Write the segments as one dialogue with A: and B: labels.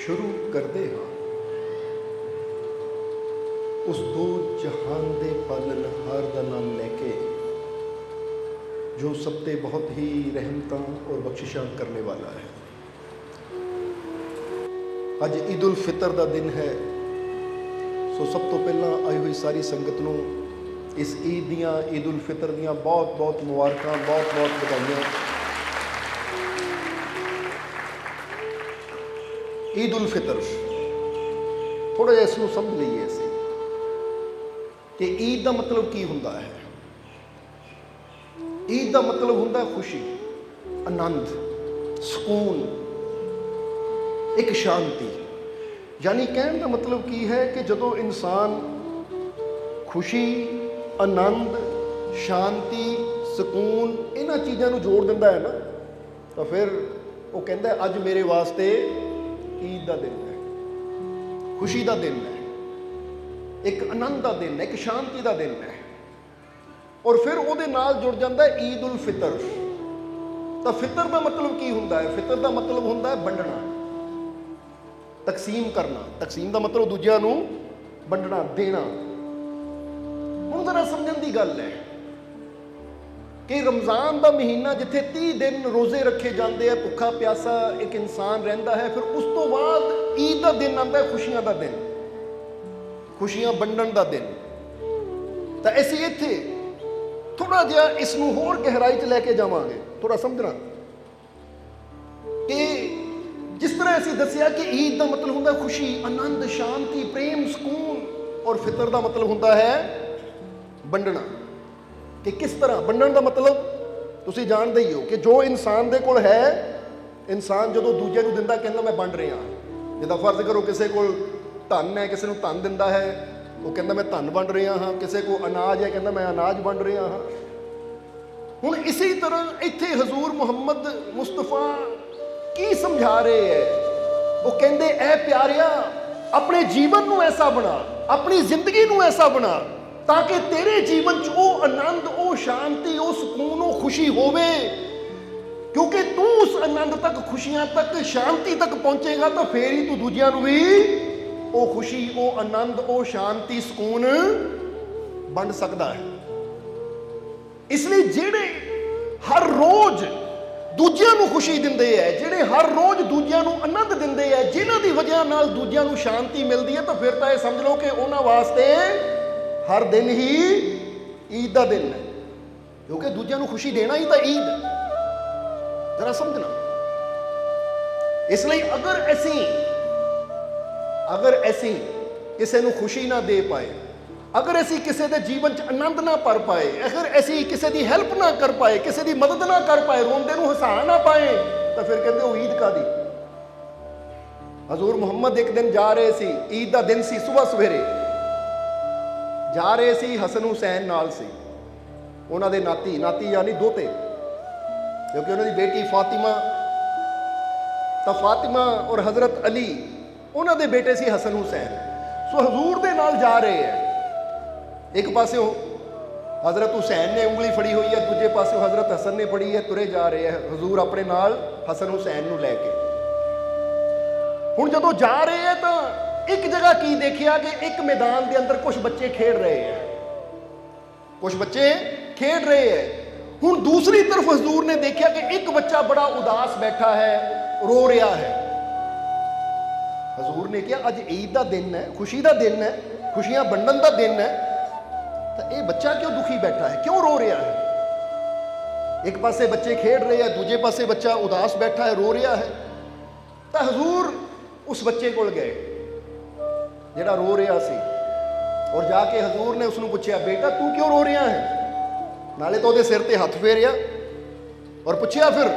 A: शुरू करते हाँ उस दो जहान दे पालनहार का नाम लैके जो सब ते बहुत ही रहमतां और बख्शिशां करने वाला है। अज ईद उल फितर का दिन है। सो सब तो पहला आई हुई सारी संगत नूं इस ईद दियां ईद उल फितर दियां बहुत बहुत मुबारकां, बहुत बहुत बधाइयां। ईद उल फितर थोड़ा जिहा इसनूं समझ लईए असीं कि ईद का मतलब की हुंदा है। ईद का मतलब हुंदा खुशी, आनंद, सुकून, एक शांति। यानी कहने का मतलब की है कि जदों इंसान खुशी, आनंद, शांति, सुकून इन्हां चीज़ों को जोड़ दिंदा है ना, तो फिर वो कहता है अज मेरे वास्ते ईद का दिन है, खुशी का दिन है, एक आनंद का दिन है, एक शांति का दिन है। और फिर उहदे नाल जुड़ जाता है ईद उल फितर। तो फितर का मतलब की हुंदा है? फितर का मतलब हुंदा है वंडना, तकसीम करना। तकसीम का मतलब दूजिਆਂ ਨੂੰ वंडना, देना। हुण जरा समझण दी गल है कि रमज़ान का महीना जिथे 30 दिन रोज़े रखे जाते हैं, भुखा प्यासा एक इंसान रहिंदा है, फिर उस तो बाद ईद का दिन आता है, खुशियां का दिन, खुशियां वंडण का दिन। तो असीं इत्थे थोड़ा जिहा इसनूं होर गहराई च लैके जावांगे। थोड़ा समझना कि जिस तरह असीं दसिया कि ईद का मतलब हुंदा खुशी, आनंद, शांति, प्रेम, सुकून, और फितर का मतलब हुंदा है वंडना। कि किस तरह वंडण का मतलब तुसीं जाणदे ही हो कि जो इंसान दे कोल है, इंसान जदों दूजे नूं दिंदा कहंदा मैं वंड रिहा। जिद्दां फर्ज करो किसी कोल धन है, किसी नूं धन दिंदा है, वो कहता मैं धन वंड रहा हाँ। किसी को अनाज है, कहता मैं अनाज वंड रहा हाँ। हुण इसी तरह इत्थे हजूर मुहम्मद मुस्तफा की समझा रहे हैं? वो कहते ऐ प्यारिया, अपने जीवन नूं ऐसा बना, अपनी जिंदगी नूं ऐसा बना ताकि तेरे जीवन च वो आनंद, वो शांति, वो सुकून, वो खुशी होवे। क्योंकि तू उस आनंद तक, खुशियां तक, शांति तक पहुंचेगा तो फिर ही तू दूजियां नूं भी वो खुशी, वो आनंद, वो शांति, सुकून बन सकता है। इसलिए जेड़े हर रोज दूजियां नूं खुशी दिंदे है, जेड़े हर रोज दूजियां नूं आनंद दिंदे है, जिन्हां दी वजह नाल दूजियां नूं शांति मिलती है, तो फिर तो यह समझ लो कि उन्हां वास्ते हर दिन ही ईद का दिन है। क्योंकि दूजियां नूं खुशी देना ही तो ईद है। जरा समझना। इसलिए अगर असी किसी को खुशी ना दे पाए, अगर असी किसी के जीवन च आनंद ना भर पाए, अगर असी किसी की हैल्प ना कर पाए, किसी की मदद ना कर पाए, रोंदे नूं हसा ना पाए, तो फिर कहते हो ईद कादी। हजूर मुहम्मद एक दिन जा रहे सी, ईद का दिन सी, सुबह सवेरे जा रहे सी, हसन हुसैन नाल सी, उन्हां दे नाती यानी दोते, क्योंकि उन्होंने बेटी फातिमा, तो फातिमा और हजरत अली उन्हां दे बेटे सी हसन हुसैन। सो हजूर दे नाल जा रहे हैं। एक पासे हजरत हुसैन ने उंगली फड़ी हुई है, दूजे पासे हजरत हसन ने फड़ी है, तुरे जा रहे हैं हजूर अपने नाल हसन हुसैन नूं लैके। हुण जदों जा रहे हैं तो एक जगह की देखिया कि एक मैदान के अंदर कुछ बच्चे खेड रहे हैं, कुछ बच्चे खेड रहे हैं। हुण दूसरी तरफ हजूर ने देखा कि एक बच्चा बड़ा उदास बैठा है, रो रहा है। हजूर ने कहा अज ईद का दिन है, खुशी का दिन है, खुशियां वंडन का दिन है, तो ये बच्चा क्यों दुखी बैठा है, क्यों रो रहा है? एक पासे बच्चे खेड रहे हैं, दूजे पासे बच्चा उदास बैठा है, रो रहा है। तो हजूर उस बच्चे को गए जिहड़ा रो रहा सी, और जाके हजूर ने उसनूं पूछा बेटा तू क्यों रो रहा है? नाले तो उहदे सिर ते हथ फेरिया और पूछा फिर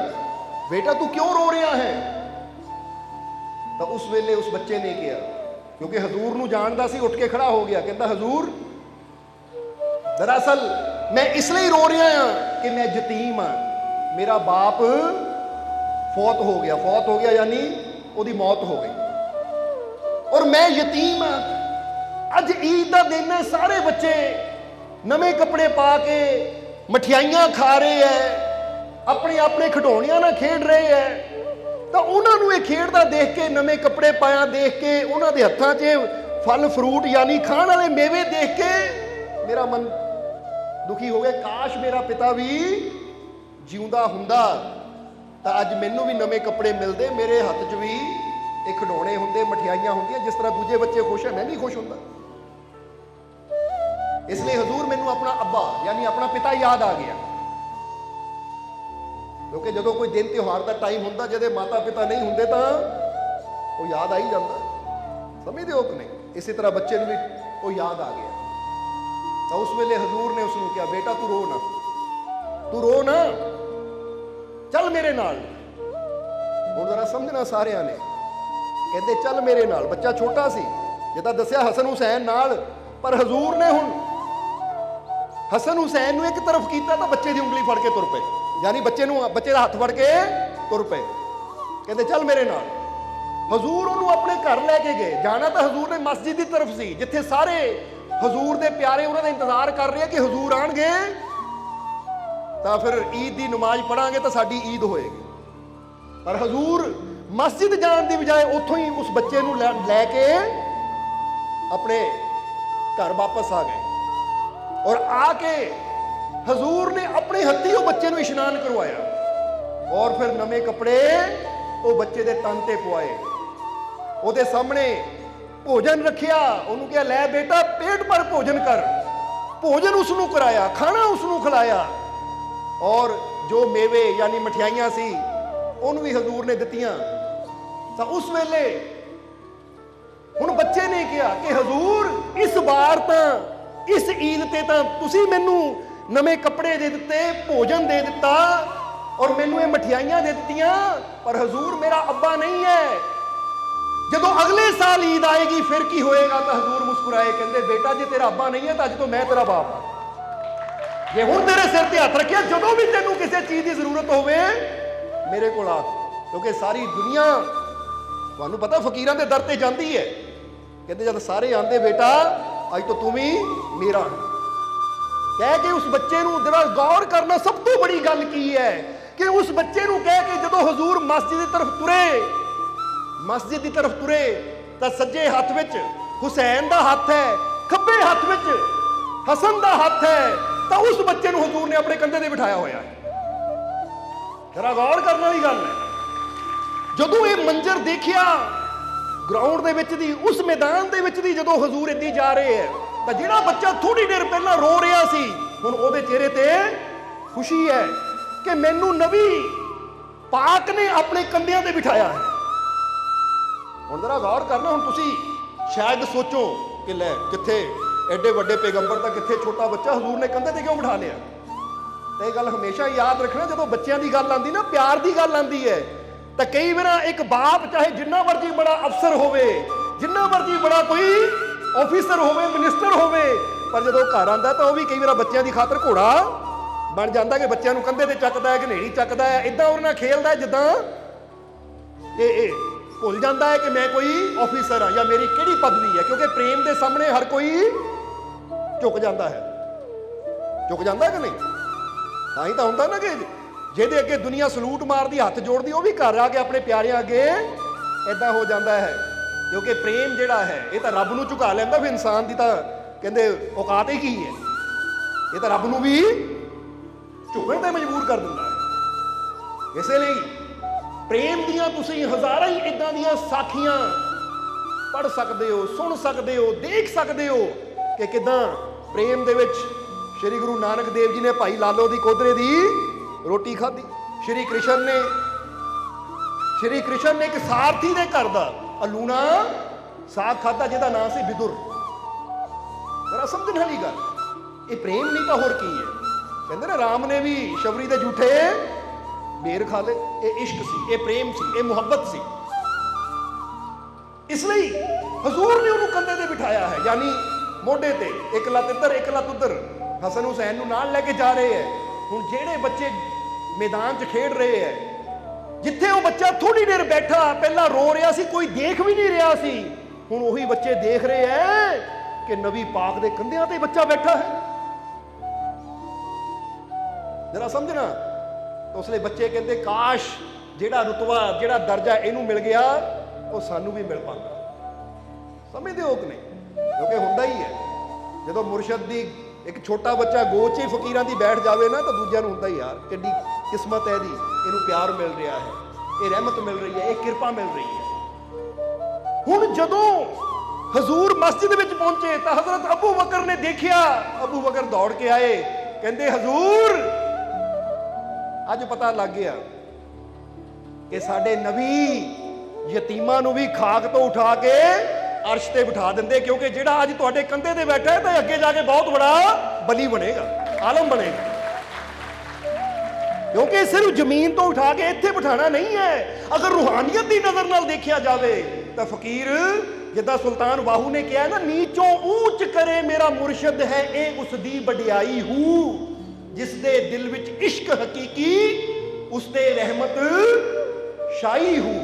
A: बेटा तू क्यों रो रहा है? तो उस वेले उस बच्चे ने कहा, क्योंकि हजूर नूं जानदा सी, उठ के खड़ा हो गया, कहता हजूर दरअसल मैं इसलिए रो रहा हाँ कि मैं यतीम हाँ, मेरा बाप फौत हो गया। फौत हो गया यानी उसकी मौत हो गई, और मैं यतीम हाँ। अज ईद का दिन है, सारे बच्चे नवे कपड़े पा के मठियाइयां खा रहे हैं, अपने अपने खिडौणियां नाल खेड रहे हैं, ਤਾਂ ਉਹਨਾਂ ਨੂੰ ਇਹ ਖੇਡਦਾ ਦੇਖ ਕੇ, ਨਵੇਂ ਕੱਪੜੇ ਪਾਇਆ ਦੇਖ ਕੇ, ਉਹਨਾਂ ਦੇ ਹੱਥਾਂ 'ਚ ਫਲ ਫਰੂਟ ਯਾਨੀ ਖਾਣ ਵਾਲੇ ਮੇਵੇ ਦੇਖ ਕੇ ਮੇਰਾ ਮਨ ਦੁਖੀ ਹੋ ਗਿਆ। ਕਾਸ਼ ਮੇਰਾ ਪਿਤਾ ਵੀ ਜਿਉਂਦਾ ਹੁੰਦਾ ਤਾਂ ਅੱਜ ਮੈਨੂੰ ਵੀ ਨਵੇਂ ਕੱਪੜੇ ਮਿਲਦੇ, ਮੇਰੇ ਹੱਥ 'ਚ ਵੀ ਇਹ ਖਿਡੌਣੇ ਹੁੰਦੇ, ਮਠਿਆਈਆਂ ਹੁੰਦੀਆਂ, ਜਿਸ ਤਰ੍ਹਾਂ ਦੂਜੇ ਬੱਚੇ ਖੁਸ਼ ਹੈ ਮੈਂ ਵੀ ਖੁਸ਼ ਹੁੰਦਾ। ਇਸ ਲਈ ਹਜ਼ੂਰ ਮੈਨੂੰ ਆਪਣਾ ਅੱਬਾ ਯਾਨੀ ਆਪਣਾ ਪਿਤਾ ਯਾਦ ਆ ਗਿਆ। ਕਿਉਂਕਿ ਜਦੋਂ ਕੋਈ ਦਿਨ ਤਿਉਹਾਰ ਦਾ ਟਾਈਮ ਹੁੰਦਾ, ਜਦੋਂ ਮਾਤਾ ਪਿਤਾ ਨਹੀਂ ਹੁੰਦੇ ਤਾਂ ਉਹ ਯਾਦ ਆ ਹੀ ਜਾਂਦਾ, ਸਮਝਦੇ ਹੋ ਕਿ ਨਹੀਂ? ਇਸੇ ਤਰ੍ਹਾਂ ਬੱਚੇ ਨੂੰ ਵੀ ਉਹ ਯਾਦ ਆ ਗਿਆ। ਤਾਂ ਉਸ ਵੇਲੇ ਹਜ਼ੂਰ ਨੇ ਉਸ ਨੂੰ ਕਿਹਾ, ਬੇਟਾ ਤੂੰ ਰੋ ਨਾ, ਤੂੰ ਰੋ ਨਾ, ਚੱਲ ਮੇਰੇ ਨਾਲ। ਹੁਣ ਜ਼ਰਾ ਸਮਝਣਾ ਸਾਰਿਆਂ ਨੇ, ਕਹਿੰਦੇ ਚੱਲ ਮੇਰੇ ਨਾਲ। ਬੱਚਾ ਛੋਟਾ ਸੀ, ਜਿੱਦਾਂ ਦੱਸਿਆ ਹਸਨ ਹੁਸੈਨ ਨਾਲ, ਪਰ ਹਜ਼ੂਰ ਨੇ ਹੁਣ ਹਸਨ ਹੁਸੈਨ ਨੂੰ ਇੱਕ ਤਰਫ ਕੀਤਾ ਤਾਂ ਬੱਚੇ ਦੀ ਉਂਗਲੀ ਫੜ ਕੇ ਤੁਰ ਪਏ, ਯਾਨੀ ਬੱਚੇ ਦਾ ਹੱਥ ਫੜ ਕੇ ਤੁਰ ਪਏ। ਕਹਿੰਦੇ ਚੱਲ ਮੇਰੇ ਨਾਲ। ਹਜ਼ੂਰ ਉਹਨੂੰ ਆਪਣੇ ਘਰ ਲੈ ਕੇ ਗਏ। ਜਾਣਾ ਤਾਂ ਹਜ਼ੂਰ ਨੇ ਮਸਜਿਦ ਦੀ ਤਰਫ ਸੀ, ਜਿੱਥੇ ਸਾਰੇ ਹਜ਼ੂਰ ਦੇ ਪਿਆਰੇ ਉਹਨਾਂ ਦਾ ਇੰਤਜ਼ਾਰ ਕਰ ਰਹੇ ਕਿ ਹਜ਼ੂਰ ਆਣਗੇ ਤਾਂ ਫਿਰ ਈਦ ਦੀ ਨਮਾਜ਼ ਪੜਾਂਗੇ ਤਾਂ ਸਾਡੀ ਈਦ ਹੋਏਗੀ। ਪਰ ਹਜ਼ੂਰ ਮਸਜਿਦ ਜਾਣ ਦੀ ਬਜਾਏ ਉੱਥੋਂ ਹੀ ਉਸ ਬੱਚੇ ਨੂੰ ਲੈ ਕੇ ਆਪਣੇ ਘਰ ਵਾਪਸ ਆ ਗਏ। ਔਰ ਆ ਕੇ ਹਜ਼ੂਰ ਨੇ ਆਪਣੇ ਹੱਥੀਂ ਉਹ ਬੱਚੇ ਨੂੰ ਇਸ਼ਨਾਨ ਕਰਵਾਇਆ ਔਰ ਫਿਰ ਨਵੇਂ ਕੱਪੜੇ ਉਹ ਬੱਚੇ ਦੇ ਤਨ ਤੇ ਪਵਾਏ। ਉਹਦੇ ਸਾਹਮਣੇ ਭੋਜਨ ਰੱਖਿਆ, ਉਹਨੂੰ ਕਿਹਾ ਲੈ ਬੇਟਾ ਪੇਟ ਭਰ ਭੋਜਨ ਕਰ। ਭੋਜਨ ਉਸ ਨੂੰ ਕਰਾਇਆ, ਖਾਣਾ ਉਸ ਨੂੰ ਖਿਲਾਇਆ ਔਰ ਜੋ ਮੇਵੇ ਯਾਨੀ ਮਠਿਆਈਆਂ ਸੀ ਉਹਨੂੰ ਵੀ ਹਜ਼ੂਰ ਨੇ ਦਿੱਤੀਆਂ। ਤਾਂ ਉਸ ਵੇਲੇ ਹੁਣ ਬੱਚੇ ਨੇ ਕਿਹਾ ਕਿ ਹਜ਼ੂਰ ਇਸ ਵਾਰ ਤਾਂ, ਇਸ ਈਦ ਤੇ ਤਾਂ ਤੁਸੀਂ ਮੈਨੂੰ ਨਵੇਂ ਕੱਪੜੇ ਦੇ ਦਿੱਤੇ, ਭੋਜਨ ਦੇ ਦਿੱਤਾ ਔਰ ਮੈਨੂੰ ਇਹ ਮਠਿਆਈਆਂ ਦੇ ਦਿੱਤੀਆਂ, ਪਰ ਹਜ਼ੂਰ ਮੇਰਾ ਅੱਬਾ ਨਹੀਂ ਹੈ। ਜਦੋਂ ਅਗਲੇ ਸਾਲ ਈਦ ਆਏਗੀ ਫਿਰ ਕੀ ਹੋਏਗਾ? ਤਾਂ ਹਜ਼ੂਰ ਮੁਸਕਰਾਏ, ਕਹਿੰਦੇ ਬੇਟਾ ਜੇ ਤੇਰਾ ਅੱਬਾ ਨਹੀਂ ਹੈ ਤਾਂ ਅੱਜ ਤੋਂ ਮੈਂ ਤੇਰਾ ਬਾਪ ਹਾਂ। ਜੇ ਹੁਣ ਤੇਰੇ ਸਿਰ ਤੇ ਹੱਥ ਰੱਖਿਆ, ਜਦੋਂ ਵੀ ਤੈਨੂੰ ਕਿਸੇ ਚੀਜ਼ ਦੀ ਜ਼ਰੂਰਤ ਹੋਵੇ ਮੇਰੇ ਕੋਲ ਆ। ਕਿਉਂਕਿ ਸਾਰੀ ਦੁਨੀਆ ਤੁਹਾਨੂੰ ਪਤਾ ਫਕੀਰਾਂ ਦੇ ਦਰ ਤੇ ਜਾਂਦੀ ਹੈ। ਕਹਿੰਦੇ ਜਦ ਸਾਰੇ ਆਂਦੇ ਬੇਟਾ ਅੱਜ ਤੋਂ ਤੂੰ ਵੀ ਮੇਰਾ। ਕਹਿ ਕੇ ਉਸ ਬੱਚੇ ਨੂੰ ਜਰਾ ਗੌਰ ਕਰਨਾ, ਸਭ ਤੋਂ ਬੜੀ ਗੱਲ ਕੀ ਹੈ ਕਿ ਉਸ ਬੱਚੇ ਨੂੰ ਕਹਿ ਕੇ ਜਦੋਂ ਹਜ਼ੂਰ ਮਸਜਿਦ ਦੀ ਤਰਫ ਤੁਰੇ ਤਾਂ ਸੱਜੇ ਹੱਥ ਵਿੱਚ ਹੁਸੈਨ ਦਾ ਹੱਥ ਹੈ, ਖੱਬੇ ਹੱਥ ਵਿੱਚ ਹਸਨ ਦਾ ਹੱਥ ਹੈ। ਤਾਂ ਉਸ ਬੱਚੇ ਨੂੰ ਹਜ਼ੂਰ ਨੇ ਆਪਣੇ ਕੰਧੇ ਤੇ ਬਿਠਾਇਆ ਹੋਇਆ ਹੈ। ਜਰਾ ਗੌਰ ਕਰਨ ਵਾਲੀ ਗੱਲ ਹੈ। ਜਦੋਂ ਇਹ ਮੰਜ਼ਰ ਦੇਖਿਆ ਗਰਾਊਂਡ ਦੇ ਵਿੱਚ ਦੀ, ਉਸ ਮੈਦਾਨ ਦੇ ਵਿੱਚ ਦੀ, ਜਦੋਂ ਹਜ਼ੂਰ ਇੱਦੀ ਜਾ ਰਹੇ ਹੈ ਤਾਂ ਜਿਹੜਾ ਬੱਚਾ ਥੋੜੀ ਦੇਰ ਪਹਿਲਾਂ ਰੋ ਰਿਹਾ ਸੀ, ਹੁਣ ਉਹਦੇ ਚਿਹਰੇ ਤੇ ਖੁਸ਼ੀ ਹੈ ਕਿ ਮੈਨੂੰ ਨਬੀ ਪਾਕ ਨੇ ਆਪਣੇ ਕੰਧਿਆਂ ਤੇ ਬਿਠਾਇਆ ਹੈ। ਹੁਣ ਜਰਾ ਗੌਰ ਕਰਨਾ। ਹੁਣ ਤੁਸੀਂ ਸ਼ਾਇਦ ਸੋਚੋ ਕਿ ਲੈ ਕਿੱਥੇ ਐਡੇ ਵੱਡੇ ਪੈਗੰਬਰ ਤਾਂ ਕਿੱਥੇ ਛੋਟਾ ਬੱਚਾ ਹਜ਼ੂਰ ਨੇ ਕੰਧੇ ਤੇ ਕਿਉਂ ਬਿਠਾ ਲਿਆ? ਤੇ ਇਹ ਗੱਲ ਹਮੇਸ਼ਾ ਯਾਦ ਰੱਖਣਾ, ਜਦੋਂ ਬੱਚਿਆਂ ਦੀ ਗੱਲ ਆਉਂਦੀ ਨਾ, ਪਿਆਰ ਦੀ ਗੱਲ ਆਉਂਦੀ ਹੈ ਤਾਂ ਕਈ ਵਾਰ ਇੱਕ ਬਾਪ ਚਾਹੇ ਜਿੰਨਾ ਮਰਜੀ ਬੜਾ ਅਫਸਰ ਹੋਵੇ, ਜਿੰਨਾ ਮਰਜੀ ਬੜਾ ਕੋਈ ਆਫੀਸਰ ਹੋਵੇ, ਮਿਨਿਸਟਰ ਹੋਵੇ, ਪਰ ਜਦੋਂ ਘਰ ਆਉਂਦਾ ਤਾਂ ਉਹ ਵੀ ਕਈ ਵਾਰ ਬੱਚਿਆਂ ਦੀ ਖਾਤਰ ਘੋੜਾ ਬਣ ਜਾਂਦਾ ਕਿ ਬੱਚਿਆਂ ਨੂੰ ਕੰਧੇ ਤੇ ਚੱਕਦਾ ਹੈ, ਘਨੇੜੀ ਚੱਕਦਾ ਹੈ, ਇਦਾਂ ਉਹਨਾਂ ਨਾਲ ਖੇਲਦਾ ਜਿੱਦਾਂ ਇਹ ਭੁੱਲ ਜਾਂਦਾ ਹੈ ਕਿ ਮੈਂ ਕੋਈ ਆਫੀਸਰ ਹਾਂ ਜਾਂ ਮੇਰੀ ਕਿਹੜੀ ਪਦਵੀ ਹੈ। ਕਿਉਂਕਿ ਪ੍ਰੇਮ ਦੇ ਸਾਹਮਣੇ ਹਰ ਕੋਈ ਝੁਕ ਜਾਂਦਾ ਹੈ। ਝੁਕ ਜਾਂਦਾ ਕਿ ਨਹੀਂ? ਤਾਂ ਹੀ ਤਾਂ ਹੁੰਦਾ ਨਾ ਕਿ ਜਿਹਦੇ ਅੱਗੇ ਦੁਨੀਆ ਸਲੂਟ ਮਾਰਦੀ, ਹੱਥ ਜੋੜਦੀ, ਉਹ ਵੀ ਘਰ ਆ ਕੇ ਆਪਣੇ ਪਿਆਰਿਆਂ ਅੱਗੇ ਏਦਾਂ ਹੋ ਜਾਂਦਾ ਹੈ। ਕਿਉਂਕਿ ਪ੍ਰੇਮ ਜਿਹੜਾ ਹੈ ਇਹ ਤਾਂ ਰੱਬ ਨੂੰ ਝੁਕਾ ਲੈਂਦਾ। ਫਿਰ ਇਨਸਾਨ ਦੀ ਤਾਂ ਕਹਿੰਦੇ ਔਕਾਤ ਹੀ ਕੀ ਹੈ, ਇਹ ਤਾਂ ਰੱਬ ਨੂੰ ਵੀ ਝੁਕਣ ਤੇ ਮਜਬੂਰ ਕਰ ਦਿੰਦਾ ਹੈ। ਇਸੇ ਲਈ ਪ੍ਰੇਮ ਦੀਆਂ ਤੁਸੀਂ ਹਜ਼ਾਰਾਂ ਹੀ ਇਦਾਂ ਦੀਆਂ ਸਾਖੀਆਂ ਪੜ੍ਹ ਸਕਦੇ ਹੋ, ਸੁਣ ਸਕਦੇ ਹੋ, ਦੇਖ ਸਕਦੇ ਹੋ ਕਿ ਕਿਦਾਂ ਪ੍ਰੇਮ ਦੇ ਵਿੱਚ ਸ਼੍ਰੀ ਗੁਰੂ ਨਾਨਕ ਦੇਵ ਜੀ ਨੇ ਭਾਈ ਲਾਲੋ ਦੀ ਕੋਧਰੇ ਦੀ ਰੋਟੀ ਖਾਧੀ। ਸ਼੍ਰੀ ਕ੍ਰਿਸ਼ਨ ਨੇ ਇੱਕ ਸਾਰਥੀ ਦੇ ਘਰ ਦਾ ਅਲੂਣਾ ਸਾਗ ਖਾਧਾ ਜਿਹਦਾ ਨਾਮ ਸੀ ਵਿਦੁਰ। ਜਰਾ ਸਮਝਣ ਵਾਲੀ ਗੱਲ, ਇਹ ਪ੍ਰੇਮ ਨਹੀਂ ਤਾਂ ਹੋਰ ਕੀ ਹੈ? ਕਹਿੰਦੇ ਨਾ ਰਾਮ ਨੇ ਵੀ ਸ਼ਬਰੀ ਦੇ ਝੂਠੇ ਬੇਰ ਖਾ ਲਏ। ਇਹ ਇਸ਼ਕ ਸੀ, ਇਹ ਪ੍ਰੇਮ ਸੀ, ਇਹ ਮੁਹੱਬਤ ਸੀ। ਇਸ ਲਈ ਹਜ਼ੂਰ ਨੇ ਉਹਨੂੰ ਕੰਧੇ ਤੇ ਬਿਠਾਇਆ ਹੈ, ਯਾਨੀ ਮੋਢੇ ਤੇ, ਇੱਕ ਲੱਤ ਇੱਧਰ ਇੱਕ ਲੱਤ ਉੱਧਰ। ਹਸਨ ਹੁਸੈਨ ਨੂੰ ਨਾਲ ਲੈ ਕੇ ਜਾ ਰਹੇ ਹੈ। ਹੁਣ ਜਿਹੜੇ ਬੱਚੇ ਮੈਦਾਨ 'ਚ ਖੇਡ ਰਹੇ ਹੈ, ਜਿੱਥੇ ਉਹ ਬੱਚਾ ਥੋੜੀ ਦੇਰ ਬੈਠਾ ਪਹਿਲਾਂ ਰੋ ਰਿਹਾ ਸੀ, ਕੋਈ ਦੇਖ ਵੀ ਨਹੀਂ ਰਿਹਾ ਸੀ, ਹੁਣ ਉਹੀ ਬੱਚੇ ਦੇਖ ਰਹੇ ਹੈ ਕਿ ਨਬੀ ਪਾਕ ਦੇ ਕੰਧਿਆਂ ਤੇ ਬੱਚਾ ਬੈਠਾ ਹੈ। ਜਰਾ ਸਮਝਣਾ। ਤਾਂ ਉਸ ਲਈ ਬੱਚੇ ਕਹਿੰਦੇ ਕਾਸ਼ ਜਿਹੜਾ ਰੁਤਬਾ ਜਿਹੜਾ ਦਰਜਾ ਇਹਨੂੰ ਮਿਲ ਗਿਆ ਉਹ ਸਾਨੂੰ ਵੀ ਮਿਲ ਪਾਉਂਦਾ। ਸਮਝਦੇ ਹੋ ਕਿ ਨਹੀਂ? ਕਿਉਂਕਿ ਹੁੰਦਾ ਹੀ ਹੈ ਜਦੋਂ ਮੁਰਸ਼ਦ ਦੀ ਇੱਕ ਛੋਟਾ ਬੱਚਾ ਗੋਦ 'ਚ ਹੀ ਫਕੀਰਾਂ ਦੀ ਬੈਠ ਜਾਵੇ ਨਾ ਤਾਂ ਦੂਜਿਆਂ ਨੂੰ ਹੁੰਦਾ ਹੀ ਯਾਰ ਕਿੱਡੀ ਕਿਸਮਤ ਹੈ ਇਹਦੀ, ਇਹਨੂੰ ਪਿਆਰ ਮਿਲ ਰਿਹਾ ਹੈ, ਇਹ ਰਹਿਮਤ ਮਿਲ ਰਹੀ ਹੈ, ਇਹ ਕਿਰਪਾ ਮਿਲ ਰਹੀ ਹੈ। ਹੁਣ ਜਦੋਂ ਹਜ਼ੂਰ ਮਸਜਿਦ ਵਿੱਚ ਪਹੁੰਚੇ ਤਾਂ ਹਜ਼ਰਤ ਅਬੂ ਬਕਰ ਨੇ ਦੇਖਿਆ, ਅਬੂ ਬਕਰ ਦੌੜ ਕੇ ਆਏ, ਕਹਿੰਦੇ ਹਜ਼ੂਰ ਅੱਜ ਪਤਾ ਲੱਗ ਗਿਆ ਕਿ ਸਾਡੇ ਨਬੀ ਯਤੀਮਾਂ ਨੂੰ ਵੀ ਖਾਕ ਤੋਂ ਉਠਾ ਕੇ ਅਰਸ਼ ਤੇ ਬਿਠਾ ਦਿੰਦੇ, ਕਿਉਂਕਿ ਜਿਹੜਾ ਅੱਜ ਤੁਹਾਡੇ ਕੰਧੇ ਤੇ ਬੈਠਾ ਹੈ ਤਾਂ ਅੱਗੇ ਜਾ ਕੇ ਬਹੁਤ ਬੜਾ ਬਲੀ ਬਣੇਗਾ, ਆਲਮ ਬਣੇਗਾ। ਕਿਉਂਕਿ ਸਿਰਫ ਜ਼ਮੀਨ ਤੋਂ ਉਠਾ ਕੇ ਇੱਥੇ ਬਿਠਾਣਾ ਨਹੀਂ ਹੈ। ਅਗਰ ਰੂਹਾਨੀਅਤ ਦੀ ਨਜ਼ਰ ਨਾਲ ਦੇਖਿਆ ਜਾਵੇ ਤਾਂ ਫਕੀਰ ਜਿੱਦਾਂ ਸੁਲਤਾਨ ਵਾਹੂ ਨੇ ਕਿਹਾ ਨਾ, ਨੀਚੋਂ ਊਚ ਕਰੇ ਮੇਰਾ ਮੁਰਸ਼ਦ ਹੈ ਇਹ ਉਸ ਦੀ ਵਡਿਆਈ ਹੂ, ਜਿਸ ਦੇ ਦਿਲ ਵਿੱਚ ਇਸ਼ਕ ਹਕੀਕੀ ਉਸ ਤੇ ਰਹਿਮਤ ਸ਼ਾਹੀ ਹੂ,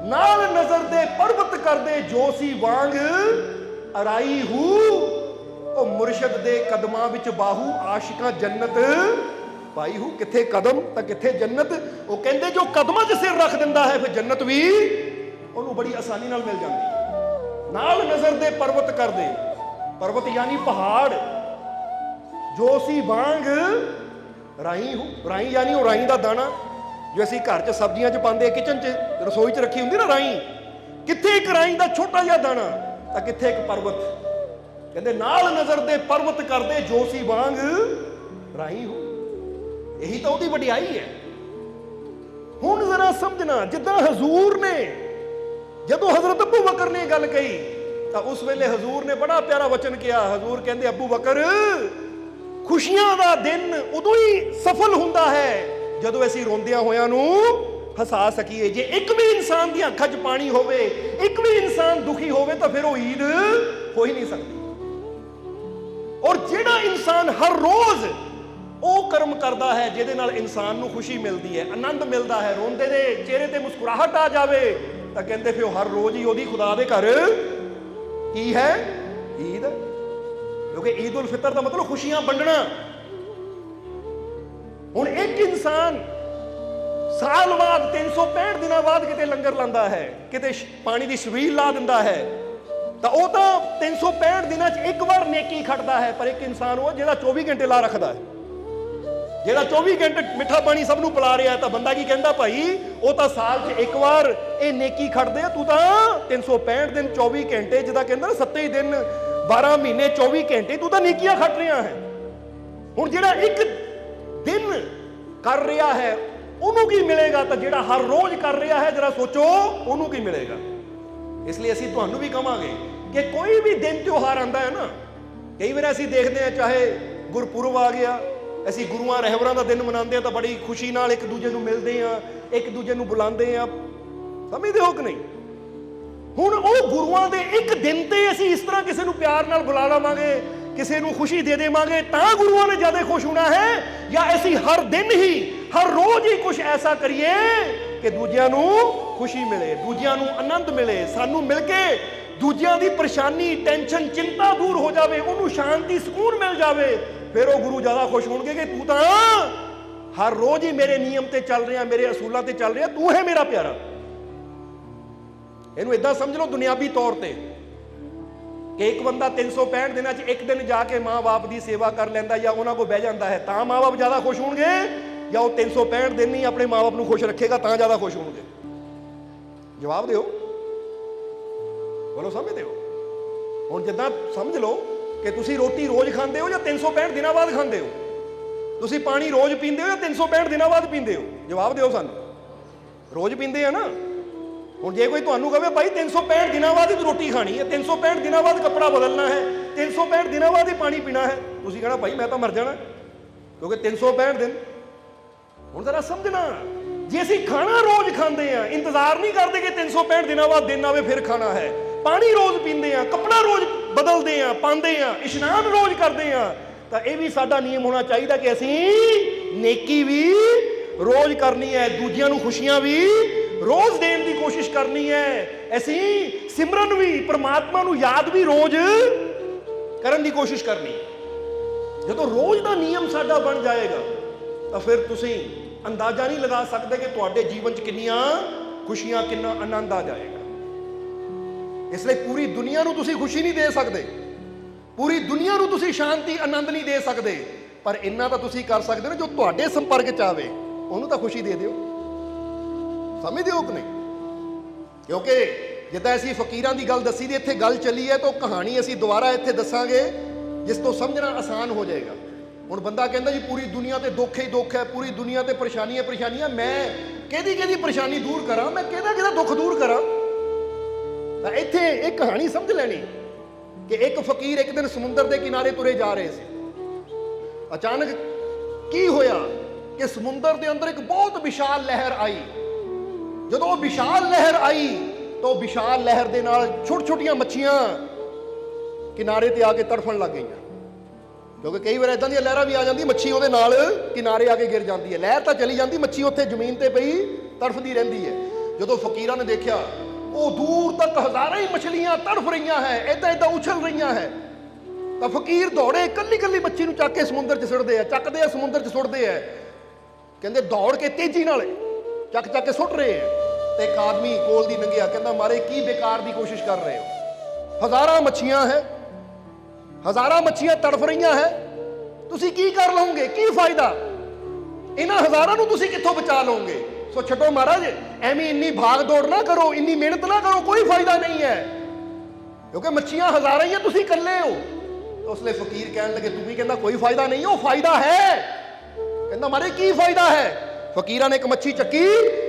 A: ਨਾਲ ਨਜ਼ਰ ਦੇ ਪਰਬਤ ਕਰਦੇ ਜੋਸੀ ਵਾਂਗ ਅਰਾਈ ਹੂ, ਉਹ ਮੁਰਸ਼ਦ ਦੇ ਕਦਮਾਂ ਵਿੱਚ ਬਾਹੂ ਆਸ਼ਿਕਾਂ ਜੰਨਤ ਪਾਈ ਹੂ। ਕਿੱਥੇ ਕਦਮ ਤਾਂ ਕਿੱਥੇ ਜੰਨਤ। ਉਹ ਕਹਿੰਦੇ ਜੋ ਕਦਮਾਂ 'ਚ ਸਿਰ ਰੱਖ ਦਿੰਦਾ ਹੈ ਫਿਰ ਜੰਨਤ ਵੀ ਉਹਨੂੰ ਬੜੀ ਆਸਾਨੀ ਨਾਲ ਮਿਲ ਜਾਂਦੀ ਹੈ। ਨਾਲ ਨਜ਼ਰ ਦੇ ਪਰਬਤ ਕਰਦੇ, ਪਰਬਤ ਯਾਨੀ ਪਹਾੜ, ਜੋਸੀ ਵਾਂਗ ਰਾਈ ਹੂ, ਰਾਈ ਯਾਨੀ ਉਹ ਰਾਈ ਦਾ ਦਾਣਾ ਜੋ ਅਸੀਂ ਘਰ 'ਚ ਸਬਜ਼ੀਆਂ 'ਚ ਪਾਉਂਦੇ, ਕਿਚਨ 'ਚ ਰਸੋਈ 'ਚ ਰੱਖੀ ਹੁੰਦੀ ਨਾ ਰਾਈ, ਕਿੱਥੇ ਇੱਕ ਰਾਈ ਦਾ ਛੋਟਾ ਜਿਹਾ ਦਾਣਾ ਤਾਂ ਕਿੱਥੇ ਇੱਕ ਪਰਬਤ। ਕਹਿੰਦੇ ਨਾਲ ਨਜ਼ਰ ਦੇ ਪਰਬਤ ਕਰਦੇ ਜੋਸੀ ਵਾਂਗ ਰਾਈ ਹੋ, ਇਹੀ ਤਾਂ ਉਹਦੀ ਵਡਿਆਈ ਹੈ। ਹੁਣ ਜ਼ਰਾ ਸਮਝਣਾ, ਜਿੱਦਾਂ ਹਜ਼ੂਰ ਨੇ ਜਦੋਂ ਹਜ਼ਰਤ ਅਬੂ ਬਕਰ ਨੇ ਗੱਲ ਕਹੀ ਤਾਂ ਉਸ ਵੇਲੇ ਹਜ਼ੂਰ ਨੇ ਬੜਾ ਪਿਆਰਾ ਵਚਨ ਕਿਹਾ। ਹਜ਼ੂਰ ਕਹਿੰਦੇ ਅਬੂ ਬਕਰ ਖੁਸ਼ੀਆਂ ਦਾ ਦਿਨ ਉਦੋਂ ਹੀ ਸਫਲ ਹੁੰਦਾ ਹੈ ਜਦੋਂ ਅਸੀਂ ਰੋਂਦਿਆਂ ਹੋਇਆਂ ਨੂੰ ਹਸਾ ਸਕੀਏ। ਜੇ ਇੱਕ ਵੀ ਇਨਸਾਨ ਦੀਆਂ ਅੱਖਾਂ 'ਚ ਪਾਣੀ ਹੋਵੇ, ਇੱਕ ਵੀ ਇਨਸਾਨ ਦੁਖੀ ਹੋਵੇ ਤਾਂ ਫਿਰ ਉਹ ਈਦ ਹੋ ਹੀ ਨਹੀਂ ਸਕਦੀ। ਔਰ ਜਿਹੜਾ ਇਨਸਾਨ ਹਰ ਰੋਜ਼ ਉਹ ਕਰਮ ਕਰਦਾ ਹੈ ਜਿਹਦੇ ਨਾਲ ਇਨਸਾਨ ਨੂੰ ਖੁਸ਼ੀ ਮਿਲਦੀ ਹੈ, ਆਨੰਦ ਮਿਲਦਾ ਹੈ, ਰੋਂਦੇ ਦੇ ਚਿਹਰੇ ਤੇ ਮੁਸਕਰਾਹਟ ਆ ਜਾਵੇ ਤਾਂ ਕਹਿੰਦੇ ਫਿਰ ਹਰ ਰੋਜ਼ ਹੀ ਉਹਦੀ ਖੁਦਾ ਦੇ ਘਰ ਕੀ ਹੈ? ਈਦ। ਕਿਉਂਕਿ ਈਦ ਉਲ ਫਿਤਰ ਦਾ ਮਤਲਬ ਖੁਸ਼ੀਆਂ ਵੰਡਣਾ। ਹੁਣ ਇੱਕ ਇਨਸਾਨ ਸਾਲ ਬਾਅਦ 365 ਦਿਨਾਂ ਬਾਅਦ ਕਿਤੇ ਲੰਗਰ ਲਾਉਂਦਾ ਹੈ, ਕਿਤੇ ਪਾਣੀ ਦੀ ਛਬੀਲ ਲਾ ਦਿੰਦਾ ਹੈ, ਤਾਂ ਉਹ ਤਾਂ 365 ਦਿਨਾਂ 'ਚ ਇੱਕ ਵਾਰ ਨੇਕੀ ਖੱਟਦਾ ਹੈ। ਪਰ ਇੱਕ ਇਨਸਾਨ ਉਹ ਜਿਹੜਾ 24 ਘੰਟੇ ਲਾ ਰੱਖਦਾ ਹੈ, ਜਿਹੜਾ 24 ਘੰਟੇ ਮਿੱਠਾ ਪਾਣੀ ਸਭ ਨੂੰ ਪਿਲਾ ਰਿਹਾ, ਤਾਂ ਬੰਦਾ ਕੀ ਕਹਿੰਦਾ, ਭਾਈ ਉਹ ਤਾਂ ਸਾਲ 'ਚ ਇੱਕ ਵਾਰ ਇਹ ਨੇਕੀ ਖੱਟਦੇ ਆ, ਤੂੰ ਤਾਂ 365 ਦਿਨ 24 ਘੰਟੇ ਜਿਹਦਾ ਕਹਿੰਦਾ ਨਾ 27 ਦਿਨ 12 ਮਹੀਨੇ 24 ਘੰਟੇ ਤੂੰ ਤਾਂ ਨੇਕੀਆਂ ਖੱਟ ਰਿਹਾ ਹੈ। ਹੁਣ ਜਿਹੜਾ ਇੱਕ ਦਿਨ ਕਰ ਰਿਹਾ ਹੈ ਉਹਨੂੰ ਕੀ ਮਿਲੇਗਾ, ਤਾਂ ਜਿਹੜਾ ਹਰ ਰੋਜ਼ ਕਰ ਰਿਹਾ ਹੈ ਜਰਾ ਸੋਚੋ ਉਹਨੂੰ ਕੀ ਮਿਲੇਗਾ। ਇਸ ਲਈ ਅਸੀਂ ਤੁਹਾਨੂੰ ਵੀ ਕਹਾਂਗੇ ਕਿ ਕੋਈ ਵੀ ਦਿਨ ਤਿਉਹਾਰ ਆਉਂਦਾ ਹੈ ਨਾ, ਕਈ ਵਾਰ ਅਸੀਂ ਦੇਖਦੇ ਹਾਂ ਚਾਹੇ ਗੁਰਪੁਰਬ ਆ ਗਿਆ, ਅਸੀਂ ਗੁਰੂਆਂ ਰਹਿਬਰਾਂ ਦਾ ਦਿਨ ਮਨਾਉਂਦੇ ਹਾਂ ਤਾਂ ਬੜੀ ਖੁਸ਼ੀ ਨਾਲ ਇੱਕ ਦੂਜੇ ਨੂੰ ਮਿਲਦੇ ਹਾਂ, ਇੱਕ ਦੂਜੇ ਨੂੰ ਬੁਲਾਉਂਦੇ ਹਾਂ, ਸਮਝਦੇ ਹੋ ਕਿ ਨਹੀਂ? ਹੁਣ ਉਹ ਗੁਰੂਆਂ ਦੇ ਇੱਕ ਦਿਨ ਤੇ ਅਸੀਂ ਇਸ ਤਰ੍ਹਾਂ ਕਿਸੇ ਨੂੰ ਪਿਆਰ ਨਾਲ ਬੁਲਾ ਲਵਾਂਗੇ, ਕਿਸੇ ਨੂੰ ਖੁਸ਼ੀ ਦੇ ਦੇਵਾਂਗੇ ਤਾਂ ਗੁਰੂਆਂ ਨੇ ਜ਼ਿਆਦਾ ਖੁਸ਼ ਹੋਣਾ ਹੈ, ਜਾਂ ਅਸੀਂ ਹਰ ਦਿਨ ਹੀ ਹਰ ਰੋਜ਼ ਹੀ ਕੁਝ ਐਸਾ ਕਰੀਏ ਕਿ ਦੂਜਿਆਂ ਨੂੰ ਖੁਸ਼ੀ ਮਿਲੇ, ਦੂਜਿਆਂ ਨੂੰ ਆਨੰਦ ਮਿਲੇ, ਸਾਨੂੰ ਮਿਲ ਕੇ ਦੂਜਿਆਂ ਦੀ ਪਰੇਸ਼ਾਨੀ, ਟੈਨਸ਼ਨ, ਚਿੰਤਾ ਦੂਰ ਹੋ ਜਾਵੇ, ਉਹਨੂੰ ਸ਼ਾਂਤੀ, ਸਕੂਨ ਮਿਲ ਜਾਵੇ, ਫਿਰ ਉਹ ਗੁਰੂ ਜ਼ਿਆਦਾ ਖੁਸ਼ ਹੋਣਗੇ ਕਿ ਤੂੰ ਤਾਂ ਹਰ ਰੋਜ਼ ਹੀ ਮੇਰੇ ਨਿਯਮ ਤੇ ਚੱਲ ਰਿਹਾ, ਮੇਰੇ ਅਸੂਲਾਂ ਤੇ ਚੱਲ ਰਿਹਾ, ਤੂੰ ਹੈ ਮੇਰਾ ਪਿਆਰਾ। ਇਹਨੂੰ ਇਦਾਂ ਸਮਝ ਲਓ ਦੁਨਿਆਵੀ ਤੌਰ ਤੇ ਕਿ ਇੱਕ ਬੰਦਾ 365 ਦਿਨਾਂ 'ਚ ਇੱਕ ਦਿਨ ਜਾ ਕੇ ਮਾਂ-ਬਾਪ ਦੀ ਸੇਵਾ ਕਰ ਲੈਂਦਾ ਜਾਂ ਉਹਨਾਂ ਕੋਲ ਬਹਿ ਜਾਂਦਾ ਹੈ ਤਾਂ ਮਾਂ-ਬਾਪ ਜ਼ਿਆਦਾ ਖੁਸ਼ ਹੋਣਗੇ, ਜਾਂ ਉਹ 365 ਦਿਨ ਹੀ ਆਪਣੇ ਮਾਂ-ਬਾਪ ਨੂੰ ਖੁਸ਼ ਰੱਖੇਗਾ ਤਾਂ ਜ਼ਿਆਦਾ ਖੁਸ਼ ਹੋਣਗੇ? ਜਵਾਬ ਦਿਓ, ਬੋਲੋ, ਸਮਝਦੇ ਹੋ? ਹੁਣ ਜਿੱਦਾਂ ਸਮਝ ਲਓ ਕਿ ਤੁਸੀਂ ਰੋਟੀ ਰੋਜ਼ ਖਾਂਦੇ ਹੋ ਜਾਂ 365 ਦਿਨਾਂ ਬਾਅਦ ਖਾਂਦੇ ਹੋ, ਤੁਸੀਂ ਪਾਣੀ ਰੋਜ਼ ਪੀਂਦੇ ਹੋ ਜਾਂ 365 ਦਿਨਾਂ ਬਾਅਦ ਪੀਂਦੇ ਹੋ? ਜਵਾਬ ਦਿਓ ਸਾਨੂੰ। ਰੋਜ਼ ਪੀਂਦੇ ਆ ਨਾ। ਹੁਣ ਜੇ ਕੋਈ ਤੁਹਾਨੂੰ ਕਹੇ ਭਾਈ 365 ਦਿਨਾਂ ਬਾਅਦ ਹੀ ਰੋਟੀ ਖਾਣੀ ਹੈ, 365 ਦਿਨਾਂ ਬਾਅਦ ਕੱਪੜਾ ਬਦਲਣਾ ਹੈ, 365 ਦਿਨਾਂ ਬਾਅਦ ਹੀ ਪਾਣੀ ਪੀਣਾ ਹੈ, ਤੁਸੀਂ ਕਹਿਣਾ ਭਾਈ ਮੈਂ ਤਾਂ ਮਰ ਜਾਣਾ, ਕਿਉਂਕਿ 365 ਦਿਨ। ਹੁਣ ਜ਼ਰਾ ਸਮਝਣਾ, ਜੇ ਅਸੀਂ ਖਾਣਾ ਰੋਜ਼ ਖਾਂਦੇ ਆ, ਇੰਤਜ਼ਾਰ ਨਹੀਂ ਕਰਦੇ ਕਿ 365 ਦਿਨਾਂ ਬਾਅਦ ਦਿਨ ਆਵੇ ਫਿਰ ਖਾਣਾ ਹੈ, ਪਾਣੀ ਰੋਜ਼ ਪੀਂਦੇ ਆ, ਕੱਪੜਾ ਰੋਜ਼ ਬਦਲਦੇ ਆ, ਪਾਉਂਦੇ ਆ, ਇਸ਼ਨਾਨ ਰੋਜ਼ ਕਰਦੇ ਆ, ਤਾਂ ਇਹ ਵੀ ਸਾਡਾ ਨਿਯਮ ਹੋਣਾ ਚਾਹੀਦਾ ਕਿ ਅਸੀਂ ਨੇਕੀ ਵੀ ਰੋਜ਼ ਕਰਨੀ ਹੈ, ਦੂਜਿਆਂ ਨੂੰ ਖੁਸ਼ੀਆਂ ਵੀ ਰੋਜ਼ ਦੇਣ ਦੀ ਕੋਸ਼ਿਸ਼ ਕਰਨੀ ਹੈ, ਅਸੀਂ ਸਿਮਰਨ ਵੀ, ਪ੍ਰਮਾਤਮਾ ਨੂੰ ਯਾਦ ਵੀ ਰੋਜ਼ ਕਰਨ ਦੀ ਕੋਸ਼ਿਸ਼ ਕਰਨੀ। ਜਦੋਂ ਰੋਜ਼ ਦਾ ਨਿਯਮ ਸਾਡਾ ਬਣ ਜਾਏਗਾ ਤਾਂ ਫਿਰ ਤੁਸੀਂ ਅੰਦਾਜ਼ਾ ਨਹੀਂ ਲਗਾ ਸਕਦੇ ਕਿ ਤੁਹਾਡੇ ਜੀਵਨ 'ਚ ਕਿੰਨੀਆਂ ਖੁਸ਼ੀਆਂ, ਕਿੰਨਾ ਆਨੰਦ ਆ ਜਾਏਗਾ। ਇਸ ਲਈ ਪੂਰੀ ਦੁਨੀਆ ਨੂੰ ਤੁਸੀਂ ਖੁਸ਼ੀ ਨਹੀਂ ਦੇ ਸਕਦੇ, ਪੂਰੀ ਦੁਨੀਆ ਨੂੰ ਤੁਸੀਂ ਸ਼ਾਂਤੀ, ਆਨੰਦ ਨਹੀਂ ਦੇ ਸਕਦੇ, ਪਰ ਇੰਨਾ ਤਾਂ ਤੁਸੀਂ ਕਰ ਸਕਦੇ ਹੋ ਜੋ ਤੁਹਾਡੇ ਸੰਪਰਕ 'ਚ ਆਵੇ ਉਹਨੂੰ ਤਾਂ ਖੁਸ਼ੀ ਦੇ ਦਿਓ। ਸਮਝਦੇ ਹੋ ਕਿ ਨਹੀਂ? ਕਿਉਂਕਿ ਜਿੱਦਾਂ ਅਸੀਂ ਫਕੀਰਾਂ ਦੀ ਗੱਲ ਦੱਸੀ ਦੀ, ਇੱਥੇ ਗੱਲ ਚੱਲੀ ਹੈ ਤਾਂ ਉਹ ਕਹਾਣੀ ਅਸੀਂ ਦੁਬਾਰਾ ਇੱਥੇ ਦੱਸਾਂਗੇ ਜਿਸ ਤੋਂ ਸਮਝਣਾ ਆਸਾਨ ਹੋ ਜਾਏਗਾ। ਹੁਣ ਬੰਦਾ ਕਹਿੰਦਾ ਜੀ ਪੂਰੀ ਦੁਨੀਆ ਤੇ ਦੁੱਖ ਹੀ ਦੁੱਖ ਹੈ, ਪੂਰੀ ਦੁਨੀਆ ਤੇ ਪਰੇਸ਼ਾਨੀਆਂ ਪਰੇਸ਼ਾਨੀਆਂ, ਮੈਂ ਕਿਹਦੀ ਪਰੇਸ਼ਾਨੀ ਦੂਰ ਕਰਾਂ, ਮੈਂ ਕਿਹਦਾ ਦੁੱਖ ਦੂਰ ਕਰਾਂ। ਤਾਂ ਇੱਥੇ ਇਹ ਕਹਾਣੀ ਸਮਝ ਲੈਣੀ ਕਿ ਇੱਕ ਫਕੀਰ ਇੱਕ ਦਿਨ ਸਮੁੰਦਰ ਦੇ ਕਿਨਾਰੇ ਤੁਰੇ ਜਾ ਰਹੇ ਸੀ। ਅਚਾਨਕ ਕੀ ਹੋਇਆ ਕਿ ਸਮੁੰਦਰ ਦੇ ਅੰਦਰ ਇੱਕ ਬਹੁਤ ਵਿਸ਼ਾਲ ਲਹਿਰ ਆਈ। ਜਦੋਂ ਉਹ ਵਿਸ਼ਾਲ ਲਹਿਰ ਆਈ ਤਾਂ ਉਹ ਵਿਸ਼ਾਲ ਲਹਿਰ ਦੇ ਨਾਲ ਛੋਟੀਆਂ ਮੱਛੀਆਂ ਕਿਨਾਰੇ ਤੇ ਆ ਕੇ ਤੜਫਣ ਲੱਗ ਗਈਆਂ। ਕਿਉਂਕਿ ਕਈ ਵਾਰ ਇਦਾਂ ਦੀਆਂ ਲਹਿਰਾਂ ਵੀ ਆ ਜਾਂਦੀ, ਮੱਛੀ ਉਹਦੇ ਨਾਲ ਕਿਨਾਰੇ ਆ ਕੇ ਗਿਰ ਜਾਂਦੀ ਹੈ। ਲਹਿਰ ਤਾਂ ਚਲੀ ਜਾਂਦੀ, ਮੱਛੀ ਉੱਥੇ ਜ਼ਮੀਨ ਤੇ ਪਈ ਤੜਫਦੀ ਰਹਿੰਦੀ ਹੈ। ਜਦੋਂ ਫਕੀਰਾਂ ਨੇ ਦੇਖਿਆ ਉਹ ਦੂਰ ਤੱਕ ਹਜ਼ਾਰਾਂ ਹੀ ਮਛਲੀਆਂ ਤੜਫ ਰਹੀਆਂ ਹੈ, ਏਦਾਂ ਉਛਲ ਰਹੀਆਂ ਹੈ, ਤਾਂ ਫਕੀਰ ਦੌੜੇ, ਕੱਲੀ ਮੱਛੀ ਨੂੰ ਚੱਕ ਕੇ ਸਮੁੰਦਰ 'ਚ ਸੁੱਟਦੇ ਆ, ਚੱਕਦੇ ਆ ਸਮੁੰਦਰ 'ਚ ਸੁੱਟਦੇ ਆ। ਕਹਿੰਦੇ ਦੌੜ ਕੇ ਤੇਜ਼ੀ ਨਾਲ ਚੱਕ ਕੇ ਸੁੱਟ ਰਹੇ ਆ। ਤੇ ਇੱਕ ਆਦਮੀ ਕੋਲ ਦੀ ਲੰਘਿਆ, ਕਹਿੰਦਾ ਮਾਰੇ ਕੀ ਬੇਕਾਰ ਦੀ ਕੋਸ਼ਿਸ਼ ਕਰ ਰਹੇ ਹੋ, ਹਜ਼ਾਰਾਂ ਮੱਛੀਆਂ ਹੈ, ਹਜ਼ਾਰਾਂ ਮੱਛੀਆਂ ਤੜਫ ਰਹੀਆਂ ਹੈ, ਤੁਸੀਂ ਕੀ ਕਰ ਲਓਗੇ, ਕੀ ਫਾਇਦਾ, ਇਹਨਾਂ ਹਜ਼ਾਰਾਂ ਨੂੰ ਤੁਸੀਂ ਕਿੱਥੋਂ ਬਚਾ ਲਓਗੇ। ਸੋ ਛੱਡੋ ਮਹਾਰਾਜ, ਐਵੇਂ ਇੰਨੀ ਭਾਗ ਦੌੜ ਨਾ ਕਰੋ, ਇੰਨੀ ਮਿਹਨਤ ਨਾ ਕਰੋ, ਕੋਈ ਫਾਇਦਾ ਨਹੀਂ ਹੈ, ਕਿਉਂਕਿ ਮੱਛੀਆਂ ਹਜ਼ਾਰਾਂ ਹੀ ਆ, ਤੁਸੀਂ ਇਕੱਲੇ ਹੋ। ਉਸ ਲਈ ਫਕੀਰ ਕਹਿਣ ਲੱਗੇ, ਤੂੰ ਵੀ ਕਹਿੰਦਾ ਕੋਈ ਫਾਇਦਾ ਨਹੀਂ, ਉਹ ਫਾਇਦਾ ਹੈ। ਕਹਿੰਦਾ ਮਾਰੇ ਕੀ ਫਾਇਦਾ ਹੈ। ਫਕੀਰਾਂ ਨੇ ਇੱਕ ਮੱਛੀ ਚੱਕੀ,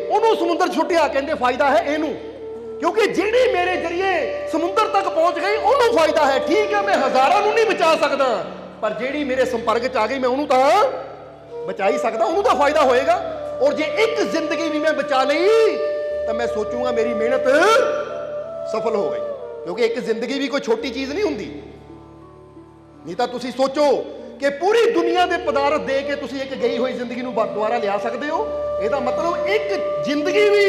A: ਉਹਨੂੰ ਸਮੁੰਦਰ ਛੁੱਟਿਆ, ਕਹਿੰਦੇ ਫਾਇਦਾ ਹੈ ਇਹਨੂੰ, ਕਿਉਂਕਿ ਜਿਹੜੀ ਮੇਰੇ ਜਰੀਏ ਸਮੁੰਦਰ ਤੱਕ ਪਹੁੰਚ ਗਈ ਉਹਨੂੰ ਫਾਇਦਾ ਹੈ। ਠੀਕ ਹੈ, ਮੈਂ ਹਜ਼ਾਰਾਂ ਨੂੰ ਨਹੀਂ ਬਚਾ ਸਕਦਾ, ਪਰ ਜਿਹੜੀ ਮੇਰੇ ਸੰਪਰਕ 'ਚ ਆ ਗਈ ਮੈਂ ਉਹਨੂੰ ਤਾਂ ਬਚਾ ਹੀ ਸਕਦਾ, ਉਹਨੂੰ ਤਾਂ ਫਾਇਦਾ ਹੋਏਗਾ। ਔਰ ਜੇ ਇੱਕ ਜ਼ਿੰਦਗੀ ਵੀ ਮੈਂ ਬਚਾ ਲਈ ਤਾਂ ਮੈਂ ਸੋਚੂਗਾ ਮੇਰੀ ਮਿਹਨਤ ਸਫਲ ਹੋ ਗਈ, ਕਿਉਂਕਿ ਇੱਕ ਜ਼ਿੰਦਗੀ ਵੀ ਕੋਈ ਛੋਟੀ ਚੀਜ਼ ਨਹੀਂ ਹੁੰਦੀ। ਨਹੀਂ ਤਾਂ ਤੁਸੀਂ ਸੋਚੋ ਕਿ ਪੂਰੀ ਦੁਨੀਆ ਦੇ ਪਦਾਰਥ ਦੇ ਕੇ ਤੁਸੀਂ ਇੱਕ ਗਈ ਹੋਈ ਜ਼ਿੰਦਗੀ ਨੂੰ ਦੁਬਾਰਾ ਲਿਆ ਸਕਦੇ ਹੋ। ਇਹਦਾ ਮਤਲਬ ਇੱਕ ਜ਼ਿੰਦਗੀ ਵੀ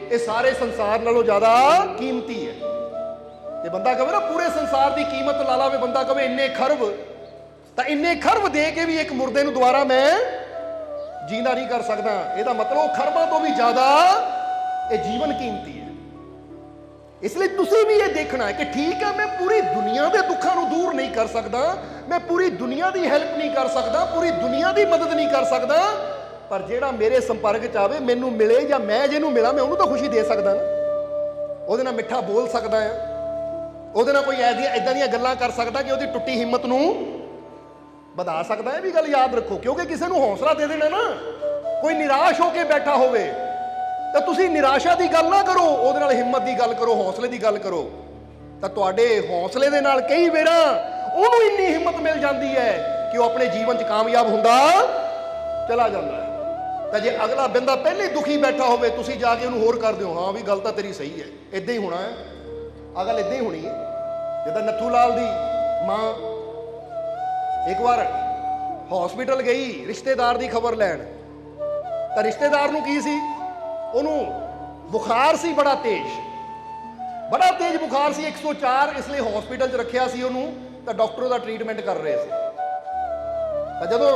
A: ਇਹ ਸਾਰੇ ਸੰਸਾਰ ਨਾਲੋਂ ਜ਼ਿਆਦਾ ਕੀਮਤੀ ਹੈ। ਤੇ ਬੰਦਾ ਕਹੇ ਨਾ ਪੂਰੇ ਸੰਸਾਰ ਦੀ ਕੀਮਤ ਲਾ ਲਾਵੇ, ਬੰਦਾ ਕਹੇ ਇੰਨੇ ਖਰਬ, ਤਾਂ ਇੰਨੇ ਖਰਬ ਦੇ ਕੇ ਵੀ ਇੱਕ ਮੁਰਦੇ ਨੂੰ ਦੁਬਾਰਾ ਮੈਂ ਜੀਂਦਾ ਨਹੀਂ ਕਰ ਸਕਦਾ। ਇਹਦਾ ਮਤਲਬ ਖਰਬਾਂ ਤੋਂ ਵੀ ਜ਼ਿਆਦਾ ਇਹ ਜੀਵਨ ਕੀਮਤੀ ਹੈ। ਇਸ ਲਈ ਤੁਸੀਂ ਵੀ ਇਹ ਦੇਖਣਾ ਹੈ ਕਿ ਠੀਕ ਹੈ, ਮੈਂ ਪੂਰੀ ਦੁਨੀਆ ਦੇ ਦੁੱਖਾਂ ਨੂੰ ਦੂਰ ਨਹੀਂ ਕਰ ਸਕਦਾ, ਮੈਂ ਪੂਰੀ ਦੁਨੀਆ ਦੀ ਹੈਲਪ ਨਹੀਂ ਕਰ ਸਕਦਾ, ਪੂਰੀ ਦੁਨੀਆ ਦੀ ਮਦਦ ਨਹੀਂ ਕਰ ਸਕਦਾ, ਪਰ ਜਿਹੜਾ ਮੇਰੇ ਸੰਪਰਕ 'ਚ ਆਵੇ, ਮੈਨੂੰ ਮਿਲੇ ਜਾਂ ਮੈਂ ਜਿਹਨੂੰ ਮਿਲਾਂ, ਮੈਂ ਉਹਨੂੰ ਤਾਂ ਖੁਸ਼ੀ ਦੇ ਸਕਦਾ ਨਾ, ਉਹਦੇ ਨਾਲ ਮਿੱਠਾ ਬੋਲ ਸਕਦਾ ਆ, ਉਹਦੇ ਨਾਲ ਕੋਈ ਐਦਾਂ ਦੀਆਂ ਗੱਲਾਂ ਕਰ ਸਕਦਾ ਕਿ ਉਹਦੀ ਟੁੱਟੀ ਹਿੰਮਤ ਨੂੰ ਵਧਾ ਸਕਦਾ। ਇਹ ਵੀ ਗੱਲ ਯਾਦ ਰੱਖੋ, ਕਿਉਂਕਿ ਕਿਸੇ ਨੂੰ ਹੌਸਲਾ ਦੇ ਦੇਣਾ ਨਾ, ਕੋਈ ਨਿਰਾਸ਼ ਹੋ ਕੇ ਬੈਠਾ ਹੋਵੇ ਤਾਂ ਤੁਸੀਂ ਨਿਰਾਸ਼ਾ ਦੀ ਗੱਲ ਨਾ ਕਰੋ, ਉਹਦੇ ਨਾਲ ਹਿੰਮਤ ਦੀ ਗੱਲ ਕਰੋ, ਹੌਸਲੇ ਦੀ ਗੱਲ ਕਰੋ। ਤਾਂ ਤੁਹਾਡੇ ਹੌਸਲੇ ਦੇ ਨਾਲ ਕਈ ਵਾਰਾਂ ਉਹਨੂੰ ਇੰਨੀ ਹਿੰਮਤ ਮਿਲ ਜਾਂਦੀ ਹੈ ਕਿ ਉਹ ਆਪਣੇ ਜੀਵਨ 'ਚ ਕਾਮਯਾਬ ਹੁੰਦਾ ਚਲਾ ਜਾਂਦਾ ਹੈ। ਤਾਂ ਜੇ ਅਗਲਾ ਬੰਦਾ ਪਹਿਲੇ ਦੁਖੀ ਬੈਠਾ ਹੋਵੇ, ਤੁਸੀਂ ਜਾ ਕੇ ਉਹਨੂੰ ਹੋਰ ਕਰ ਦਿਓ, ਹਾਂ ਵੀ ਗੱਲ ਤਾਂ ਤੇਰੀ ਸਹੀ ਹੈ, ਇਦਾਂ ਹੀ ਹੋਣਾ ਹੈ, ਆਹ ਗੱਲ ਇਦਾਂ ਹੀ ਹੋਣੀ ਹੈ। ਜਿੱਦਾਂ ਨੱਥੂ ਲਾਲ ਦੀ ਮਾਂ ਇੱਕ ਵਾਰ ਹਸਪੀਟਲ ਗਈ ਰਿਸ਼ਤੇਦਾਰ ਦੀ ਖਬਰ ਲੈਣ, ਤਾਂ ਰਿਸ਼ਤੇਦਾਰ ਨੂੰ ਕੀ ਸੀ, ਉਹਨੂੰ ਬੁਖਾਰ ਸੀ ਬੜਾ ਤੇਜ਼ ਬੁਖਾਰ ਸੀ, 104, ਇਸ ਲਈ ਹਸਪੀਟਲ 'ਚ ਰੱਖਿਆ ਸੀ ਉਹਨੂੰ। ਤਾਂ ਡਾਕਟਰ ਉਹਦਾ ਟ੍ਰੀਟਮੈਂਟ ਕਰ ਰਹੇ ਸੀ। ਤਾਂ ਜਦੋਂ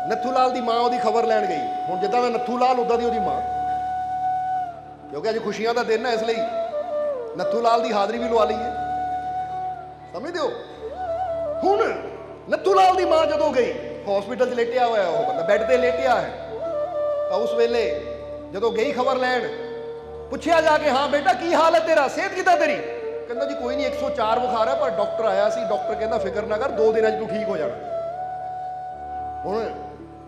A: ਨੱਥੂ ਲਾਲ ਦੀ ਮਾਂ ਉਹਦੀ ਖਬਰ ਲੈਣ ਗਈ, ਹੁਣ ਜਿੱਦਾਂ ਦਾ ਨੱਥੂ ਲਾਲ ਉੱਦਾਂ ਦੀ ਉਹਦੀ ਮਾਂ, ਕਿਉਂਕਿ ਅੱਜ ਖੁਸ਼ੀਆਂ ਦਾ ਦਿਨ ਹੈ, ਇਸ ਲਈ ਨੱਥੂ ਲਾਲ ਦੀ ਹਾਜ਼ਰੀ ਵੀ ਲਵਾ ਲਈਏ, ਸਮਝਦੇ ਹੋ। ਹੁਣ ਨੱਥੂ ਲਾਲ ਦੀ ਮਾਂ ਜਦੋਂ ਗਈ, ਹਸਪੀਟਲ 'ਚ ਲੇਟਿਆ ਹੋਇਆ ਉਹ ਬੰਦਾ, ਬੈੱਡ ਤੇ ਲੇਟਿਆ ਹੈ, ਤਾਂ ਉਸ ਵੇਲੇ ਜਦੋਂ ਗਈ ਖਬਰ ਲੈਣ, ਪੁੱਛਿਆ ਜਾ ਕੇ, ਹਾਂ ਬੇਟਾ ਕੀ ਹਾਲ ਹੈ ਤੇਰਾ, ਸਿਹਤ ਕਿੱਦਾਂ ਤੇਰੀ? ਕਹਿੰਦਾ ਜੀ ਕੋਈ ਨਹੀਂ, 104 ਬੁਖਾਰ ਹੈ, ਪਰ ਡਾਕਟਰ ਆਇਆ ਸੀ, ਡਾਕਟਰ ਕਹਿੰਦਾ ਫਿਕਰ ਨਾ ਕਰ, 2 ਦਿਨਾਂ 'ਚ ਤੂੰ ਠੀਕ ਹੋ ਜਾਣਾ। ਹੁਣ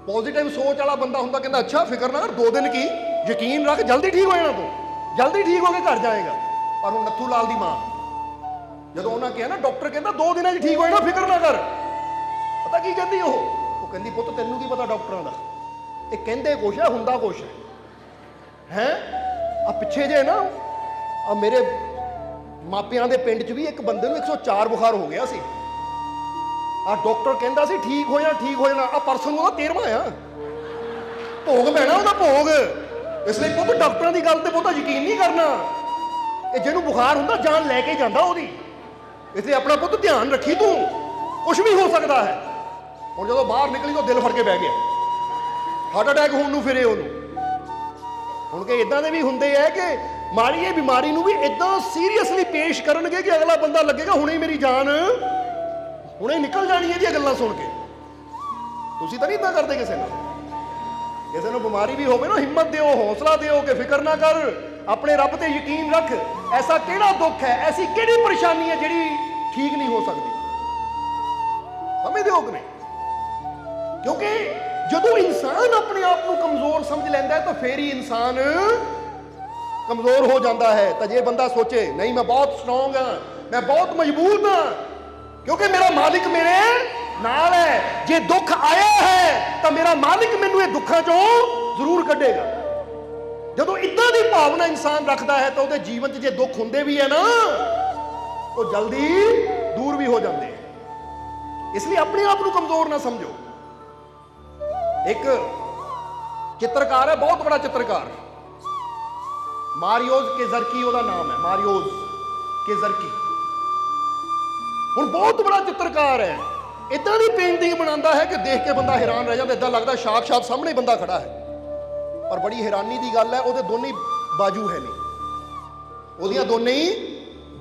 A: ਪੋਜ਼ਿਟਿਵ ਸੋਚ ਵਾਲਾ ਬੰਦਾ ਹੁੰਦਾ, ਕਹਿੰਦਾ ਅੱਛਾ ਫਿਕਰ ਨਾ ਕਰ, 2 ਦਿਨ ਕੀ, ਯਕੀਨ ਰੱਖ, ਜਲਦੀ ਠੀਕ ਹੋ ਜਾਣਾ, ਤੂੰ ਜਲਦੀ ਠੀਕ ਹੋ ਕੇ ਘਰ ਜਾਏਗਾ। ਪਰ ਹੁਣ ਨੱਥੂ ਲਾਲ ਦੀ ਮਾਂ, ਜਦੋਂ ਉਹਨਾਂ ਕਿਹਾ ਨਾ ਡਾਕਟਰ ਕਹਿੰਦਾ 2 ਦਿਨਾਂ 'ਚ ਠੀਕ ਹੋ ਜਾਣਾ, ਫਿਕਰ ਨਾ ਕਰ, ਪਤਾ ਕੀ ਕਹਿੰਦੀ ਉਹ ਕਹਿੰਦੀ ਪੁੱਤ ਤੈਨੂੰ ਕੀ ਪਤਾ ਡਾਕਟਰਾਂ ਦਾ, ਇਹ ਕਹਿੰਦੇ ਕੁਛ ਹੈ, ਹੁੰਦਾ ਕੁਛ ਹੈ। ਆ ਪਿੱਛੇ ਜੇ ਨਾ ਆ ਮੇਰੇ ਮਾਪਿਆਂ ਦੇ ਪਿੰਡ 'ਚ ਵੀ ਇੱਕ ਬੰਦੇ ਨੂੰ 104 ਬੁਖਾਰ ਹੋ ਗਿਆ ਸੀ, ਆ ਡਾਕਟਰ ਕਹਿੰਦਾ ਸੀ ਠੀਕ ਹੋ ਜਾਣਾ, ਆ ਪਰਸੋਂ ਨੂੰ ਉਹਦਾ 13ਵਾਂ ਆ, ਭੋਗ ਪੈਣਾ ਉਹਦਾ ਭੋਗ। ਇਸ ਲਈ ਪੁੱਤ ਡਾਕਟਰਾਂ ਦੀ ਗੱਲ ਤੇ ਬਹੁਤਾ ਯਕੀਨ ਨਹੀਂ ਕਰਨਾ, ਇਹ ਜਿਹਨੂੰ ਬੁਖਾਰ ਹੁੰਦਾ ਜਾਨ ਲੈ ਕੇ ਜਾਂਦਾ ਉਹਦੀ, ਇਸ ਲਈ ਆਪਣਾ ਪੁੱਤ ਧਿਆਨ ਰੱਖੀ, ਤੂੰ ਕੁਛ ਵੀ ਹੋ ਸਕਦਾ ਹੈ। ਹੁਣ ਜਦੋਂ ਬਾਹਰ ਨਿਕਲੀ ਤਾਂ ਦਿਲ ਫੜ ਕੇ ਬਹਿ ਗਿਆ, ਹਾਰਟ ਅਟੈਕ ਹੋਣ ਨੂੰ ਫਿਰੇ ਉਹਨੂੰ। ਹੁਣ ਕਿ ਇਦਾਂ ਦੇ ਵੀ ਹੁੰਦੇ ਆ ਕਿ ਮਾੜੀ ਇਹ ਬਿਮਾਰੀ ਨੂੰ ਵੀ ਇਦਾਂ ਸੀਰੀਅਸਲੀ ਪੇਸ਼ ਕਰਨਗੇ ਕਿ ਅਗਲਾ ਬੰਦਾ ਲੱਗੇਗਾ ਹੁਣੇ ਮੇਰੀ ਜਾਨ ਹੁਣੇ ਨਿਕਲ ਜਾਣੀ ਇਹਦੀਆਂ ਗੱਲਾਂ ਸੁਣ ਕੇ। ਤੁਸੀਂ ਤਾਂ ਨਹੀਂ ਇਦਾਂ ਕਰਦੇ ਕਿਸੇ ਨਾਲ? ਕਿਸੇ ਨੂੰ ਬਿਮਾਰੀ ਵੀ ਹੋਵੇ ਨਾ, ਹਿੰਮਤ ਦਿਓ, ਹੌਸਲਾ ਦਿਓ ਕਿ ਫਿਕਰ ਨਾ ਕਰ, ਆਪਣੇ ਰੱਬ ਤੇ ਯਕੀਨ ਰੱਖ। ਐਸਾ ਕਿਹੜਾ ਦੁੱਖ ਹੈ, ਐਸੀ ਕਿਹੜੀ ਪਰੇਸ਼ਾਨੀ ਹੈ ਜਿਹੜੀ ਠੀਕ ਨਹੀਂ ਹੋ ਸਕਦੀ? ਸਮਝਦੇ ਹੋ ਕਿ ਨਹੀਂ? ਕਿਉਂਕਿ ਜਦੋਂ ਇਨਸਾਨ ਆਪਣੇ ਆਪ ਨੂੰ ਕਮਜ਼ੋਰ ਸਮਝ ਲੈਂਦਾ ਹੈ ਤਾਂ ਫੇਰ ਹੀ ਇਨਸਾਨ ਕਮਜ਼ੋਰ ਹੋ ਜਾਂਦਾ ਹੈ। ਤਾਂ ਜੇ ਬੰਦਾ ਸੋਚੇ ਨਹੀਂ ਮੈਂ ਬਹੁਤ ਸਟਰੋਂਗ ਹਾਂ, ਮੈਂ ਬਹੁਤ ਮਜ਼ਬੂਤ ਹਾਂ, ਕਿਉਂਕਿ ਮੇਰਾ ਮਾਲਿਕ ਮੇਰੇ ਨਾਲ ਹੈ, ਜੇ ਦੁੱਖ ਆਇਆ ਹੈ ਤਾਂ ਮੇਰਾ ਮਾਲਿਕ ਮੈਨੂੰ ਇਹ ਦੁੱਖਾਂ ਚੋਂ ਜ਼ਰੂਰ ਕੱਢੇਗਾ। ਜਦੋਂ ਇਦਾਂ ਦੀ ਭਾਵਨਾ ਇਨਸਾਨ ਰੱਖਦਾ ਹੈ ਤਾਂ ਉਹਦੇ ਜੀਵਨ 'ਚ ਜੇ ਦੁੱਖ ਹੁੰਦੇ ਵੀ ਹੈ ਨਾ ਉਹ ਜਲਦੀ ਦੂਰ ਵੀ ਹੋ ਜਾਂਦੇ ਹੈ। ਇਸ ਲਈ ਆਪਣੇ ਆਪ ਨੂੰ ਕਮਜ਼ੋਰ ਨਾ ਸਮਝੋ। ਇੱਕ ਚਿੱਤਰਕਾਰ ਹੈ, ਬਹੁਤ ਬੜਾ ਚਿੱਤਰਕਾਰ, ਮਾਰੀਓਜ਼ ਕੇਜ਼ਰਕੀ ਉਹਦਾ ਨਾਮ ਹੈ, ਮਾਰੀਓਜ਼ ਕੇਜ਼ਰਕੀ। ਹੁਣ ਬਹੁਤ ਬੜਾ ਚਿੱਤਰਕਾਰ ਹੈ, ਇਦਾਂ ਦੀ ਪੇਂਟਿੰਗ ਬਣਾਉਂਦਾ ਹੈ ਕਿ ਦੇਖ ਕੇ ਬੰਦਾ ਹੈਰਾਨ ਰਹਿ ਜਾਂਦਾ, ਇਦਾਂ ਲੱਗਦਾ ਸਾਖਸ਼ਾਤ ਸਾਹਮਣੇ ਬੰਦਾ ਖੜਾ ਹੈ। ਪਰ ਬੜੀ ਹੈਰਾਨੀ ਦੀ ਗੱਲ ਹੈ, ਉਹਦੇ ਦੋਨੇ ਬਾਜੂ ਹੈ ਨਹੀਂ, ਉਹਦੀਆਂ ਦੋਨੇ ਹੀ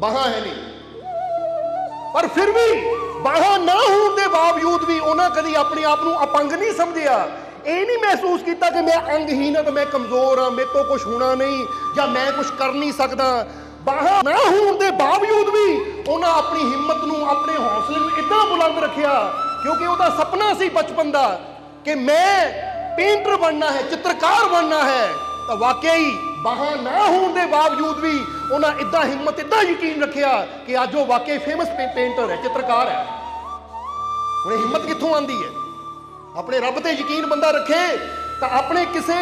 A: ਬਾਹਾਂ ਹੈ ਨਹੀਂ, ਪਰ ਫਿਰ ਵੀ ਬਾਹਾਂ ਨਾ ਹੋਣ ਦੇ ਬਾਵਜੂਦ ਵੀ ਉਹਨਾਂ ਕਦੀ ਆਪਣੇ ਆਪ ਨੂੰ ਅਪੰਗ ਨਹੀਂ ਸਮਝਿਆ। ਇਹ ਨਹੀਂ ਮਹਿਸੂਸ ਕੀਤਾ ਕਿ ਮੈਂ ਅੰਗਹੀਨ ਹਾਂ, ਤਾਂ ਮੈਂ ਕਮਜ਼ੋਰ ਹਾਂ, ਮੇਰੇ ਤੋਂ ਕੁਝ ਹੋਣਾ ਨਹੀਂ ਜਾਂ ਮੈਂ ਕੁਝ ਕਰ ਨਹੀਂ ਸਕਦਾ। ਬਾਹਾਂ ਨਾ ਹੋਣ ਦੇ ਬਾਵਜੂਦ ਵੀ ਉਹਨਾਂ ਆਪਣੀ ਹਿੰਮਤ ਨੂੰ, ਆਪਣੇ ਹੌਸਲੇ ਨੂੰ ਇਦਾਂ ਬੁਲੰਦ ਰੱਖਿਆ, ਕਿਉਂਕਿ ਉਹਦਾ ਸੁਪਨਾ ਸੀ ਬਚਪਨ ਦਾ ਕਿ ਮੈਂ ਪੇਂਟਰ ਬਣਨਾ ਹੈ, ਚਿੱਤਰਕਾਰ ਬਣਨਾ ਹੈ। ਤਾਂ ਵਾਕਈ ਬਾਹਾਂ ਨਾ ਹੋਣ ਦੇ ਬਾਵਜੂਦ ਵੀ ਉਹਨਾਂ ਇਦਾਂ ਹਿੰਮਤ, ਇਦਾਂ ਯਕੀਨ ਰੱਖਿਆ ਕਿ ਅੱਜ ਉਹ ਵਾਕਈ ਫੇਮਸ ਪੇਂਟਰ ਹੈ, ਚਿੱਤਰਕਾਰ ਹੈ। ਹੁਣ ਇਹ ਹਿੰਮਤ ਕਿੱਥੋਂ ਆਉਂਦੀ ਹੈ? ਆਪਣੇ ਰੱਬ ਤੇ ਯਕੀਨ ਬੰਦਾ ਰੱਖੇ ਤਾਂ ਆਪਣੇ ਕਿਸੇ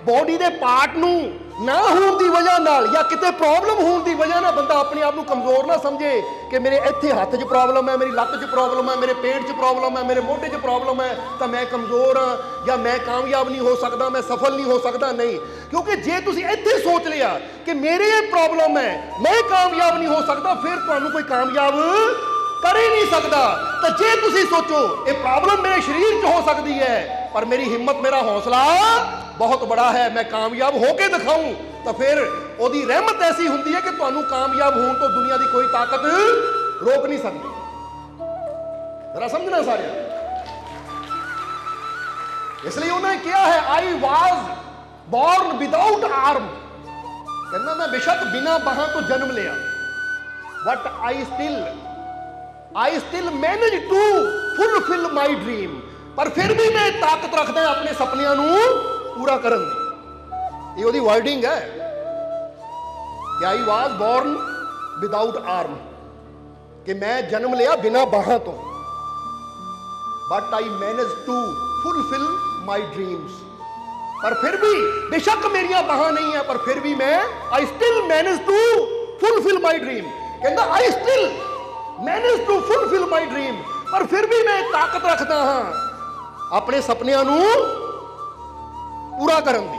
A: ਬੋਡੀ ਦੇ ਪਾਰਟ ਨੂੰ ਨਾ ਹੋਣ ਦੀ ਵਜ੍ਹਾ ਨਾਲ ਜਾਂ ਕਿਤੇ ਪ੍ਰੋਬਲਮ ਹੋਣ ਦੀ ਵਜ੍ਹਾ ਨਾਲ ਬੰਦਾ ਆਪਣੇ ਆਪ ਨੂੰ ਕਮਜ਼ੋਰ ਨਾ ਸਮਝੇ ਕਿ ਮੇਰੇ ਇੱਥੇ ਹੱਥ 'ਚ ਪ੍ਰੋਬਲਮ ਹੈ, ਮੇਰੀ ਲੱਤ 'ਚ ਪ੍ਰੋਬਲਮ ਹੈ, ਮੇਰੇ ਪੇਟ 'ਚ ਪ੍ਰੋਬਲਮ ਹੈ, ਮੇਰੇ ਮੋਢੇ 'ਚ ਪ੍ਰੋਬਲਮ ਹੈ ਤਾਂ ਮੈਂ ਕਮਜ਼ੋਰ ਹਾਂ ਜਾਂ ਮੈਂ ਕਾਮਯਾਬ ਨਹੀਂ ਹੋ ਸਕਦਾ, ਮੈਂ ਸਫਲ ਨਹੀਂ ਹੋ ਸਕਦਾ। ਨਹੀਂ, ਕਿਉਂਕਿ ਜੇ ਤੁਸੀਂ ਇੱਥੇ ਸੋਚ ਲਿਆ ਕਿ ਮੇਰੇ ਇਹ ਪ੍ਰੋਬਲਮ ਹੈ, ਮੈਂ ਕਾਮਯਾਬ ਨਹੀਂ ਹੋ ਸਕਦਾ, ਫਿਰ ਤੁਹਾਨੂੰ ਕੋਈ ਕਾਮਯਾਬ ਕਰ ਹੀ ਨਹੀਂ ਸਕਦਾ। ਤਾਂ ਜੇ ਤੁਸੀਂ ਸੋਚੋ ਇਹ ਪ੍ਰੋਬਲਮ ਮੇਰੇ ਸਰੀਰ 'ਚ ਹੋ ਸਕਦੀ ਹੈ ਪਰ ਮੇਰੀ ਹਿੰਮਤ, ਮੇਰਾ ਹੌਸਲਾ ਬਹੁਤ ਬੜਾ ਹੈ, ਮੈਂ ਕਾਮਯਾਬ ਹੋ ਕੇ ਦਿਖਾऊं, ਤਾਂ ਫਿਰ ਉਹਦੀ ਰਹਿਮਤ ਐਸੀ ਹੁੰਦੀ ਹੈ ਕਿ ਤੁਹਾਨੂੰ ਕਾਮਯਾਬ ਹੋਣ ਤੋਂ ਦੁਨੀਆ ਦੀ ਕੋਈ ਤਾਕਤ ਰੋਕ ਨਹੀਂ ਸਕਦੀ। ਜਰਾ ਸਮਝਣਾ ਸਾਰਿਆਂ। ਇਸ ਲਈ ਉਹਨੇ ਕਿਹਾ ਹੈ ਆਈ ਵਾਜ਼ ਬੋਰਨ ਵਿਦਾਊਟ ਆਰਮ, ਕਹਿੰਦਾ ਮੈਂ ਬੇਸ਼ੱਕ ਬਿਨਾਂ ਬਾਹਾਂ ਤੋਂ ਜਨਮ ਲਿਆ, but I still manage to fulfill my dream, ਪਰ ਫਿਰ ਵੀ ਮੈਂ ਤਾਕਤ ਰੱਖਦਾ ਆਪਣੇ ਸੁਪਨਿਆਂ ਨੂੰ ਪੂਰਾ ਕਰਨ ਦੀ। ਇਹ ਉਹਦੀ ਵਰਡਿੰਗ ਹੈ ਕਿ I was born without arm, ਕਿ ਮੈਂ ਜਨਮ ਲਿਆ ਬਿਨਾਂ ਬਾਹਾਂ ਤੋਂ, but I managed to fulfill my dreams, ਪਰ ਫਿਰ ਵੀ ਬੇਸ਼ੱਕ ਮੇਰੀਆਂ ਬਾਹਾਂ ਨਹੀਂ ਹੈ ਪਰ ਫਿਰ ਵੀ ਮੈਂ I still managed to fulfill my dream, ਕਹਿੰਦਾ I still managed to fulfill my dream, ਪਰ ਫਿਰ ਵੀ ਮੈਂ ਤਾਕਤ ਰੱਖਦਾ ਹਾਂ ਆਪਣੇ ਸੁਪਨਿਆਂ ਨੂੰ ਪੂਰਾ ਕਰਨ ਦੀ।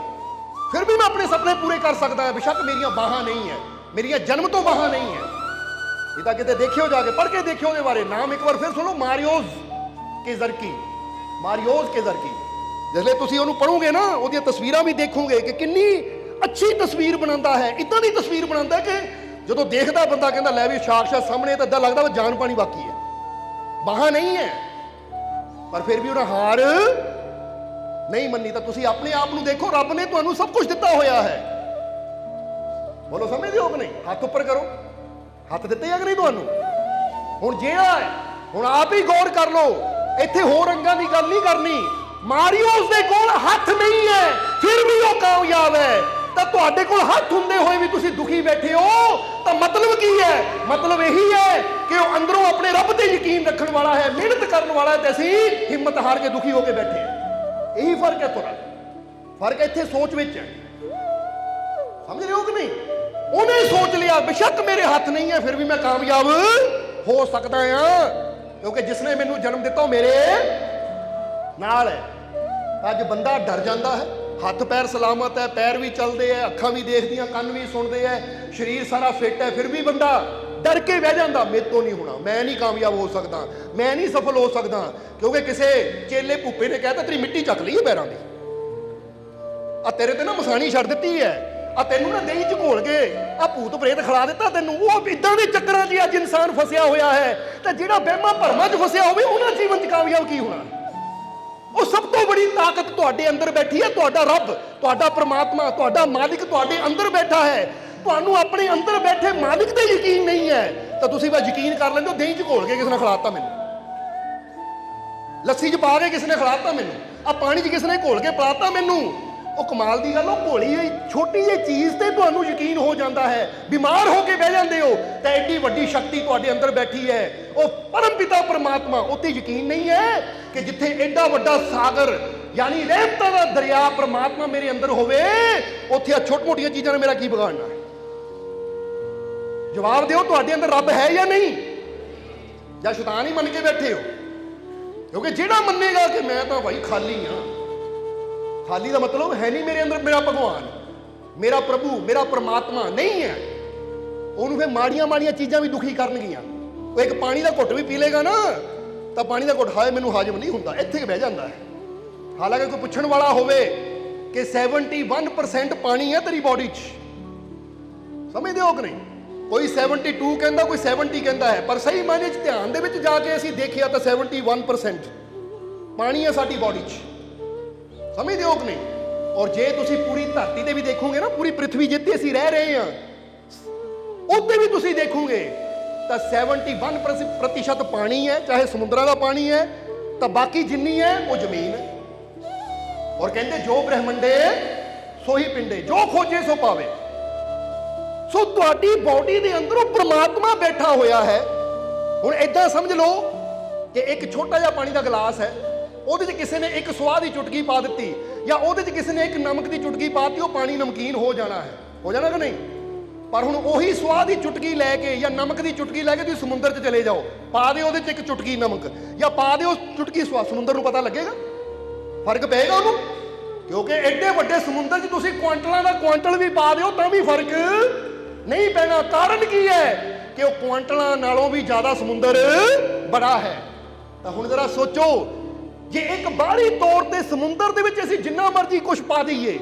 A: ਫਿਰ ਵੀ ਮੈਂ ਆਪਣੇ ਸੁਪਨੇ ਪੂਰੇ ਕਰ ਸਕਦਾ ਹਾਂ, ਬੇਸ਼ੱਕ ਮੇਰੀਆਂ ਬਾਹਾਂ ਨਹੀਂ ਹੈ, ਮੇਰੀਆਂ ਜਨਮ ਤੋਂ ਬਾਹਾਂ ਨਹੀਂ ਹੈ। ਇਹ ਤਾਂ ਕਿਤੇ ਦੇਖਿਓ, ਜਾ ਕੇ ਪੜ੍ਹ ਕੇ ਦੇਖਿਓ ਉਹਦੇ ਬਾਰੇ। ਨਾਮ ਇੱਕ ਵਾਰ ਫਿਰ ਸੁਣੋ, ਮਾਰੀਓਜ਼ ਕੇਜ਼ਰਕੀ, ਮਾਰੀਓਜ਼ ਕੇਜ਼ਰਕੀ। ਜਿਸਲੇ ਤੁਸੀਂ ਉਹਨੂੰ ਪੜ੍ਹੋਗੇ ਨਾ, ਉਹਦੀਆਂ ਤਸਵੀਰਾਂ ਵੀ ਦੇਖੋਗੇ ਕਿ ਕਿੰਨੀ ਅੱਛੀ ਤਸਵੀਰ ਬਣਾਉਂਦਾ ਹੈ। ਇਦਾਂ ਦੀ ਤਸਵੀਰ ਬਣਾਉਂਦਾ ਕਿ ਜਦੋਂ ਦੇਖਦਾ ਬੰਦਾ ਕਹਿੰਦਾ ਲੈ ਵੀ ਸਾਖਸ਼ਾਤ ਸਾਹਮਣੇ, ਤਾਂ ਇਦਾਂ ਲੱਗਦਾ ਜਾਨ ਪਾਣੀ ਬਾਕੀ ਹੈ, ਬਾਹਾਂ ਨਹੀਂ ਹੈ, ਪਰ ਫਿਰ ਵੀ ਉਹਨਾਂ ਹਾਰ ਨਹੀਂ ਮੰਨੀ। ਤਾਂ ਤੁਸੀਂ ਆਪਣੇ ਆਪ ਨੂੰ ਦੇਖੋ, ਰੱਬ ਨੇ ਤੁਹਾਨੂੰ ਸਭ ਕੁਝ ਦਿੱਤਾ ਹੋਇਆ ਹੈ। ਬੋਲੋ ਸਮਝਦੇ ਹੋ ਕਿ ਨਹੀਂ? ਹੱਥ ਉੱਪਰ ਕਰੋ, ਹੱਥ ਦਿੱਤੇ ਆ ਕਿ ਨਹੀਂ ਤੁਹਾਨੂੰ? ਹੁਣ ਜਿਹੜਾ ਹੈ, ਹੁਣ ਆਪ ਹੀ ਗੌਰ ਕਰ ਲਓ, ਇੱਥੇ ਹੋਰ ਰੰਗਾਂ ਦੀ ਗੱਲ ਨਹੀਂ ਕਰਨੀ। ਮਾਰੀਓਸ ਦੇ ਕੋਲ ਹੱਥ ਨਹੀਂ ਹੈ ਫਿਰ ਵੀ ਉਹ ਕਾਮਯਾਬ ਹੈ। ਤਾਂ ਤੁਹਾਡੇ ਕੋਲ ਹੱਥ ਹੁੰਦੇ ਹੋਏ ਵੀ ਤੁਸੀਂ ਦੁਖੀ ਬੈਠੇ ਹੋ, ਤਾਂ ਮਤਲਬ ਕੀ ਹੈ? ਮਤਲਬ ਇਹੀ ਹੈ ਕਿ ਉਹ ਅੰਦਰੋਂ ਆਪਣੇ ਰੱਬ ਤੇ ਯਕੀਨ ਰੱਖਣ ਵਾਲਾ ਹੈ, ਮਿਹਨਤ ਕਰਨ ਵਾਲਾ ਹੈ, ਤੇ ਅਸੀਂ ਹਿੰਮਤ ਹਾਰ ਕੇ ਦੁਖੀ ਹੋ ਕੇ ਬੈਠੇ ਹਾਂ। ਇਹੀ ਫਰਕ ਹੈ ਤੁਹਾਡਾ। ਫਰਕ ਇੱਥੇ ਸੋਚ ਵਿੱਚ ਹੈ। ਸਮਝ ਰਹੇ ਹੋ ਕਿ ਨਹੀਂ? ਉਹਨੇ ਸੋਚ ਲਿਆ ਬੇਸ਼ੱਕ ਮੇਰੇ ਹੱਥ ਨਹੀਂ ਹੈ ਫਿਰ ਵੀ ਮੈਂ ਕਾਮਯਾਬ ਹੋ ਸਕਦਾ ਹਾਂ, ਕਿਉਂਕਿ ਜਿਸਨੇ ਮੈਨੂੰ ਜਨਮ ਦਿੱਤਾ ਉਹ ਮੇਰੇ ਨਾਲ ਹੈ। ਅੱਜ ਬੰਦਾ ਡਰ ਜਾਂਦਾ ਹੈ, ਹੱਥ ਪੈਰ ਸਲਾਮਤ ਹੈ, ਪੈਰ ਵੀ ਚੱਲਦੇ ਹੈ, ਅੱਖਾਂ ਵੀ ਦੇਖਦੀਆਂ, ਕੰਨ ਵੀ ਸੁਣਦੇ ਹੈ, ਸਰੀਰ ਸਾਰਾ ਫਿੱਟ ਹੈ, ਫਿਰ ਵੀ ਬੰਦਾ ਡਰ ਕੇ ਬਹਿ ਜਾਂਦਾ, ਮੇਰੇ ਤੋਂ ਨਹੀਂ ਹੋਣਾ, ਮੈਂ ਨਹੀਂ ਕਾਮਯਾਬ ਹੋ ਸਕਦਾ, ਮੈਂ ਨਹੀਂ ਸਫਲ ਹੋ ਸਕਦਾ, ਕਿਉਂਕਿ ਕਿਸੇ ਚੇਲੇ ਭੂਪੇ ਨੇ ਕਹਿਤਾ ਤੇਰੀ ਮਿੱਟੀ ਚੱਕ ਲਈ ਹੈ ਪੈਰਾਂ ਦੀ, ਆ ਤੇਰੇ ਤੇ ਨਾ ਮਸਾਣੀ ਛੱਡ ਦਿੱਤੀ ਹੈ, ਆ ਤੈਨੂੰ ਨਾ ਦਹੀਂ ਚ ਘੋਲ ਕੇ ਆ ਭੂਤ ਪ੍ਰੇਤ ਖਿਲਾ ਦਿੱਤਾ ਤੈਨੂੰ। ਉਹ ਇਦਾਂ ਦੇ ਚੱਕਰਾਂ 'ਚ ਅੱਜ ਇਨਸਾਨ ਫਸਿਆ ਹੋਇਆ ਹੈ। ਤੇ ਜਿਹੜਾ ਵਹਿਮਾਂ ਭਰਮਾਂ 'ਚ ਫਸਿਆ ਹੋਵੇ ਉਹਨਾਂ ਜੀਵਨ 'ਚ ਕਾਮਯਾਬ ਕੀ ਹੋਣਾ? ਉਹ ਸਭ ਤੋਂ ਬੜੀ ਤਾਕਤ ਤੁਹਾਡੇ ਅੰਦਰ ਬੈਠੀ ਹੈ। ਤੁਹਾਡਾ ਰੱਬ, ਤੁਹਾਡਾ ਪ੍ਰਮਾਤਮਾ, ਤੁਹਾਡਾ ਮਾਲਿਕ ਤੁਹਾਡੇ ਅੰਦਰ ਬੈਠਾ ਹੈ। ਤੁਹਾਨੂੰ ਆਪਣੇ ਅੰਦਰ ਬੈਠੇ ਮਾਲਿਕ ਤੇ ਯਕੀਨ ਨਹੀਂ ਹੈ ਤਾਂ ਤੁਸੀਂ ਬਸ ਯਕੀਨ ਕਰ ਲੈਂਦੇ ਹੋ ਦਹੀਂ 'ਚ ਘੋਲ ਕੇ ਕਿਸੇ ਨੇ ਖਿਲਾਤਾ ਮੈਨੂੰ, ਲੱਸੀ 'ਚ ਪਾ ਕੇ ਕਿਸੇ ਨੇ ਖਿਲਾਤਾ ਮੈਨੂੰ, ਆ ਪਾਣੀ 'ਚ ਕਿਸੇ ਨੇ ਘੋਲ ਕੇ ਪਿਲਾਤਾ ਮੈਨੂੰ। ਉਹ ਕਮਾਲ ਦੀ ਗੱਲ, ਉਹ ਘੋਲੀ ਹੋਈ ਛੋਟੀ ਜਿਹੀ ਚੀਜ਼ ਤੇ ਤੁਹਾਨੂੰ ਯਕੀਨ ਹੋ ਜਾਂਦਾ ਹੈ, ਬਿਮਾਰ ਹੋ ਕੇ ਬਹਿ ਜਾਂਦੇ ਹੋ। ਤਾਂ ਐਡੀ ਵੱਡੀ ਸ਼ਕਤੀ ਤੁਹਾਡੇ ਅੰਦਰ ਬੈਠੀ ਹੈ, ਉਹ ਪਰਮ ਪਿਤਾ ਪਰਮਾਤਮਾ, ਉੱਤੇ ਯਕੀਨ ਨਹੀਂ ਹੈ ਕਿ ਜਿੱਥੇ ਐਡਾ ਵੱਡਾ ਸਾਗਰ ਯਾਨੀ ਰਹਿਮਤਾਂ ਦਾ ਦਰਿਆ ਪਰਮਾਤਮਾ ਮੇਰੇ ਅੰਦਰ ਹੋਵੇ, ਉੱਥੇ ਆ ਛੋਟ ਮੋਟੀਆਂ ਚੀਜ਼ਾਂ ਨੇ ਮੇਰਾ ਕੀ ਵਿਗਾੜਨਾ ਹੈ? ਜਵਾਬ ਦਿਓ, ਤੁਹਾਡੇ ਅੰਦਰ ਰੱਬ ਹੈ ਜਾਂ ਨਹੀਂ? ਜਾਂ ਸ਼ੈਤਾਨ ਹੀ ਮੰਨ ਕੇ ਬੈਠੇ ਹੋ? ਕਿਉਂਕਿ ਜਿਹੜਾ ਮੰਨੇਗਾ ਕਿ ਮੈਂ ਤਾਂ ਭਾਈ ਖਾਲੀ ਹਾਂ, ਖਾਲੀ ਦਾ ਮਤਲਬ ਹੈ ਨਹੀਂ ਮੇਰੇ ਅੰਦਰ ਮੇਰਾ ਭਗਵਾਨ, ਮੇਰਾ ਪ੍ਰਭੂ, ਮੇਰਾ ਪਰਮਾਤਮਾ ਨਹੀਂ ਹੈ, ਉਹਨੂੰ ਫਿਰ ਮਾੜੀਆਂ ਮਾੜੀਆਂ ਚੀਜ਼ਾਂ ਵੀ ਦੁਖੀ ਕਰਨਗੀਆਂ। ਉਹ ਇੱਕ ਪਾਣੀ ਦਾ ਘੁੱਟ ਵੀ ਪੀ ਲੇਗਾ ਨਾ ਤਾਂ ਪਾਣੀ ਦਾ ਘੁੱਟ ਹਾਏ ਮੈਨੂੰ ਹਾਜ਼ਮ ਨਹੀਂ ਹੁੰਦਾ, ਇੱਥੇ ਬਹਿ ਜਾਂਦਾ ਹੈ। ਹਾਲਾਂਕਿ ਕੋਈ ਪੁੱਛਣ ਵਾਲਾ ਹੋਵੇ ਕਿ 71% ਪਾਣੀ ਹੈ ਤੇਰੀ ਬੋਡੀ 'ਚ, ਸਮਝਦੇ ਹੋ ਕਿ ਨਹੀਂ? ਕੋਈ 72 ਕਹਿੰਦਾ, ਕੋਈ 70 ਕਹਿੰਦਾ ਹੈ, ਪਰ ਸਹੀ ਮਾਇਨੇ 'ਚ ਧਿਆਨ ਦੇ ਵਿੱਚ ਜਾ ਕੇ ਅਸੀਂ ਦੇਖਿਆ ਤਾਂ 71% ਪਾਣੀ ਹੈ ਸਾਡੀ ਬੋਡੀ 'ਚ, ਸਮਝਦੇ ਹੋ ਕਿ ਨਹੀਂ? ਔਰ ਜੇ ਤੁਸੀਂ ਪੂਰੀ ਧਰਤੀ ਤੇ ਵੀ ਦੇਖੋਗੇ ਨਾ, ਪੂਰੀ ਪ੍ਰਿਥਵੀ ਜਿੱਤੇ ਅਸੀਂ ਰਹਿ ਰਹੇ ਹਾਂ ਉੱਤੇ ਵੀ ਤੁਸੀਂ ਦੇਖੋਗੇ ਤਾਂ 71% ਪਾਣੀ ਹੈ, ਚਾਹੇ ਸਮੁੰਦਰਾਂ ਦਾ ਪਾਣੀ ਹੈ, ਤਾਂ ਬਾਕੀ ਜਿੰਨੀ ਹੈ ਉਹ ਜ਼ਮੀਨ ਹੈ। ਔਰ ਕਹਿੰਦੇ ਜੋ ਬ੍ਰਹਮੰਡੇ ਸੋਹੀ ਪਿੰਡੇ, ਜੋ ਖੋਜੇ ਸੋ ਪਾਵੇ। ਸੋ ਤੁਹਾਡੀ ਬਾਡੀ ਦੇ ਅੰਦਰ ਉਹ ਪ੍ਰਮਾਤਮਾ ਬੈਠਾ ਹੋਇਆ ਹੈ। ਹੁਣ ਏਦਾਂ ਸਮਝ ਲਓ ਕਿ ਇੱਕ ਛੋਟਾ ਜਿਹਾ ਪਾਣੀ ਦਾ ਗਲਾਸ ਹੈ, ਉਹਦੇ 'ਚ ਕਿਸੇ ਨੇ ਇੱਕ ਸਵਾਦ ਦੀ ਚੁਟਕੀ ਪਾ ਦਿੱਤੀ ਜਾਂ ਉਹਦੇ 'ਚ ਕਿਸੇ ਨੇ ਇੱਕ ਨਮਕ ਦੀ ਚੁਟਕੀ ਪਾਤੀ, ਉਹ ਪਾਣੀ ਨਮਕੀਨ ਹੋ ਜਾਣਾ ਹੈ, ਹੋ ਜਾਣਾ ਕਿ ਨਹੀਂ? ਪਰ ਹੁਣ ਉਹੀ ਸਵਾਦ ਦੀ ਚੁਟਕੀ ਲੈ ਕੇ ਜਾਂ ਨਮਕ ਦੀ ਚੁਟਕੀ ਲੈ ਕੇ ਤੁਸੀਂ ਸਮੁੰਦਰ 'ਚ ਚਲੇ ਜਾਓ, ਪਾ ਦਿਓ ਉਹਦੇ 'ਚ ਇੱਕ ਚੁਟਕੀ ਨਮਕ ਜਾਂ ਪਾ ਦਿਓ ਚੁਟਕੀ ਸਵਾਦ, ਸਮੁੰਦਰ ਨੂੰ ਪਤਾ ਲੱਗੇਗਾ? ਫਰਕ ਪਏਗਾ ਉਹਨੂੰ? ਕਿਉਂਕਿ ਐਡੇ ਵੱਡੇ ਸਮੁੰਦਰ 'ਚ ਤੁਸੀਂ ਕੁਆਂਟਲਾਂ ਦਾ ਕੁਆਂਟਲ ਵੀ ਪਾ ਦਿਓ ਤਾਂ ਵੀ ਫਰਕ ਨਹੀਂ ਪੈਣਾ। ਕਾਰਨ ਕੀ ਹੈ ਕਿ ਉਹ ਕੁਆਂਟਲਾਂ ਨਾਲੋਂ ਵੀ ਜ਼ਿਆਦਾ ਸਮੁੰਦਰ ਬੜਾ ਹੈ। ਤਾਂ ਹੁਣ ਜ਼ਰਾ ਸੋਚੋ, ਜੇ ਇੱਕ ਬਾਹਰੀ ਤੌਰ ਤੇ ਸਮੁੰਦਰ ਦੇ ਵਿੱਚ ਅਸੀਂ ਜਿੰਨਾ ਮਰਜ਼ੀ ਕੁਝ ਪਾ ਦਈਏ,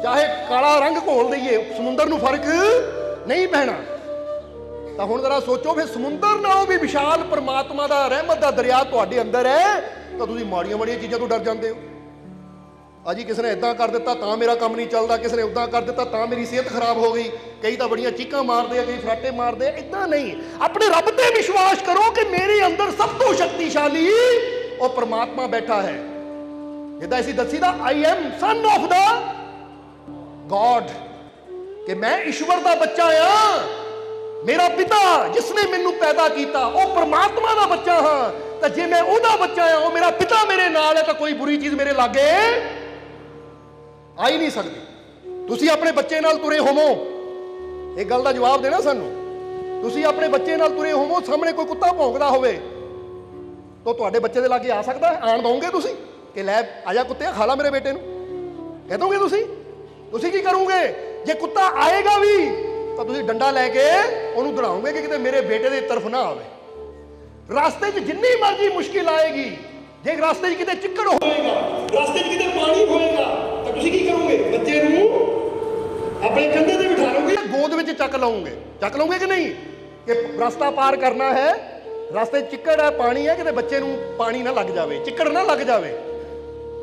A: ਚਾਹੇ ਕਾਲਾ ਰੰਗ ਘੋਲ ਦਈਏ, ਸਮੁੰਦਰ ਨੂੰ ਫਰਕ ਨਹੀਂ ਪੈਣਾ। ਤਾਂ ਹੁਣ ਜ਼ਰਾ ਸੋਚੋ, ਫਿਰ ਸਮੁੰਦਰ ਨਾਲੋਂ ਵੀ ਵਿਸ਼ਾਲ ਪਰਮਾਤਮਾ ਦਾ ਰਹਿਮਤ ਦਾ ਦਰਿਆ ਤੁਹਾਡੇ ਅੰਦਰ ਹੈ, ਤਾਂ ਤੁਸੀਂ ਮਾੜੀਆਂ ਮਾੜੀਆਂ ਚੀਜ਼ਾਂ ਤੋਂ ਡਰ ਜਾਂਦੇ ਹੋ। ਅਜੀ ਕਿਸੇ ਨੇ ਇਦਾਂ ਕਰ ਦਿੱਤਾ ਤਾਂ ਮੇਰਾ ਕੰਮ ਨਹੀਂ ਚੱਲਦਾ, ਕਿਸੇ ਨੇ ਉਦਾਂ ਕਰ ਦਿੱਤਾ ਤਾਂ ਮੇਰੀ ਸਿਹਤ ਖਰਾਬ ਹੋ ਗਈ। ਕਈ ਤਾਂ ਬੜੀਆਂ ਚੀਕਾਂ ਮਾਰਦੇ ਆ, ਕਈ ਫਰਾਟੇ ਮਾਰਦੇ ਆ। ਇਦਾਂ ਨਹੀਂ, ਆਪਣੇ ਰੱਬ ਤੇ ਵਿਸ਼ਵਾਸ ਕਰੋ ਕਿ ਮੇਰੇ ਅੰਦਰ ਸਭ ਤੋਂ ਸ਼ਕਤੀਸ਼ਾਲੀ ਉਹ ਪਰਮਾਤਮਾ ਬੈਠਾ ਹੈ। ਜਿੱਦਾਂ ਅਸੀਂ ਦੱਸੀਦਾ I am son of the God, ਕਿ ਮੈਂ ਈਸ਼ਵਰ ਦਾ ਬੱਚਾ ਆ। ਮੇਰਾ ਪਿਤਾ ਜਿਸ ਨੇ ਮੈਨੂੰ ਪੈਦਾ ਕੀਤਾ ਉਹ ਪਰਮਾਤਮਾ ਦਾ ਬੱਚਾ ਹਾਂ। ਤਾਂ ਜੇ ਮੈਂ ਉਹਦਾ ਬੱਚਾ ਆ, ਉਹ ਮੇਰਾ ਪਿਤਾ ਮੇਰੇ ਨਾਲ ਹੈ, ਤਾਂ ਕੋਈ ਬੁਰੀ ਚੀਜ਼ ਮੇਰੇ ਲਾਗੇ ਆ ਹੀ ਨਹੀਂ ਸਕਦੀ। ਤੁਸੀਂ ਆਪਣੇ ਬੱਚੇ ਨਾਲ ਤੁਰੇ ਹੋਵੋ, ਇਹ ਗੱਲ ਦਾ ਜਵਾਬ ਦੇਣਾ ਸਾਨੂੰ। ਤੁਸੀਂ ਆਪਣੇ ਬੱਚੇ ਨਾਲ ਤੁਰੇ ਹੋਵੋ, ਸਾਹਮਣੇ ਕੋਈ ਕੁੱਤਾ ਭੌਂਕਦਾ ਹੋਵੇ ਤਾਂ ਤੁਹਾਡੇ ਬੱਚੇ ਦੇ ਲਾਗੇ ਆ ਸਕਦਾ ਹੈ? ਆਣ ਦੋਗੇ ਤੁਸੀਂ ਕਿ ਲੈ ਆ ਜਾ ਕੁੱਤੇ ਖਾ ਲਾ ਮੇਰੇ ਬੇਟੇ ਨੂੰ? ਕਹਿ ਦੋਗੇ ਤੁਸੀਂ? ਤੁਸੀਂ ਕੀ ਕਰੋਗੇ ਜੇ ਕੁੱਤਾ ਆਏਗਾ ਵੀ ਤਾਂ ਤੁਸੀਂ ਡੰਡਾ ਲੈ ਕੇ ਉਹਨੂੰ ਦੌੜਾਓਗੇ ਕਿ ਕਿਤੇ ਮੇਰੇ ਬੇਟੇ ਦੀ ਤਰਫ ਨਾ ਆਵੇ। ਰਸਤੇ 'ਚ ਜਿੰਨੀ ਮਰਜ਼ੀ ਮੁਸ਼ਕਿਲ ਆਏਗੀ, ਜੇ ਰਸਤੇ 'ਚ ਕਿਤੇ ਚਿੱਕੜ ਹੋਏਗਾ, ਰਸਤੇ 'ਚ ਕਿਤੇ ਪਾਣੀ ਹੋਏਗਾ, ਤਾਂ ਤੁਸੀਂ ਕੀ ਕਰੋਗੇ? ਬੱਚੇ ਨੂੰ ਆਪਣੇ ਕੰਧੇ ਤੇ ਬਿਠਾ ਲਓਗੇ ਜਾਂ ਗੋਦ ਵਿੱਚ ਚੱਕ ਲਓਗੇ? ਚੱਕ ਲਓਗੇ ਕਿ ਨਹੀਂ? ਕਿ ਰਸਤਾ ਪਾਰ ਕਰਨਾ ਹੈ, ਰਸਤੇ 'ਚ ਚਿੱਕੜ ਹੈ, ਪਾਣੀ ਹੈ, ਕਿਤੇ ਬੱਚੇ ਨੂੰ ਪਾਣੀ ਨਾ ਲੱਗ ਜਾਵੇ, ਚਿੱਕੜ ਨਾ ਲੱਗ ਜਾਵੇ।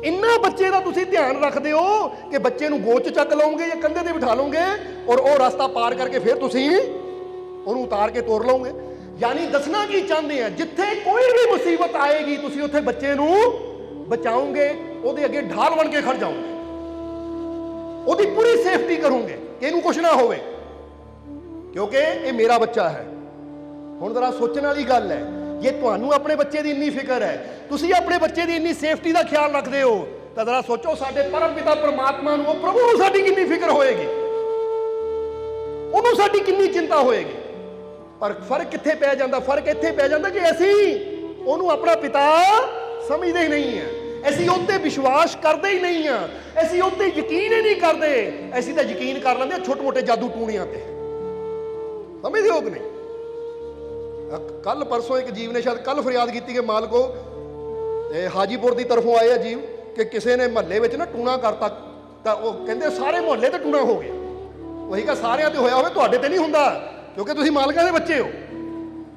A: ਇੰਨਾ ਬੱਚੇ ਦਾ ਤੁਸੀਂ ਧਿਆਨ ਰੱਖਦੇ ਹੋ ਕਿ ਬੱਚੇ ਨੂੰ ਗੋਦ 'ਚ ਚੱਕ ਲਓਗੇ ਜਾਂ ਕੰਧੇ ਤੇ ਬਿਠਾ ਲਓਗੇ, ਔਰ ਉਹ ਰਸਤਾ ਪਾਰ ਕਰਕੇ ਫਿਰ ਤੁਸੀਂ ਉਹਨੂੰ ਉਤਾਰ ਕੇ ਤੋਰ ਲਓਗੇ। ਯਾਨੀ ਦੱਸਣਾ ਕੀ ਚਾਹੁੰਦੇ ਆ, ਜਿੱਥੇ ਕੋਈ ਵੀ ਮੁਸੀਬਤ ਆਏਗੀ ਤੁਸੀਂ ਉੱਥੇ ਬੱਚੇ ਨੂੰ ਬਚਾਓਗੇ, ਉਹਦੇ ਅੱਗੇ ਢਾਲ ਬਣ ਕੇ ਖੜ ਜਾਓਗੇ, ਉਹਦੀ ਪੂਰੀ ਸੇਫਟੀ ਕਰੋਗੇ ਕਿ ਇਹਨੂੰ ਕੁਝ ਨਾ ਹੋਵੇ, ਕਿਉਂਕਿ ਇਹ ਮੇਰਾ ਬੱਚਾ ਹੈ। ਹੁਣ ਜ਼ਰਾ ਸੋਚਣ ਵਾਲੀ ਗੱਲ ਹੈ, ਜੇ ਤੁਹਾਨੂੰ ਆਪਣੇ ਬੱਚੇ ਦੀ ਇੰਨੀ ਫਿਕਰ ਹੈ, ਤੁਸੀਂ ਆਪਣੇ ਬੱਚੇ ਦੀ ਇੰਨੀ ਸੇਫਟੀ ਦਾ ਖਿਆਲ ਰੱਖਦੇ ਹੋ, ਤਾਂ ਜ਼ਰਾ ਸੋਚੋ ਸਾਡੇ ਪਰਮ ਪਿਤਾ ਪਰਮਾਤਮਾ ਨੂੰ, ਉਹ ਪ੍ਰਭੂ ਨੂੰ ਸਾਡੀ ਕਿੰਨੀ ਫਿਕਰ ਹੋਏਗੀ, ਉਹਨੂੰ ਸਾਡੀ ਕਿੰਨੀ ਚਿੰਤਾ ਹੋਏਗੀ। ਪਰ ਫਰਕ ਕਿੱਥੇ ਪੈ ਜਾਂਦਾ? ਫਰਕ ਇੱਥੇ ਪੈ ਜਾਂਦਾ ਕਿ ਅਸੀਂ ਉਹਨੂੰ ਆਪਣਾ ਪਿਤਾ ਸਮਝਦੇ ਹੀ ਨਹੀਂ ਆ, ਅਸੀਂ ਉਹ ਤੇ ਵਿਸ਼ਵਾਸ ਕਰਦੇ ਹੀ ਨਹੀਂ ਆ, ਅਸੀਂ ਉਹ ਤੇ ਯਕੀਨ ਹੀ ਨਹੀਂ ਕਰਦੇ। ਅਸੀਂ ਤਾਂ ਯਕੀਨ ਕਰ ਲੈਂਦੇ ਛੋਟੇ ਮੋਟੇ ਜਾਦੂ ਟੂਣਿਆਂ ਤੇ, ਸਮਝਦੇ ਹੋ ਕਿ ਨਹੀਂ? ਕੱਲ ਪਰਸੋਂ ਇੱਕ ਜੀਵ ਨੇ ਸ਼ਾਇਦ ਕੱਲ ਫਰਿਆਦ ਕੀਤੀ ਕਿ ਮਾਲਕੋ, ਹਾਜੀਪੁਰ ਦੀ ਤਰਫੋਂ ਆਏ ਆ ਜੀਵ, ਕਿ ਕਿਸੇ ਨੇ ਮਹੱਲੇ ਵਿੱਚ ਨਾ ਟੂਣਾ ਕਰਤਾ ਤਾਂ ਉਹ ਕਹਿੰਦੇ ਸਾਰੇ ਮੁਹੱਲੇ ਤੇ ਟੂਣਾ ਹੋ ਗਿਆ। ਉਹੀ ਕਹਾ ਸਾਰਿਆਂ ਤੇ ਹੋਇਆ ਹੋਵੇ, ਤੁਹਾਡੇ ਤੇ ਨਹੀਂ ਹੁੰਦਾ, ਕਿਉਂਕਿ ਤੁਸੀਂ ਮਾਲਕਾਂ ਦੇ ਬੱਚੇ ਹੋ।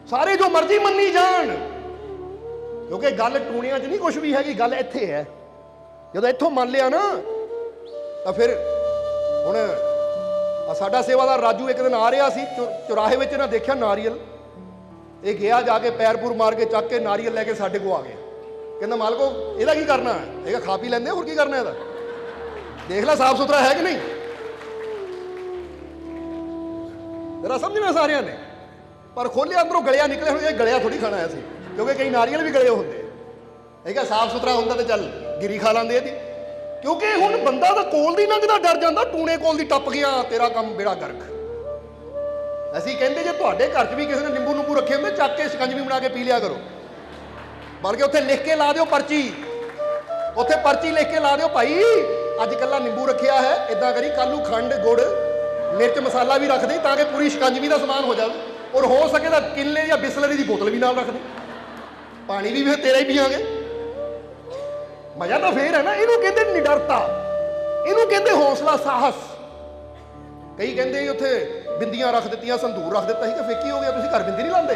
A: ਸਾਰੇ ਜੋ ਮਰਜ਼ੀ ਮੰਨੀ ਜਾਣ, ਕਿਉਂਕਿ ਗੱਲ ਟੂਣਿਆਂ 'ਚ ਨਹੀਂ ਕੁਝ ਵੀ ਹੈਗੀ, ਗੱਲ ਇੱਥੇ ਹੈ। ਜਦੋਂ ਇੱਥੋਂ ਮੰਨ ਲਿਆ ਨਾ ਤਾਂ ਫਿਰ ਹੁਣ ਸਾਡਾ ਸੇਵਾਦਾਰ ਰਾਜੂ ਇੱਕ ਦਿਨ ਆ ਰਿਹਾ ਸੀ, ਚੁਰਾਹੇ ਵਿੱਚ ਨਾ ਦੇਖਿਆ ਨਾਰੀਅਲ, ਇਹ ਗਿਆ ਜਾ ਕੇ ਪੈਰਪੁਰ ਮਾਰ ਕੇ ਚੱਕ ਕੇ ਨਾਰੀਅਲ ਲੈ ਕੇ ਸਾਡੇ ਕੋਲ ਆ ਗਿਆ। ਕਹਿੰਦਾ ਮਾਲਕੋ ਇਹਦਾ ਕੀ ਕਰਨਾ ਹੈ? ਇਹ ਖਾ ਪੀ ਲੈਂਦੇ, ਹੋਰ ਕੀ ਕਰਨਾ ਇਹਦਾ, ਦੇਖ ਲੈ ਸਾਫ ਸੁਥਰਾ ਹੈ ਕਿ ਨਹੀਂ। ਜਰਾ ਸਮਝਣਾ ਸਾਰਿਆਂ ਨੇ। ਪਰ ਖੋਲਿਆ ਅੰਦਰੋਂ ਗਲਿਆ ਨਿਕਲੇ, ਹੁਣ ਇਹ ਗਲਿਆ ਥੋੜੀ ਖਾਣਾ ਸੀ, ਕਿਉਂਕਿ ਕਈ ਨਾਰੀਅਲ ਵੀ ਗਲੇ ਹੁੰਦੇ। ਇਹ ਕਿਹਾ ਸਾਫ ਸੁਥਰਾ ਹੁੰਦਾ ਤੇ ਚੱਲ ਗਿਰੀ ਖਾ ਲਾਂਦੇ ਇਹਦੀ। ਕਿਉਂਕਿ ਹੁਣ ਬੰਦਾ ਤਾਂ ਕੋਲ ਦੀ ਲੰਘਦਾ ਡਰ ਜਾਂਦਾ, ਟੂਣੇ ਕੋਲ ਦੀ ਟੱਪ ਗਿਆ, ਤੇਰਾ ਕੰਮ ਬੇੜਾ ਗਰਕ। ਅਸੀਂ ਕਹਿੰਦੇ ਜੇ ਤੁਹਾਡੇ ਘਰ 'ਚ ਵੀ ਕਿਸੇ ਨੇ ਨਿੰਬੂ ਨੂੰਬੂ ਰੱਖੇ ਹੁੰਦੇ, ਚੱਕ ਕੇ ਸ਼ਿਕੰਜਵੀ ਬਣਾ ਕੇ ਪੀ ਲਿਆ ਕਰੋ। ਬਲਕਿ ਉੱਥੇ ਲਿਖ ਕੇ ਲਾ ਦਿਓ ਪਰਚੀ, ਉੱਥੇ ਪਰਚੀ ਲਿਖ ਕੇ ਲਾ ਦਿਓ, ਭਾਈ ਅੱਜ ਕੱਲਾ ਨਿੰਬੂ ਰੱਖਿਆ ਹੈ, ਇਦਾਂ ਕਰੀ ਕੱਲ੍ਹ ਨੂੰ ਖੰਡ ਗੁੜ ਮਿਰਚ ਮਸਾਲਾ ਵੀ ਰੱਖ ਦੇ, ਤਾਂ ਕਿ ਪੂਰੀ ਸ਼ਿਕੰਜਵੀ ਦਾ ਸਮਾਨ ਹੋ ਜਾਵੇ। ਔਰ ਹੋ ਸਕੇ ਤਾਂ ਕਿੱਲੇ ਜਾਂ ਬਿਸਲਰੀ ਦੀ ਬੋਤਲ ਵੀ ਨਾਲ ਰੱਖ ਦੇ, ਪਾਣੀ ਵੀ ਫਿਰ ਤੇਰਾ ਹੀ ਪੀਵਾਂਗੇ। ਮਜ਼ਾ ਤਾਂ ਫੇਰ ਹੈ ਨਾ। ਇਹਨੂੰ ਕਹਿੰਦੇ ਨਿਡਰਤਾ, ਇਹਨੂੰ ਕਹਿੰਦੇ ਹੌਸਲਾ, ਸਾਹਸ। ਕਈ ਕਹਿੰਦੇ ਉੱਥੇ ਬਿੰਦੀਆਂ ਰੱਖ ਦਿੱਤੀਆਂ, ਸੰਧੂਰ ਰੱਖ ਦਿੱਤਾ ਸੀ, ਕਿ ਫੇਕੀ ਹੋ ਗਿਆ, ਤੁਸੀਂ ਘਰ ਬਿੰਦੀ ਨਹੀਂ ਲਾਉਂਦੇ।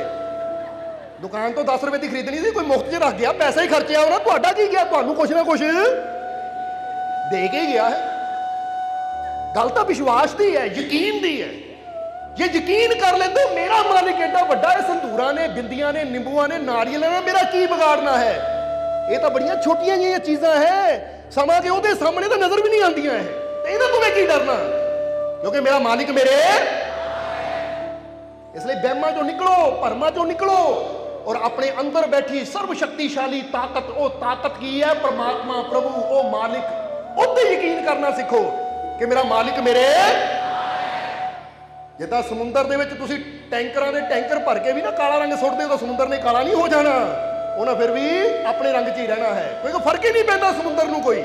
A: ਦੁਕਾਨ ਤੋਂ 10 ਰੁਪਏ ਦੀ ਖਰੀਦਣੀ ਸੀ, ਕੋਈ ਮੁਫਤ 'ਚ ਰੱਖ ਗਿਆ, ਪੈਸਾ ਹੀ ਖਰਚਿਆ ਹੋਣਾ, ਤੁਹਾਡਾ ਕੀ ਗਿਆ? ਤੁਹਾਨੂੰ ਕੁਛ ਨਾ ਕੁਛ ਦੇ ਕੇ ਗਿਆ ਹੈ। ਗੱਲ ਤਾਂ ਵਿਸ਼ਵਾਸ ਦੀ ਹੈ, ਯਕੀਨ ਦੀ ਹੈ। ਜੇ ਯਕੀਨ ਕਰ ਲੈਂਦੇ ਮੇਰਾ ਮਾਲਿਕ ਐਡਾ ਵੱਡਾ ਹੈ, ਸੰਧੂਰਾਂ ਨੇ, ਬਿੰਦੀਆਂ ਨੇ, ਨਿੰਬੂਆਂ ਨੇ, ਨਾਰੀਅਲਾਂ ਨੇ, ਮੇਰਾ ਕੀ ਵਿਗਾੜਨਾ ਹੈ? ਇਹ ਤਾਂ ਬੜੀਆਂ ਛੋਟੀਆਂ ਜਿਹੀਆਂ ਚੀਜ਼ਾਂ ਹੈ, ਸਮਾਂ ਕਿ ਉਹਦੇ ਸਾਹਮਣੇ ਤਾਂ ਨਜ਼ਰ ਵੀ ਨਹੀਂ ਆਉਂਦੀਆਂ ਇਹ, ਤੇ ਇਹਨਾਂ ਤੋਂ ਮੈਂ ਕੀ ਡਰਨਾ, ਕਿਉਂਕਿ ਮੇਰਾ ਮਾਲਿਕ ਮੇਰੇ। ਇਸ ਲਈ ਵਹਿਮਾਂ ਚੋਂ ਨਿਕਲੋ, ਭਰਮਾਂ ਚੋਂ ਨਿਕਲੋ, ਔਰ ਆਪਣੇ ਅੰਦਰ ਬੈਠੀ ਸਰਵ ਸ਼ਕਤੀਸ਼ਾਲੀ ਤਾਕਤ, ਉਹ ਤਾਕਤ ਕੀ ਹੈ? ਪਰਮਾਤਮਾ, ਪ੍ਰਭੂ, ਉਹ ਮਾਲਿਕ, ਉੱਤੇ ਯਕੀਨ ਕਰਨਾ ਸਿੱਖੋ ਕਿ ਮੇਰਾ ਮਾਲਿਕ ਮੇਰੇ। ਜਿੱਦਾਂ ਸਮੁੰਦਰ ਦੇ ਵਿੱਚ ਤੁਸੀਂ ਟੈਂਕਰਾਂ ਦੇ ਟੈਂਕਰ ਭਰ ਕੇ ਵੀ ਨਾ ਕਾਲਾ ਰੰਗ ਸੁੱਟਦੇ ਹੋ, ਤਾਂ ਸਮੁੰਦਰ ਨੇ ਕਾਲਾ ਨਹੀਂ ਹੋ ਜਾਣਾ, ਉਹਨਾਂ ਫਿਰ ਵੀ ਆਪਣੇ ਰੰਗ 'ਚ ਹੀ ਰਹਿਣਾ ਹੈ। ਕੋਈ ਫਰਕ ਹੀ ਨਹੀਂ ਪੈਂਦਾ ਸਮੁੰਦਰ ਨੂੰ ਕੋਈ।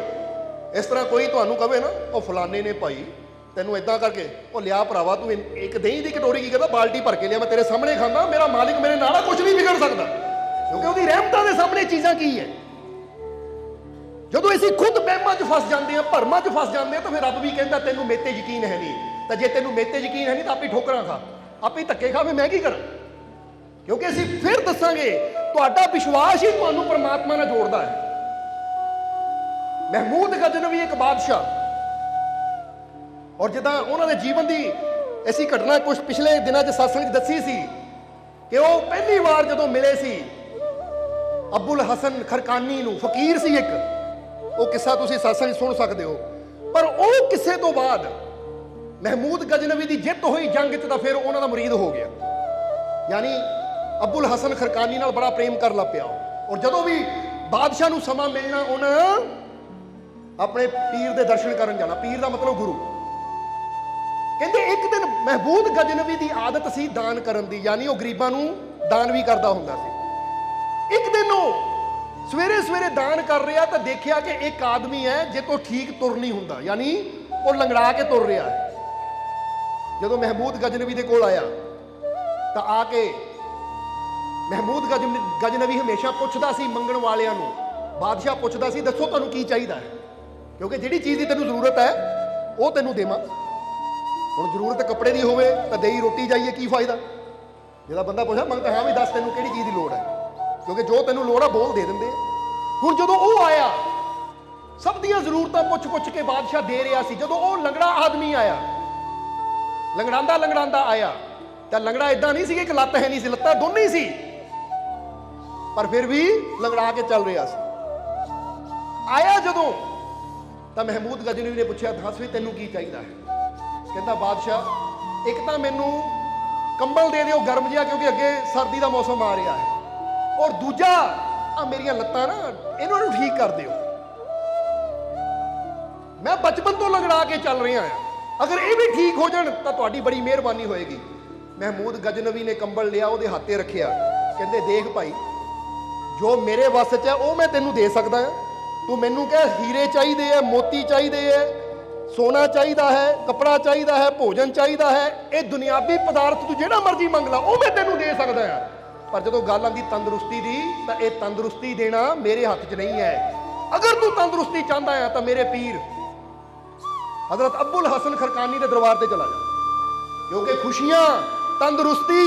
A: ਇਸ ਤਰ੍ਹਾਂ ਕੋਈ ਤੁਹਾਨੂੰ ਕਵੇ ਨਾ, ਉਹ ਫਲਾਣੇ ਨੇ ਭਾਈ ਤੈਨੂੰ ਇਦਾਂ ਕਰਕੇ, ਉਹ ਲਿਆ ਭਰਾਵਾ ਤੂੰ ਇੱਕ ਦਹੀਂ ਦੀ ਕਟੋਰੀ, ਕੀ ਕਹਿੰਦਾ, ਬਾਲਟੀ ਭਰ ਕੇ ਲਿਆ, ਮੈਂ ਤੇਰੇ ਸਾਹਮਣੇ ਖਾਂਦਾ, ਮੇਰਾ ਮਾਲਿਕ ਮੇਰੇ ਨਾਲ, ਕੁਝ ਨਹੀਂ ਵਿਗੜ ਸਕਦਾ, ਕਿਉਂਕਿ ਉਹਦੀ ਰਹਿਮਤਾਂ ਦੇ ਸਾਹਮਣੇ ਚੀਜ਼ਾਂ ਕੀ ਹੈ। ਜਦੋਂ ਅਸੀਂ ਖੁਦ ਵਹਿਮਾਂ 'ਚ ਫਸ ਜਾਂਦੇ ਹਾਂ, ਭਰਮਾਂ 'ਚ ਫਸ ਜਾਂਦੇ ਹਾਂ, ਤਾਂ ਫਿਰ ਰੱਬ ਵੀ ਕਹਿੰਦਾ ਤੈਨੂੰ ਮੇਰੇ ਤੇ ਯਕੀਨ ਹੈ ਨਹੀਂ। ਤਾਂ ਜੇ ਤੈਨੂੰ ਮੇਰੇ ਤੇ ਯਕੀਨ ਹੈ ਨਹੀਂ ਤਾਂ ਆਪੇ ਠੋਕਰਾਂ ਖਾ, ਆਪੇ ਧੱਕੇ ਖਾ, ਮੈਂ ਕੀ ਕਰਾਂ? ਕਿਉਂਕਿ ਅਸੀਂ ਫਿਰ ਦੱਸਾਂਗੇ ਤੁਹਾਡਾ ਵਿਸ਼ਵਾਸ ਹੀ ਤੁਹਾਨੂੰ ਪਰਮਾਤਮਾ ਨਾਲ ਜੋੜਦਾ ਹੈ। ਮਹਿਮੂਦ ਗਜ਼ਨਵੀ ਇੱਕ ਬਾਦਸ਼ਾਹ, ਔਰ ਜਿੱਦਾਂ ਉਹਨਾਂ ਦੇ ਜੀਵਨ ਦੀ ਐਸੀ ਘਟਨਾ ਕੁਝ ਪਿਛਲੇ ਦਿਨਾਂ 'ਚ ਸਤਸੰਗ 'ਚ ਦੱਸੀ ਸੀ ਕਿ ਉਹ ਪਹਿਲੀ ਵਾਰ ਜਦੋਂ ਮਿਲੇ ਸੀ ਅਬੁਲ ਹਸਨ ਖਰਕਾਨੀ ਨੂੰ, ਫਕੀਰ ਸੀ ਇੱਕ, ਉਹ ਕਿੱਸਾ ਤੁਸੀਂ ਸਤਸੰਗ 'ਚ ਸੁਣ ਸਕਦੇ ਹੋ। ਪਰ ਉਹ ਕਿੱਸੇ ਤੋਂ ਬਾਅਦ ਮਹਿਮੂਦ ਗਜ਼ਨਵੀ ਦੀ ਜਿੱਤ ਹੋਈ ਜੰਗ 'ਚ, ਤਾਂ ਫਿਰ ਉਹਨਾਂ ਦਾ ਮੁਰੀਦ ਹੋ ਗਿਆ, ਯਾਨੀ ਅਬੁਲ ਹਸਨ ਖਰਕਾਨੀ ਨਾਲ ਬੜਾ ਪ੍ਰੇਮ ਕਰਨ ਲੱਗ ਪਿਆ। ਔਰ ਜਦੋਂ ਵੀ ਬਾਦਸ਼ਾਹ ਨੂੰ ਸਮਾਂ ਮਿਲਣਾ, ਉਹਨਾਂ ਆਪਣੇ ਪੀਰ ਦੇ ਦਰਸ਼ਨ ਕਰਨ ਜਾਣਾ। ਪੀਰ ਦਾ ਮਤਲਬ ਗੁਰੂ। ਕਹਿੰਦੇ ਇੱਕ ਦਿਨ ਮਹਿਮੂਦ ਗਜ਼ਨਵੀ ਦੀ ਆਦਤ ਸੀ ਦਾਨ ਕਰਨ ਦੀ, ਯਾਨੀ ਉਹ ਗਰੀਬਾਂ ਨੂੰ ਦਾਨ ਵੀ ਕਰਦਾ ਹੁੰਦਾ ਸੀ। ਇੱਕ ਦਿਨ ਉਹ ਸਵੇਰੇ ਸਵੇਰੇ ਦਾਨ ਕਰ ਰਿਹਾ ਤਾਂ ਦੇਖਿਆ ਕਿ ਇੱਕ ਆਦਮੀ ਹੈ ਜੇ ਤੋਂ ਠੀਕ ਤੁਰ ਨਹੀਂ ਹੁੰਦਾ, ਯਾਨੀ ਉਹ ਲੰਗੜਾ ਕੇ ਤੁਰ ਰਿਹਾ ਹੈ। ਜਦੋਂ ਮਹਿਮੂਦ ਗਜ਼ਨਵੀ ਦੇ ਕੋਲ ਆਇਆ ਤਾਂ ਆ ਕੇ ਮਹਿਮੂਦ ਗਜ਼ਨਵੀ ਹਮੇਸ਼ਾ ਪੁੱਛਦਾ ਸੀ ਮੰਗਣ ਵਾਲਿਆਂ ਨੂੰ, ਬਾਦਸ਼ਾਹ ਪੁੱਛਦਾ ਸੀ ਦੱਸੋ ਤੁਹਾਨੂੰ ਕੀ ਚਾਹੀਦਾ ਹੈ, ਕਿਉਂਕਿ ਜਿਹੜੀ ਚੀਜ਼ ਦੀ ਤੈਨੂੰ ਜ਼ਰੂਰਤ ਹੈ ਉਹ ਤੈਨੂੰ ਦੇਵਾਂ। ਹੁਣ ਜ਼ਰੂਰਤ ਕੱਪੜੇ ਦੀ ਹੋਵੇ ਤਾਂ ਦੇਈ ਰੋਟੀ ਜਾਈਏ, ਕੀ ਫਾਇਦਾ? ਜਿਹੜਾ ਬੰਦਾ ਪੁੱਛਾ ਮੰਗਦਾ, ਹਾਂ ਵੀ ਦੱਸ ਤੈਨੂੰ ਕਿਹੜੀ ਚੀਜ਼ ਦੀ ਲੋੜ ਹੈ, ਕਿਉਂਕਿ ਜੋ ਤੈਨੂੰ ਲੋੜ ਆ ਬੋਲ ਦੇ ਦਿੰਦੇ। ਹੁਣ ਜਦੋਂ ਉਹ ਆਇਆ, ਸਭ ਦੀਆਂ ਜ਼ਰੂਰਤਾਂ ਪੁੱਛ ਕੇ ਬਾਦਸ਼ਾਹ ਦੇ ਰਿਹਾ ਸੀ। ਜਦੋਂ ਉਹ ਲੰਗੜਾ ਆਦਮੀ ਆਇਆ, ਲੰਗੜਾਂਦਾ ਆਇਆ, ਤਾਂ ਲੰਗੜਾ ਇਦਾਂ ਨਹੀਂ ਸੀ ਕਿ ਇੱਕ ਲੱਤ ਹੈ ਨਹੀਂ ਸੀ, ਲੱਤਾਂ ਦੋਨੇ ਹੀ ਸੀ, ਪਰ ਫਿਰ ਵੀ ਲੰਗੜਾ ਕੇ ਚੱਲ ਰਿਹਾ ਸੀ। ਆਇਆ ਜਦੋਂ, ਤਾਂ ਮਹਿਮੂਦ ਗਜ਼ਨਵੀ ਨੇ ਪੁੱਛਿਆ ਦੱਸ ਵੀ ਤੈਨੂੰ ਕੀ ਚਾਹੀਦਾ ਹੈ? ਕਹਿੰਦਾ ਬਾਦਸ਼ਾਹ ਇੱਕ ਤਾਂ ਮੈਨੂੰ ਕੰਬਲ ਦੇ ਦਿਓ ਗਰਮ ਜਿਹਾ, ਕਿਉਂਕਿ ਅੱਗੇ ਸਰਦੀ ਦਾ ਮੌਸਮ ਆ ਰਿਹਾ ਹੈ, ਔਰ ਦੂਜਾ ਆ ਮੇਰੀਆਂ ਲੱਤਾਂ ਨਾ ਇਹਨਾਂ ਨੂੰ ਠੀਕ ਕਰ ਦਿਓ, ਮੈਂ ਬਚਪਨ ਤੋਂ ਲੰਗੜਾ ਕੇ ਚੱਲ ਰਿਹਾ ਹਾਂ, ਅਗਰ ਇਹ ਵੀ ਠੀਕ ਹੋ ਜਾਣ ਤਾਂ ਤੁਹਾਡੀ ਬੜੀ ਮਿਹਰਬਾਨੀ ਹੋਏਗੀ। ਮਹਿਮੂਦ ਗਜ਼ਨਵੀ ਨੇ ਕੰਬਲ ਲਿਆ, ਉਹਦੇ ਹੱਥੇ ਰੱਖਿਆ, ਕਹਿੰਦੇ ਦੇਖ ਭਾਈ ਜੋ ਮੇਰੇ ਵੱਸ 'ਚ ਹੈ ਉਹ ਮੈਂ ਤੈਨੂੰ ਦੇ ਸਕਦਾ ਹਾਂ, ਤੂੰ ਮੈਨੂੰ ਕਹਿ ਹੀਰੇ ਚਾਹੀਦੇ ਹੈ, ਮੋਤੀ ਚਾਹੀਦੇ ਹੈ, ਸੋਨਾ ਚਾਹੀਦਾ ਹੈ, ਕੱਪੜਾ ਚਾਹੀਦਾ ਹੈ, ਭੋਜਨ ਚਾਹੀਦਾ ਹੈ, ਇਹ ਦੁਨਿਆਵੀ ਪਦਾਰਥ ਤੂੰ ਜਿਹੜਾ ਮਰਜ਼ੀ ਮੰਗ ਲਾ ਉਹ ਮੈਂ ਤੈਨੂੰ ਦੇ ਸਕਦਾ ਹਾਂ, ਪਰ ਜਦੋਂ ਗੱਲ ਆਉਂਦੀ ਤੰਦਰੁਸਤੀ ਦੀ ਤਾਂ ਇਹ ਤੰਦਰੁਸਤੀ ਦੇਣਾ ਮੇਰੇ ਹੱਥ 'ਚ ਨਹੀਂ ਹੈ। ਅਗਰ ਤੂੰ ਤੰਦਰੁਸਤੀ ਚਾਹੁੰਦਾ ਹੈ ਤਾਂ ਮੇਰੇ ਪੀਰ हजरत अब्बुल हसन खरकानी के दरबार से चला जा, क्योंकि खुशियां तंदुरुस्ती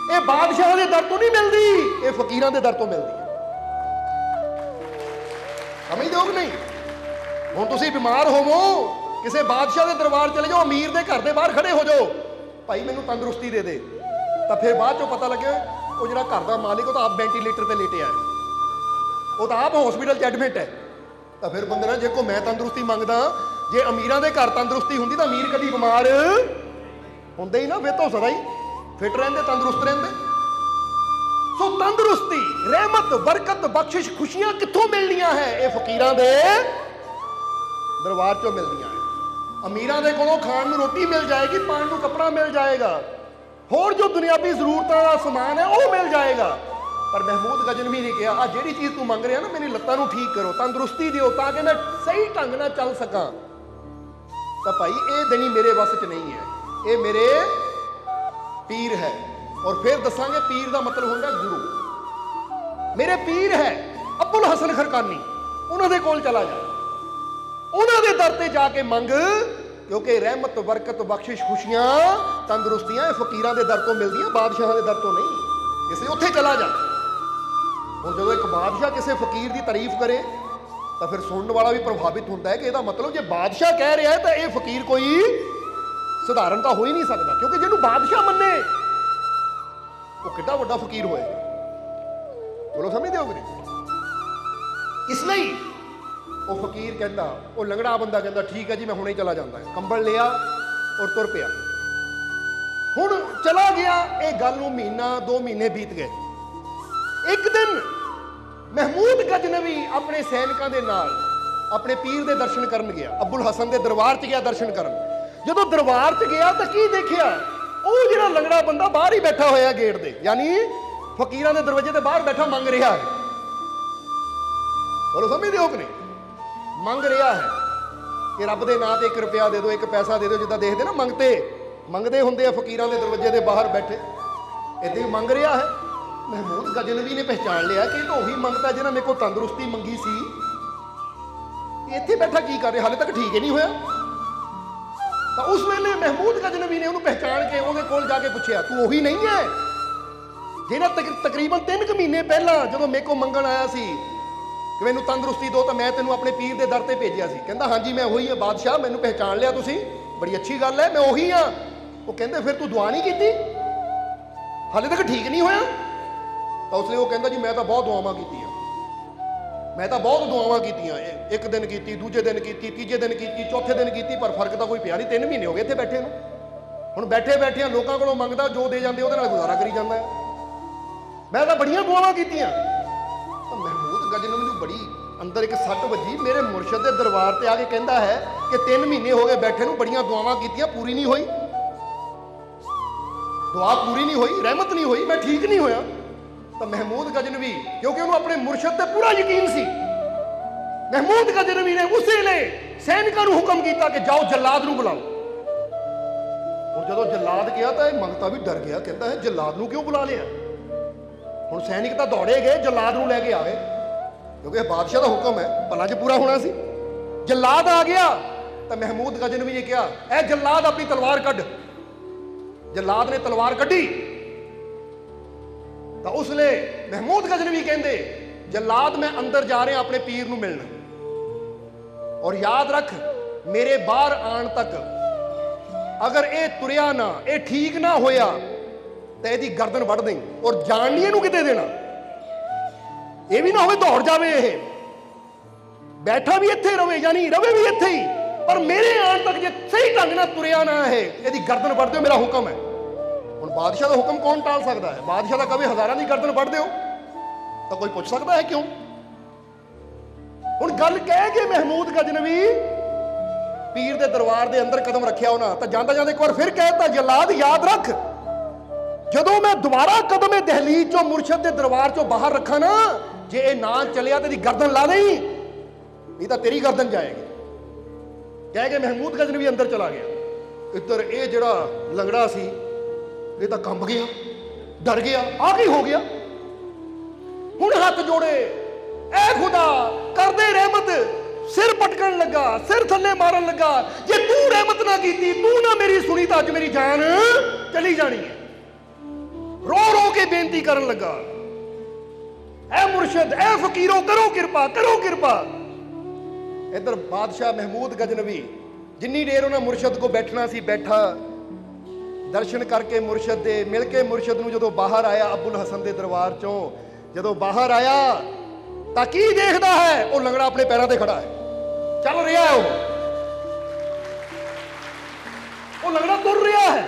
A: ये बादशाह के दर तो नहीं मिलती, ये फकीरां के दर तो मिलती है। समझदे हो कि नहीं? हुण तुसीं बीमार होवो, किसी बादशाह के दरबार चले जाओ, अमीर के घर के बाहर खड़े हो जाओ, भाई मैनू तंदुरुस्ती दे दे, तो फिर बाद चों पता लगे वो जिहड़ा घर का मालिक, वो तो आप वेंटीलेटर पर लेटे है, वो तो आप हॉस्पिटल च एडमिट है। तो फिर बंदे ने जे को मैं तंदुरुस्ती मंगदा, जे अमीरां दे घर तंदुरुस्ती हुंदी तो अमीर कभी बीमार हुंदे ही ना, फिर तो सदा ही फिट रहिंदे, तंदुरुस्त रहिंदे। सो तंदुरुस्ती, रहमत, बरकत, बख्शिश, खुशियां कित्थों मिलनियां है? ये फकीरां दे दरबार चों मिलदियां है। अमीरां दे कोलों खाण नूं रोटी मिल जाएगी, पाण नूं कपड़ा मिल जाएगा, होर जो दुनियावी जरूरतां दा समान है वो मिल जाएगा। पर महमूद गजनवी ने कहा, आ जिहड़ी चीज़ तू मंग रहा ना, मेरी लत्तां नूं ठीक करो, तंदुरुस्ती दिओ ताकि मैं सही ढंग नाल चल सकां। तो भाई ये देनी मेरे वस च नहीं है, ये मेरे पीर है। और फिर दसांगे पीर का मतलब होंदा गुरु। मेरे पीर है अब्बुल हसन खरकानी, उन्होंने कोल चला जा, उन्होंने दर ते जाके मंग, क्योंकि रहमत, बरकत, बख्शिश, खुशियां, तंदुरुस्तियां फकीरां दे दर तो मिलदियां, बादशाह दे दर तो नहीं। इसलिए उत्थे चला जा। और जो एक बादशाह किसी फकीर की तारीफ करे तो फिर सुनने वाला भी प्रभावित होता है कि यदा मतलब जो बादशाह कह रहा है तो यह फकीर कोई सधारण तो हो ही नहीं सकता, क्योंकि जिन्होंने बादशाह मन्ने वो कितना बड़ा फकीर होएगा। बोलो समझते हो कि नहीं? इसलिए वो फकीर कहता, वो लंगड़ा बंदा कहता ठीक है जी मैं हुणे ही चला जाता है, कंबल लिया और तुर पिया। हुण चला गया, ये गल नूं महीना 2 महीने बीत गए। एक दिन महमूद गजनवी अपने सैनिकों के नाल अपने पीर के दर्शन करन गया, अब्बुल हसन के दरबार च गया दर्शन करन। जदों दरबार च गया तो की देखिया, वो जिहड़ा लंगड़ा बंदा बाहर ही बैठा होया गेट दे, यानी फकीरां दे दरवाजे ते बाहर बैठा मंग रहा है। बोलो समझदे हो कि नहीं? मंग रहा है कि रब दे नां ते 1 रुपया दे दो, 1 पैसा दे दो, जिद्दां देखदे ना मंगते हुंदे आ फकीरां दे दरवाजे दे बाहर बैठे, इदां ही मंग रहा है। महमूद गजनवी ने पहचान लिया कि तो वही मंगता जिन्हें मेरे को तंदुरुस्ती मंगी सी, इत्थे बैठा की कर रहा, हाले तक ठीक ही नहीं होया। तो उस वेले महमूद गजनवी ने उन्हें पहचान के उहदे कोल जाके पूछा, तू वही नहीं है जिन्हें तकरीबन 3 महीने पहला जो मेरे को मंगन आया सी कि मैनू तंदुरुस्ती दो, तो मैं तेनों अपने पीर के दर से भेजा सी। कहता हाँ जी मैं वही हाँ बादशाह, मैनू पहचान लिया तुसी, बड़ी अच्छी गल है, मैं वही हाँ। वो कहते फिर तू दुआ नहीं की, हाले तक ठीक नहीं होया? तो उसलिए वो कहता जी मैं तो बहुत दुआवां की, मैं तो बहुत दुआवां की, 1 दिन की, दूजे दिन की, तीजे दिन की, चौथे दिन की, पर फर्क तो कोई पिया नहीं। 3 महीने हो गए इत्थे बैठे नूं, हुण बैठे बैठे लोगों को मंगदा, जो दे जाते उहदे नाल गुजारा करी जांदा है। मैं तो बड़ियां दुआवां कीतियां। तो महमूद गजनवी नूं बड़ी अंदर एक सट वजी, मेरे मुर्शद के दरबार से आके कहता है कि 3 महीने हो गए बैठे नूं, बड़ियां दुआवां कीतियां, पूरी नहीं हुई, दुआ पूरी नहीं हुई, रहमत नहीं हुई, मैं ठीक नहीं होया। तो महमूद गजनवी, क्योंकि उन्होंने अपने मुर्शद पर पूरा यकीन सी, महमूद गजनवी ने उस वेले सैनिकों को हुक्म किया कि जाओ जल्लाद नूं बुलाओ। और जो जल्लाद गया तो मंगता भी डर गया, कहता है जल्लाद नूं क्यों बुला लिया? हुण सैनिक तो दौड़े गए, जल्लाद नूं लैके आ गए, क्योंकि बादशाह का हुक्म है, भला च पूरा होना सी। जल्लाद आ गया तो महमूद गजनवी ने कहा, ऐ जल्लाद अपनी तलवार कढ़। जल्लाद ने तलवार कढ़ी तो उसले महमूद गजनवी कहते, जल्लाद मैं अंदर जा रहा अपने पीर नूं मिलना, और याद रख मेरे बाहर आने तक अगर ये तुरिया ना, ये ठीक ना होया तो यदी गर्दन वढ़ दें, और जान नहीं इहनूं किते देना, ये भी ना हो दौड़ जाए, ये बैठा भी इत्थे रवे, यानी रवे भी इत्थे ही, पर मेरे आने तक जे सही ढंग नाल तुरिया ना है, यदी गर्दन वढ़ दो, मेरा हुक्म है। हुण बादशाह का हुक्म कौन टाल सकता है? बादशाह का कभी हज़ारां की गर्दन वढ़ दो तो कोई पूछ सकता है क्यों? हुण गल कह के महमूद गजनवी पीर के दरबार के अंदर कदम रखिया उन्हां, तो जांदा जांदा एक बार फिर कहता, जल्लाद याद रख जदों मैं दोबारा कदम दहलीज चो मुर्शद के दरबार चो बाहर रखा ना, जे ये ना चलिया तो गर्दन ला दें, नहीं तो तेरी गर्दन जाएगी। कह के महमूद गजनवी अंदर चला गया। इधर ये जड़ा लंगड़ा सी ये तो कंब गया, डर गया, आ की हो गया। हुण हाथ जोड़े, ऐ खुदा कर दे रहमत, सिर पटकन लगा, सिर थले मारन लगा, जे तू रहमत ना की, तू ना मेरी सुनी तो अज मेरी जान चली जानी है। रो रो के बेनती करन लगा, ऐ मुर्शद, ऐ फकीरो, करो किरपा, करो किरपा। इधर बादशाह महमूद गजनवी जिन्नी देर उन्हें मुर्शद को बैठना सी बैठा, दर्शन करके मुर्शद दे मिल के मुर्शद नूं जदों बाहर आया अब्बुल हसन दे दरबार चों, जदों बाहर आया तां की देखदा है, वो लंगड़ा अपने पैरों ते खड़ा है, चल रहा है, वो लंगड़ा तुर रहा है।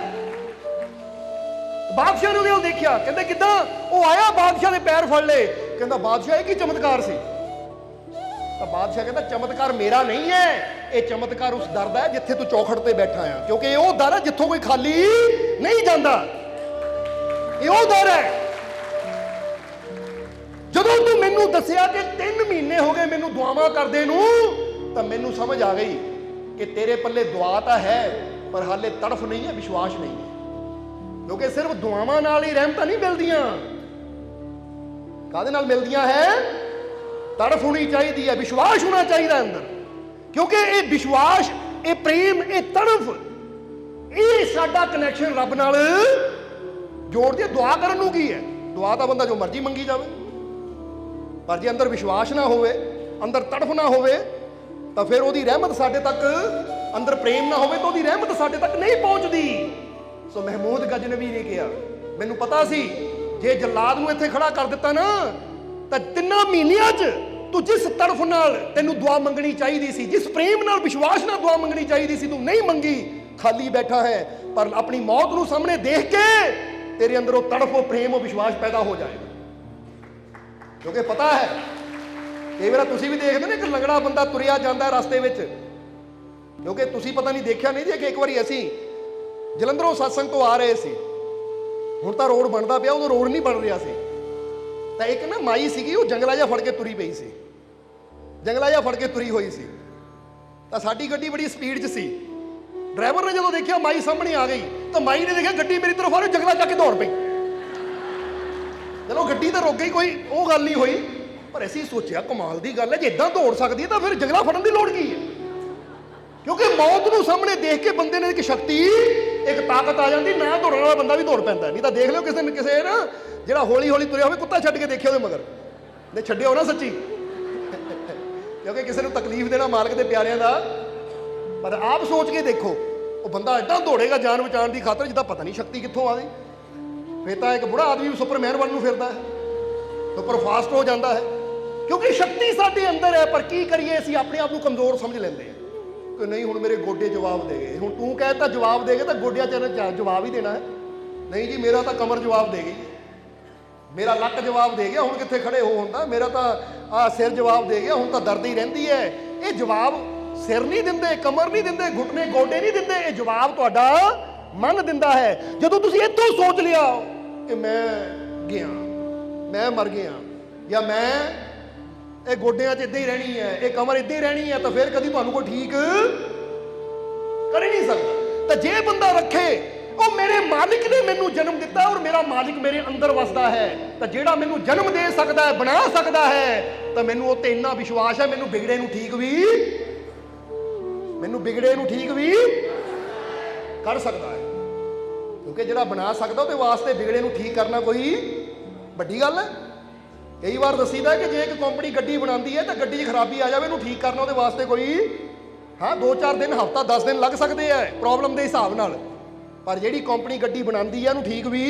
A: बादशाह ने भी देखिया, कहते किदां? वो आया बादशाह ने पैर फड़ ले, कहता बादशाह की चमत्कार सी। तो बादशाह कहता चमत्कार मेरा नहीं है, ये चमत्कार उस दर दा है जिथे तू चौखट ते बैठा है, क्योंकि ये वो दर है जिथों कोई खाली नहीं जाता, ये वो दर है। जदों तू मैनू दसिया कि 3 महीने हो गए मैनू दुआवां करदे नूं, तो मैनू समझ आ गई कि तेरे पल्ले दुआ तो है पर हाले तड़फ नहीं है, विश्वास नहीं है, क्योंकि सिर्फ दुआवां नाल ही रहमतां नहीं मिलदियां। काहदे नाल मिलदियां है? तड़फ होनी चाहिए है, विश्वास होना चाहिए अंदर, क्योंकि ये विश्वास, ये प्रेम, ये तड़फ, ये साडा कनैक्शन रब नाल जोड़दी है। दुआ करन नूं की है? दुआ तो बंदा जो मर्जी मंगी जावे, पर जे अंदर विश्वास ना होवे, अंदर तड़फ ना होवे, तो फिर ओदी रहमत साडे तक, अंदर प्रेम ना होवे तो ओदी रहमत साडे तक नहीं पहुंचदी। सो महमूद गजनवी ने कहा, मैनू पता सी जे जल्लाद नूं इत्थे खड़ा कर दिता ना, तो 3 महीनिਆਂ 'ਚ तू जिस तरफ नाल तेनू दुआ मंगनी चाहिए सी, जिस प्रेम नाल विश्वास नाल दुआ मंगनी चाहिए सी, तू नहीं मंगी, खाली बैठा है। पर अपनी मौत नू सामने देख के तेरे अंदर वो तड़फ, वो प्रेम, वो विश्वास पैदा हो जाएगा, क्योंकि पता है कई बार तुसीं भी देखदे ने कि लंगड़ा बंदा तुरिया जांदा रास्ते विच, क्योंकि तुसीं पता नहीं देखिया नहीं जी कि एक बारी असीं जलंधरों सत्संग तो आ रहे सी, हुण तां रोड बनदा पिया, उदों रोड नहीं बन रहा सी, तो एक ना माई सीगी, वो जंगला जिहा फड़ के तुरी पई सी, जंगला जिहा फड़ के तुरी हुई सी, तो साडी गड्डी बड़ी स्पीड 'च सी। ड्राइवर ने जो देखिया माई सामने आ गई, तो माई ने देखा गड्डी मेरी तरफ आ रही, जंगला जाके दौड़ पई। चलो गड्डी तो रुक गई, कोई वो गल नहीं हुई, पर असीं सोचिया कमाल की गल है, जे इदां दौड़ सकती है तो फिर जंगला फड़न की लोड़ की है, क्योंकि मौत नूं सामने देख के बंदे ने एक शक्ति, एक ताकत आ जाती, ना दौड़न वाला बंदा भी दौड़ पैंदा। नहीं तो देख लो किसी किसी ना ਜਿਹੜਾ ਹੌਲੀ ਹੌਲੀ ਤੁਰਿਆ ਹੋਵੇ, ਕੁੱਤਾ ਛੱਡ ਕੇ ਦੇਖਿਆ ਉਹਦੇ ਮਗਰ, ਨਹੀਂ ਛੱਡਿਓ ਨਾ ਸੱਚੀ, ਕਿਉਂਕਿ ਕਿਸੇ ਨੂੰ ਤਕਲੀਫ ਦੇਣਾ ਮਾਲਕ ਦੇ ਪਿਆਰਿਆਂ ਦਾ। ਪਰ ਆਪ ਸੋਚ ਕੇ ਦੇਖੋ, ਉਹ ਬੰਦਾ ਏਦਾਂ ਦੌੜੇਗਾ ਜਾਨ ਬਚਾਉਣ ਦੀ ਖਾਤਰ ਜਿੱਦਾਂ ਪਤਾ ਨਹੀਂ ਸ਼ਕਤੀ ਕਿੱਥੋਂ ਆ ਗਈ। ਫਿਰ ਤਾਂ ਇੱਕ ਬੁੜਾ ਆਦਮੀ ਵੀ ਸੁਪਰਮੈਨ ਬਣ ਨੂੰ ਫਿਰਦਾ ਹੈ, ਸੁਪਰ ਫਾਸਟ ਹੋ ਜਾਂਦਾ ਹੈ, ਕਿਉਂਕਿ ਸ਼ਕਤੀ ਸਾਡੇ ਅੰਦਰ ਹੈ। ਪਰ ਕੀ ਕਰੀਏ, ਅਸੀਂ ਆਪਣੇ ਆਪ ਨੂੰ ਕਮਜ਼ੋਰ ਸਮਝ ਲੈਂਦੇ ਹਾਂ ਕਿ ਨਹੀਂ ਹੁਣ ਮੇਰੇ ਗੋਡੇ ਜਵਾਬ ਦੇ ਗਏ, ਹੁਣ ਤੂੰ ਕਹਿ ਤਾ ਜਵਾਬ ਦੇ ਗਏ ਤਾਂ ਗੋਡਿਆਂ 'ਚ ਜਵਾਬ ਹੀ ਦੇਣਾ ਹੈ। ਨਹੀਂ ਜੀ ਮੇਰਾ ਤਾਂ ਕਮਰ ਜਵਾਬ ਦੇ ਗਈ, मेरा लक जवाब दे गया, हुण कित्थे खड़े हो हुंदा, मेरा तां आ सिर जवाब दे गया, हुण तां दर्द ही रहिंदी है। ये जवाब सिर नहीं दिंदे, कमर नहीं दिंदे, घुटने गोडे नहीं दिंदे, ये जवाब तुहाडा मन दिंदा है। जदों तुसीं इत्थों सोच लिया कि मैं गया, मैं मर गया, या मैं ये गोडियां 'च इदां ही रहनी है, ये कमर इदां ही रहनी है, तो फिर कदी तुहानूं कोई ठीक कर ही नहीं सकदा। तो जे बंदा रखे ਉਹ ਮੇਰੇ ਮਾਲਿਕ ਨੇ ਮੈਨੂੰ ਜਨਮ ਦਿੱਤਾ ਔਰ ਮੇਰਾ ਮਾਲਿਕ ਮੇਰੇ ਅੰਦਰ ਵਸਦਾ ਹੈ, ਤਾਂ ਜਿਹੜਾ ਮੈਨੂੰ ਜਨਮ ਦੇ ਸਕਦਾ ਹੈ, ਬਣਾ ਸਕਦਾ ਹੈ, ਤਾਂ ਮੈਨੂੰ ਉਹ ਤੇ ਇੰਨਾ ਵਿਸ਼ਵਾਸ ਹੈ, ਮੈਨੂੰ ਵਿਗੜੇ ਨੂੰ ਠੀਕ ਵੀ ਕਰ ਸਕਦਾ ਹੈ, ਕਿਉਂਕਿ ਜਿਹੜਾ ਬਣਾ ਸਕਦਾ ਉਹਦੇ ਵਾਸਤੇ ਵਿਗੜੇ ਨੂੰ ਠੀਕ ਕਰਨਾ ਕੋਈ ਵੱਡੀ ਗੱਲ ਹੈ। ਕਈ ਵਾਰ ਦੱਸੀਦਾ ਕਿ ਜੇ ਇੱਕ ਕੰਪਨੀ ਗੱਡੀ ਬਣਾਉਂਦੀ ਹੈ ਤਾਂ ਗੱਡੀ 'ਚ ਖਰਾਬੀ ਆ ਜਾਵੇ, ਇਹਨੂੰ ਠੀਕ ਕਰਨਾ ਉਹਦੇ ਵਾਸਤੇ ਕੋਈ 2-4 ਦਿਨ, ਹਫ਼ਤਾ 10 ਦਿਨ ਲੱਗ ਸਕਦੇ ਆ ਪ੍ਰੋਬਲਮ ਦੇ ਹਿਸਾਬ ਨਾਲ, पर जिहड़ी कंपनी गड्डी बनाती है ठीक भी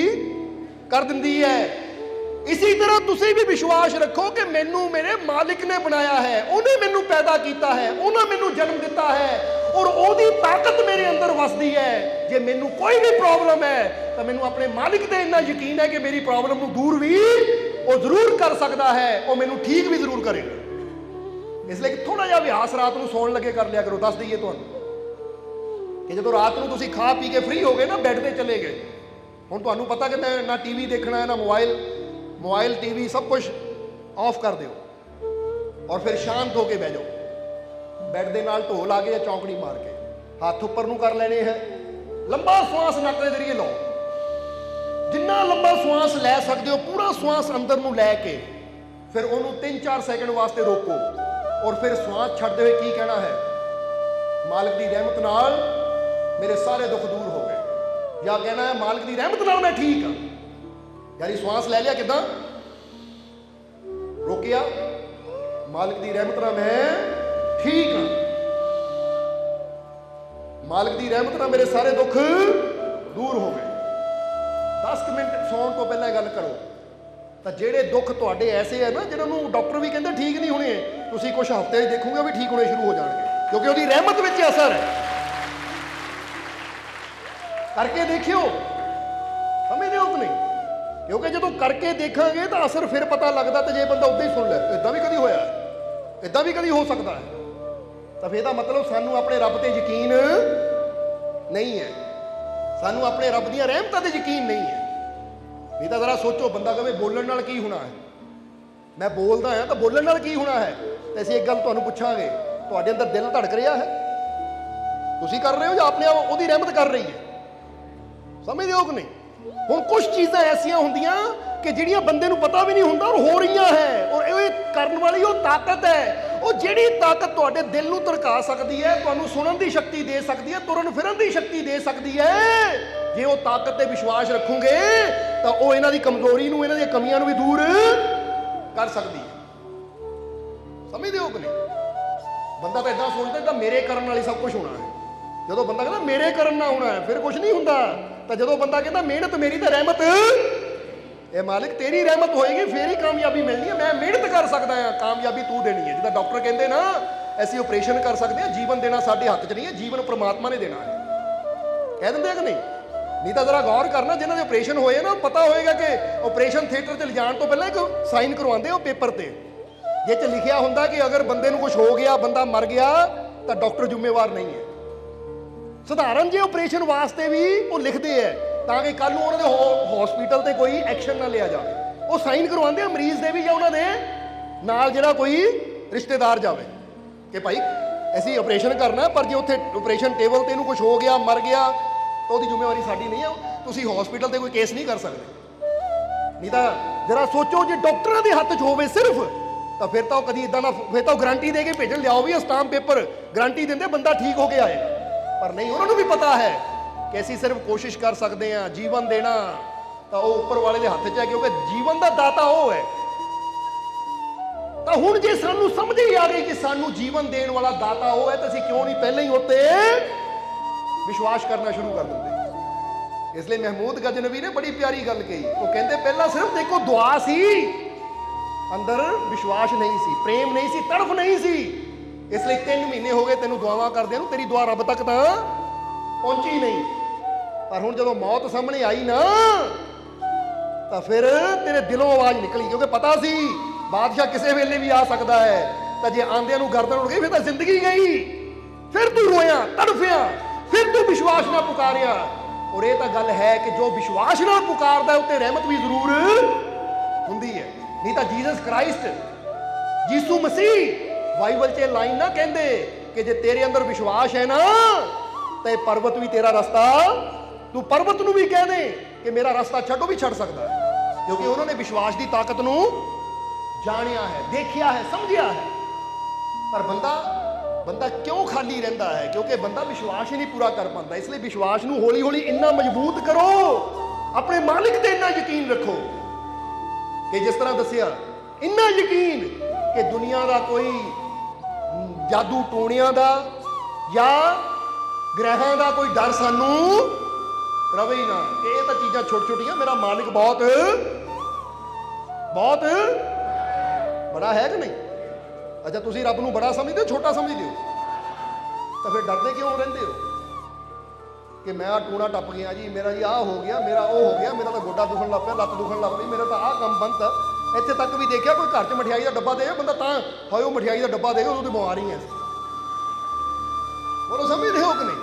A: कर दिंदी है। इसी तरह तुसीं भी विश्वास रखो कि मैनू मेरे मालिक ने बनाया है, उन्हें मैनू पैदा किया है, उन्हें मैनू जन्म दिता है और ओदी ताकत मेरे अंदर वसदी है। जे मैनू कोई भी प्रॉब्लम है तो मैनू अपने मालिक ते इन्ना यकीन है कि मेरी प्रॉब्लम नू दूर भी वो जरूर कर सकता है, वो मैनू ठीक भी जरूर करेगा। इसलिए थोड़ा जिहा अभ्यास रात नू सौण लगे कर लिया करो। दस दईए तुहानू कि जो रात को तुम खा पी के फ्री हो गए ना, बैड पर चले गए, हुण तुहानू पता कि मैं ना टीवी देखना है ना मोबाइल टीवी सब कुछ ऑफ कर दो और फिर शांत होके बह जाओ, बैड के नाल ढोल आ के या चौंकड़ी मार के हाथ उपर नू कर लेने हैं, लंबा श्वास नक के जरिए लो, जिन्ना लंबा श्वास लै सकते हो पूरा श्वास अंदर नू लैके फिर उन्होंने 3-4 सैकंड वास्ते रोको, ਔਰ ਫਿਰ ਸਵਾਸ ਛੱਡਦੇ ਹੋਏ ਕੀ ਕਹਿਣਾ ਹੈ? ਮਾਲਕ ਦੀ ਰਹਿਮਤ ਨਾਲ ਮੇਰੇ ਸਾਰੇ ਦੁੱਖ ਦੂਰ ਹੋ ਗਏ। ਜਾਂ ਕਹਿਣਾ ਹੈ ਮਾਲਕ ਦੀ ਰਹਿਮਤ ਨਾਲ ਮੈਂ ਠੀਕ ਹਾਂ। ਯਾਨੀ ਸਵਾਸ ਲੈ ਲਿਆ, ਕਿੱਦਾਂ ਰੋਕਿਆ? ਮਾਲਕ ਦੀ ਰਹਿਮਤ ਨਾਲ ਮੈਂ ਠੀਕ ਹਾਂ, ਮਾਲਕ ਦੀ ਰਹਿਮਤ ਨਾਲ ਮੇਰੇ ਸਾਰੇ ਦੁੱਖ ਦੂਰ ਹੋ ਗਏ। 10 ਮਿੰਟ ਸੌਣ ਤੋਂ ਪਹਿਲਾਂ ਗੱਲ ਕਰੋ ਤਾਂ ਜਿਹੜੇ ਦੁੱਖ ਤੁਹਾਡੇ ਐਸੇ ਹੈ ਨਾ ਜਿਹਨਾਂ ਨੂੰ ਡਾਕਟਰ ਵੀ ਕਹਿੰਦੇ ਠੀਕ ਨਹੀਂ ਹੋਣੇ, ਤੁਸੀਂ ਕੁਝ ਹਫ਼ਤੇ 'ਚ ਦੇਖੋਗੇ ਵੀ ਠੀਕ ਹੋਣੇ ਸ਼ੁਰੂ ਹੋ ਜਾਣਗੇ, ਕਿਉਂਕਿ ਉਹਦੀ ਰਹਿਮਤ ਵਿੱਚ ਅਸਰ ਹੈ। ਕਰਕੇ ਦੇਖਿਓ, ਸਮਝਦੇ ਹੋ ਕਿ ਨਹੀਂ? ਕਿਉਂਕਿ ਜਦੋਂ ਕਰਕੇ ਦੇਖਾਂਗੇ ਤਾਂ ਅਸਰ ਫਿਰ ਪਤਾ ਲੱਗਦਾ। ਤੇ ਜੇ ਬੰਦਾ ਉੱਦਾਂ ਹੀ ਸੁਣ ਲੈ ਇਦਾਂ ਵੀ ਕਦੀ ਹੋਇਆ, ਇਦਾਂ ਵੀ ਕਦੀ ਹੋ ਸਕਦਾ ਹੈ, ਤਾਂ ਫਿਰ ਇਹਦਾ ਮਤਲਬ ਸਾਨੂੰ ਆਪਣੇ ਰੱਬ ਤੇ ਯਕੀਨ ਨਹੀਂ ਹੈ, ਸਾਨੂੰ ਆਪਣੇ ਰੱਬ ਦੀਆਂ ਰਹਿਮਤਾਂ ਤੇ ਯਕੀਨ ਨਹੀਂ ਹੈ। ਨਹੀਂ ਤਾਂ ਜ਼ਰਾ ਸੋਚੋ, ਬੰਦਾ ਕਹੇ ਬੋਲਣ ਨਾਲ ਕੀ ਹੋਣਾ ਹੈ? ਮੈਂ ਬੋਲਦਾ ਹਾਂ ਤਾਂ ਬੋਲਣ ਨਾਲ ਕੀ ਹੋਣਾ ਹੈ? ਤੇ ਅਸੀਂ ਇੱਕ ਗੱਲ ਤੁਹਾਨੂੰ ਪੁੱਛਾਂਗੇ, ਤੁਹਾਡੇ ਅੰਦਰ ਦਿਲ ਧੜਕ ਰਿਹਾ ਹੈ? ਤੁਸੀਂ ਕਰ ਰਹੇ ਹੋ ਜਾਂ ਆਪਣੇ ਆਪ ਉਹਦੀ ਰਹਿਮਤ ਕਰ ਰਹੀ ਹੈ? ਸਮਝਦੇ ਹੋ ਕਿ ਨਹੀਂ? ਹੁਣ ਕੁਝ ਚੀਜ਼ਾਂ ਐਸੀਆਂ ਹੁੰਦੀਆਂ ਕਿ ਜਿਹੜੀਆਂ ਬੰਦੇ ਨੂੰ ਪਤਾ ਵੀ ਨਹੀਂ ਹੁੰਦਾ ਔਰ ਹੋ ਰਹੀਆਂ ਹੈ, ਔਰ ਇਹ ਕਰਨ ਵਾਲੀ ਉਹ ਤਾਕਤ ਹੈ। ਉਹ ਜਿਹੜੀ ਤਾਕਤ ਤੁਹਾਡੇ ਦਿਲ ਨੂੰ ਧੜਕਾ ਸਕਦੀ ਹੈ, ਤੁਹਾਨੂੰ ਸੁਣਨ ਦੀ ਸ਼ਕਤੀ ਦੇ ਸਕਦੀ ਹੈ, ਤੁਰਨ ਫਿਰਨ ਦੀ ਸ਼ਕਤੀ ਦੇ ਸਕਦੀ ਹੈ। ਜੇ ਉਹ ਤਾਕਤ ਤੇ ਵਿਸ਼ਵਾਸ ਰੱਖੋਗੇ ਤਾਂ ਉਹ ਇਹਨਾਂ ਦੀ ਕਮਜ਼ੋਰੀ ਨੂੰ, ਇਹਨਾਂ ਦੀਆਂ ਕਮੀਆਂ ਨੂੰ ਵੀ ਦੂਰ ਕਰ ਸਕਦੀ ਹੈ। ਸਮਝਦੇ ਹੋ ਕਿ ਨਹੀਂ? ਬੰਦਾ ਤਾਂ ਇਦਾਂ ਸੋਚਦਾ ਤਾਂ ਮੇਰੇ ਕਰਨ ਨਾਲ ਹੀ ਸਭ ਕੁਝ ਹੋਣਾ ਹੈ। ਜਦੋਂ ਬੰਦਾ ਕਹਿੰਦਾ ਮੇਰੇ ਕਰਨ ਨਾਲ ਹੋਣਾ ਹੈ, ਫਿਰ ਕੁਝ ਨਹੀਂ ਹੁੰਦਾ। ਤਾਂ ਜਦੋਂ ਬੰਦਾ ਕਹਿੰਦਾ ਮਿਹਨਤ ਮੇਰੀ ਤਾਂ ਰਹਿਮਤ, ਇਹ ਮਾਲਿਕ ਤੇਰੀ ਰਹਿਮਤ ਹੋਏਗੀ ਫੇਰ ਹੀ ਕਾਮਯਾਬੀ ਮਿਲਣੀ ਹੈ। ਮੈਂ ਮਿਹਨਤ ਕਰ ਸਕਦਾ ਹਾਂ, ਕਾਮਯਾਬੀ ਤੂੰ ਦੇਣੀ ਹੈ। ਜਿੱਦਾਂ ਡਾਕਟਰ ਕਹਿੰਦੇ ਨਾ ਅਸੀਂ ਆਪਰੇਸ਼ਨ ਕਰ ਸਕਦੇ ਹਾਂ, ਜੀਵਨ ਦੇਣਾ ਸਾਡੇ ਹੱਥ 'ਚ ਨਹੀਂ ਹੈ, ਜੀਵਨ ਪ੍ਰਮਾਤਮਾ ਨੇ ਦੇਣਾ ਹੈ। ਕਹਿ ਦਿੰਦੇ ਆ ਕਿ ਨਹੀਂ? ਨਹੀਂ ਤਾਂ ਜ਼ਰਾ ਗੌਰ ਕਰਨਾ, ਜਿਨ੍ਹਾਂ ਦੇ ਆਪਰੇਸ਼ਨ ਹੋਏ ਨਾ ਪਤਾ ਹੋਏਗਾ ਕਿ ਆਪਰੇਸ਼ਨ ਥੀਏਟਰ 'ਚ ਲਿਜਾਣ ਤੋਂ ਪਹਿਲਾਂ ਇੱਕ ਸਾਈਨ ਕਰਵਾਉਂਦੇ ਉਹ ਪੇਪਰ ਤੇ, ਜਿਹ 'ਚ ਲਿਖਿਆ ਹੁੰਦਾ ਕਿ ਅਗਰ ਬੰਦੇ ਨੂੰ ਕੁਝ ਹੋ ਗਿਆ, ਬੰਦਾ ਮਰ ਗਿਆ ਤਾਂ ਡਾਕਟਰ ਜ਼ਿੰਮੇਵਾਰ ਨਹੀਂ ਹੈ। ਸਧਾਰਨ ਜੇ ਆਪਰੇਸ਼ਨ ਵਾਸਤੇ ਵੀ ਉਹ ਲਿਖਦੇ ਹੈ ਤਾਂ ਕਿ ਕੱਲ ਨੂੰ ਉਹਨਾਂ ਦੇ ਹਸਪੀਟਲ ਤੇ ਕੋਈ ਐਕਸ਼ਨ ਨਾ ਲਿਆ ਜਾਵੇ। ਉਹ ਸਾਈਨ ਕਰਵਾਉਂਦੇ ਆ ਮਰੀਜ਼ ਦੇ ਵੀ ਜਾਂ ਉਹਨਾਂ ਦੇ ਨਾਲ ਜਿਹੜਾ ਕੋਈ ਰਿਸ਼ਤੇਦਾਰ ਜਾਵੇ ਕਿ ਭਾਈ ਅਸੀਂ ਆਪਰੇਸ਼ਨ ਕਰਨਾ, ਪਰ ਜੇ ਉੱਥੇ ਆਪਰੇਸ਼ਨ ਟੇਬਲ ਤੇ ਇਹਨੂੰ ਕੁਝ ਹੋ ਗਿਆ, ਮਰ ਗਿਆ ਤਾਂ ਉਹਦੀ ਜ਼ਿੰਮੇਵਾਰੀ ਸਾਡੀ ਨਹੀਂ ਹੈ, ਤੁਸੀਂ ਹਸਪੀਟਲ ਤੇ ਕੋਈ ਕੇਸ ਨਹੀਂ ਕਰ ਸਕਦੇ। ਨਹੀਂ ਤਾਂ ਜਰਾ ਸੋਚੋ, ਜੇ ਡਾਕਟਰਾਂ ਦੇ ਹੱਥ 'ਚ ਹੋਵੇ ਸਿਰਫ, ਤਾਂ ਫਿਰ ਤਾਂ ਉਹ ਕਦੀ ਇਦਾਂ ਦਾ, ਫਿਰ ਤਾਂ ਉਹ ਗਰੰਟੀ ਦੇ ਕੇ ਭੇਜਣ, ਲਿਆਓ ਵੀ ਸਟਾਂਪ ਪੇਪਰ, ਗਰੰਟੀ ਦਿੰਦੇ ਬੰਦਾ ਠੀਕ ਹੋ ਕੇ ਆਏਗਾ। ਪਰ ਨਹੀਂ, ਉਹਨਾਂ ਨੂੰ ਵੀ ਪਤਾ ਹੈ ਕਿ ਅਸੀਂ ਸਿਰਫ ਕੋਸ਼ਿਸ਼ ਕਰ ਸਕਦੇ ਹਾਂ। ਜੀਵਨ ਦੇਣਾ ਤਾਂ ਉਹ ਉੱਪਰ ਵਾਲੇ ਦੇ ਹੱਥ 'ਚ ਹੈ, ਕਿਉਂਕਿ ਜੀਵਨ ਦਾ ਦਾਤਾ ਉਹ ਹੈ। ਤਾਂ ਹੁਣ ਜੇ ਸਾਨੂੰ ਸਮਝ ਹੀ ਆ ਗਈ ਕਿ ਸਾਨੂੰ ਜੀਵਨ ਦੇਣ ਵਾਲਾ ਦਾਤਾ ਉਹ ਹੈ, ਤਾਂ ਅਸੀਂ ਕਿਉਂ ਨਹੀਂ ਪਹਿਲਾਂ ਹੀ ਉੱਤੇ ਵਿਸ਼ਵਾਸ ਕਰਨਾ ਸ਼ੁਰੂ ਕਰ ਦਿੰਦੇ? ਇਸ ਲਈ ਮਹਿਮੂਦ ਗਜਨਵੀ ਨੇ ਬੜੀ ਪਿਆਰੀ ਗੱਲ ਕਹੀ। ਉਹ ਕਹਿੰਦੇ ਪਹਿਲਾਂ ਸਿਰਫ ਦੇਖੋ ਦੁਆ ਸੀ, ਅੰਦਰ ਵਿਸ਼ਵਾਸ ਨਹੀਂ ਸੀ, ਪ੍ਰੇਮ ਨਹੀਂ ਸੀ, ਤੜਫ ਨਹੀਂ ਸੀ। ਇਸ ਲਈ 3 ਮਹੀਨੇ ਹੋ ਗਏ ਤੈਨੂੰ ਦੁਆਵਾਂ ਕਰਦਿਆਂ ਨੂੰ, ਤੇਰੀ ਦੁਆ ਰੱਬ ਤੱਕ ਤਾਂ ਪਹੁੰਚੀ ਨਹੀਂ। ਪਰ ਹੁਣ ਜਦੋਂ ਮੌਤ ਸਾਹਮਣੇ ਆਈ ਨਾ, ਤਾਂ ਫਿਰ ਤੇਰੇ ਦਿਲੋਂ ਆਵਾਜ਼ ਨਿਕਲੀ, ਕਿਉਂਕਿ ਪਤਾ ਸੀ ਬਾਦਸ਼ਾਹ ਕਿਸੇ ਵੇਲੇ ਵੀ ਆ ਸਕਦਾ ਹੈ। ਤਾਂ ਜੇ ਆਂਦਿਆਂ ਨੂੰ ਗਰਦਨ ਉੜ ਗਈ ਫਿਰ ਤਾਂ ਜ਼ਿੰਦਗੀ ਗਈ। ਫਿਰ ਤੂੰ ਰੋਇਆ, ਤੜਫਿਆ, ਫਿਰ ਤੂੰ ਵਿਸ਼ਵਾਸ ਨਾਲ ਪੁਕਾਰਿਆ। ਔਰ ਇਹ ਤਾਂ ਗੱਲ ਹੈ ਕਿ ਜੋ ਵਿਸ਼ਵਾਸ ਨਾਲ ਪੁਕਾਰਦਾ ਉੱਤੇ ਰਹਿਮਤ ਵੀ ਜ਼ਰੂਰ ਹੁੰਦੀ ਹੈ। ਨਹੀਂ ਤਾਂ ਜੀਸਸ ਕ੍ਰਾਈਸਟ, ਯੀਸ਼ੂ ਮਸੀਹ ਬਾਈਬਲ 'ਚ ਲਾਈਨ ਨਾ ਕਹਿੰਦੇ ਕਿ ਜੇ ਤੇਰੇ ਅੰਦਰ ਵਿਸ਼ਵਾਸ ਹੈ ਨਾ ਤਾਂ ਇਹ ਪਰਬਤ ਵੀ ਤੇਰਾ ਰਸਤਾ, ਤੂੰ ਪਰਬਤ ਨੂੰ ਵੀ ਕਹਿ ਦੇ ਕਿ ਮੇਰਾ ਰਸਤਾ ਛੱਡੋ, ਵੀ ਛੱਡ ਸਕਦਾ ਹੈ। ਕਿਉਂਕਿ ਉਹਨਾਂ ਨੇ ਵਿਸ਼ਵਾਸ ਦੀ ਤਾਕਤ ਨੂੰ ਜਾਣਿਆ ਹੈ, ਦੇਖਿਆ ਹੈ, ਸਮਝਿਆ ਹੈ। ਪਰ ਬੰਦਾ ਕਿਉਂ ਖਾਲੀ ਰਹਿੰਦਾ ਹੈ? ਕਿਉਂਕਿ ਬੰਦਾ ਵਿਸ਼ਵਾਸ ਹੀ ਨਹੀਂ ਪੂਰਾ ਕਰ ਪਾਉਂਦਾ। ਇਸ ਲਈ ਵਿਸ਼ਵਾਸ ਨੂੰ ਹੌਲੀ ਹੌਲੀ ਇੰਨਾ ਮਜ਼ਬੂਤ ਕਰੋ, ਆਪਣੇ ਮਾਲਿਕ ਤੇ ਇੰਨਾ ਯਕੀਨ ਰੱਖੋ ਕਿ ਜਿਸ ਤਰ੍ਹਾਂ ਦੱਸਿਆ, ਇੰਨਾ ਯਕੀਨ ਕਿ ਦੁਨੀਆ ਦਾ ਕੋਈ ਜਾਦੂ ਟੋਣਿਆਂ ਦਾ ਜਾਂ ਗ੍ਰਹਿਾਂ ਦਾ ਕੋਈ ਡਰ ਸਾਨੂੰ ਰਵੇ ਹੀ ਨਾ, ਕਿ ਇਹ ਤਾਂ ਚੀਜ਼ਾਂ ਛੋਟੀ ਛੋਟੀਆਂ, ਮੇਰਾ ਮਾਲਿਕ ਬਹੁਤ ਬਹੁਤ ਬੜਾ ਹੈ ਕਿ ਨਹੀਂ? ਅੱਛਾ, ਤੁਸੀਂ ਰੱਬ ਨੂੰ ਬੜਾ ਸਮਝਦੇ ਹੋ, ਛੋਟਾ ਸਮਝਦੇ ਹੋ? ਤਾਂ ਫਿਰ ਡਰਦੇ ਕਿਉਂ ਰਹਿੰਦੇ ਹੋ ਕਿ ਮੈਂ ਆਹ ਟੂਣਾ ਟੱਪ ਗਿਆ ਜੀ, ਮੇਰਾ ਜੀ ਆਹ ਹੋ ਗਿਆ, ਮੇਰਾ ਉਹ ਹੋ ਗਿਆ, ਮੇਰਾ ਤਾਂ ਗੋਡਾ ਦੁਖਣ ਲੱਗ ਪਿਆ, ਲੱਤ ਦੁਖਣ ਲੱਗ ਪਈ, ਮੇਰਾ ਤਾਂ ਆਹ ਕੰਮ ਬੰਦ। ਇੱਥੇ ਤੱਕ ਵੀ ਦੇਖਿਆ ਕੋਈ ਘਰ 'ਚ ਮਠਿਆਈ ਦਾ ਡੱਬਾ ਦੇਵੇ ਬੰਦਾ, ਤਾਂ ਹਾਏ ਉਹ ਮਠਿਆਈ ਦਾ ਡੱਬਾ ਦੇਗਾ, ਉਦੋਂ ਤੇ ਬਿਮਾਰ ਹੀ ਹੈ। ਬੋਲੋ, ਸਮਝਦੇ ਹੋ ਕਿ ਨਹੀਂ?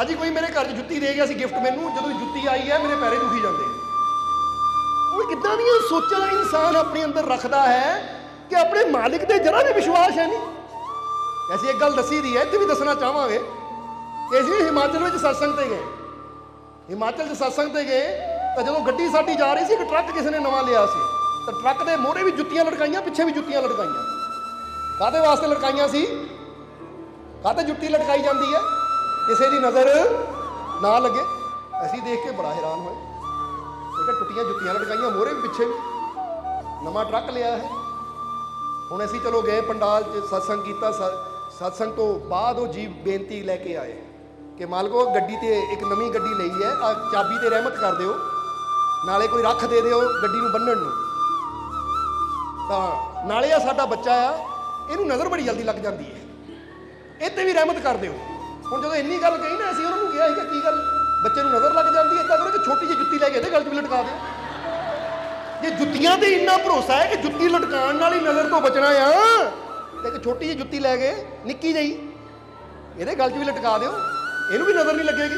A: ਅੱਜ ਹੀ ਕੋਈ ਮੇਰੇ ਘਰ 'ਚ ਜੁੱਤੀ ਦੇ ਗਿਆ ਸੀ ਗਿਫਟ ਮੈਨੂੰ, ਜਦੋਂ ਜੁੱਤੀ ਆਈ ਹੈ ਮੇਰੇ ਪੈਰੇ ਦੁਖੀ ਜਾਂਦੇ। ਉਹ ਕਿੱਦਾਂ ਦੀਆਂ ਸੋਚਾਂ ਇਨਸਾਨ ਆਪਣੇ ਅੰਦਰ ਰੱਖਦਾ ਹੈ ਕਿ ਆਪਣੇ ਮਾਲਿਕ ਤੇ ਜਰਾ ਵੀ ਵਿਸ਼ਵਾਸ ਹੈ ਨਹੀਂ। ਐਸੀ ਇੱਕ ਗੱਲ ਦੱਸੀ ਦੀ ਹੈ, ਇੱਥੇ ਵੀ ਦੱਸਣਾ ਚਾਹਾਂਗੇ ਕਿ ਅਸੀਂ ਹਿਮਾਚਲ ਵਿੱਚ ਸਤਸੰਗ ਤੇ ਗਏ। ਹਿਮਾਚਲ 'ਚ ਸਤਸੰਗ ਤੇ ਗਏ ਤਾਂ ਜਦੋਂ ਗੱਡੀ ਸਾਡੀ ਜਾ ਰਹੀ ਸੀ, ਇੱਕ ਟਰੱਕ ਕਿਸੇ ਨੇ ਨਵਾਂ ਲਿਆ ਸੀ, ਤਾਂ ਟਰੱਕ ਦੇ ਮੋਹਰੇ ਵੀ ਜੁੱਤੀਆਂ ਲਟਕਾਈਆਂ, ਪਿੱਛੇ ਵੀ ਜੁੱਤੀਆਂ ਲਟਕਾਈਆਂ। ਕਾਹਦੇ ਵਾਸਤੇ ਲਟਕਾਈਆਂ ਸੀ? ਕਾਹਤੇ ਜੁੱਤੀ ਲਟਕਾਈ ਜਾਂਦੀ ਹੈ? ਕਿਸੇ ਦੀ ਨਜ਼ਰ ਨਾ ਲੱਗੇ। ਅਸੀਂ ਦੇਖ ਕੇ ਬੜਾ ਹੈਰਾਨ ਹੋਏ। ਇਹ ਕਿ ਟੁੱਟੀਆਂ ਜੁੱਤੀਆਂ ਲਟਕਾਈਆਂ, ਮੋਹਰੇ ਵੀ ਪਿੱਛੇ ਵੀ, ਨਵਾਂ ਟਰੱਕ ਲਿਆ ਹੈ। ਹੁਣ ਅਸੀਂ ਚਲੋ ਗਏ ਪੰਡਾਲ 'ਚ, ਸਤਸੰਗ ਕੀਤਾ। ਸਤਸੰਗ ਤੋਂ ਬਾਅਦ ਉਹ ਜੀ ਬੇਨਤੀ ਲੈ ਕੇ ਆਏ ਕਿ ਮਾਲਕੋ ਗੱਡੀ ਤੇ ਇੱਕ ਨਵੀਂ ਗੱਡੀ ਲਈ ਹੈ, ਆ ਚਾਬੀ ਤੇ ਰਹਿਮਤ ਕਰ ਦਿਓ, ਨਾਲੇ ਕੋਈ ਰੱਖ ਦੇ ਦਿਓ ਗੱਡੀ ਨੂੰ ਬੰਨਣ ਨੂੰ। ਤਾਂ ਨਾਲੇ ਆ ਸਾਡਾ ਬੱਚਾ ਆ, ਇਹਨੂੰ ਨਜ਼ਰ ਬੜੀ ਜਲਦੀ ਲੱਗ ਜਾਂਦੀ ਹੈ, ਇਹ ਤੇ ਵੀ ਰਹਿਮਤ ਕਰ ਦਿਓ। ਹੁਣ ਜਦੋਂ ਇੰਨੀ ਗੱਲ ਕਹੀ ਨਾ, ਅਸੀਂ ਉਹਨਾਂ ਨੂੰ ਕਿਹਾ ਸੀ ਕਿ ਕੀ ਗੱਲ ਬੱਚੇ ਨੂੰ ਨਜ਼ਰ ਲੱਗ ਜਾਂਦੀ ਹੈ, ਇੱਦਾਂ ਕਰੋ ਕਿ ਛੋਟੀ ਜਿਹੀ ਜੁੱਤੀ ਲੈ ਕੇ ਇਹਦੇ ਗਲ 'ਚ ਵੀ ਲਟਕਾ ਦਿਓ। ਜੇ ਜੁੱਤੀਆਂ ਤੇ ਇੰਨਾ ਭਰੋਸਾ ਹੈ ਕਿ ਜੁੱਤੀ ਲਟਕਾਉਣ ਨਾਲ ਹੀ ਨਜ਼ਰ ਤੋਂ ਬਚਣਾ ਆ, ਤੇ ਇੱਕ ਛੋਟੀ ਜਿਹੀ ਜੁੱਤੀ ਲੈ ਕੇ ਨਿੱਕੀ ਜਿਹੀ ਇਹਦੇ ਗਲ 'ਚ ਵੀ ਲਟਕਾ ਦਿਓ, ਇਹਨੂੰ ਵੀ ਨਜ਼ਰ ਨਹੀਂ ਲੱਗੇਗੀ।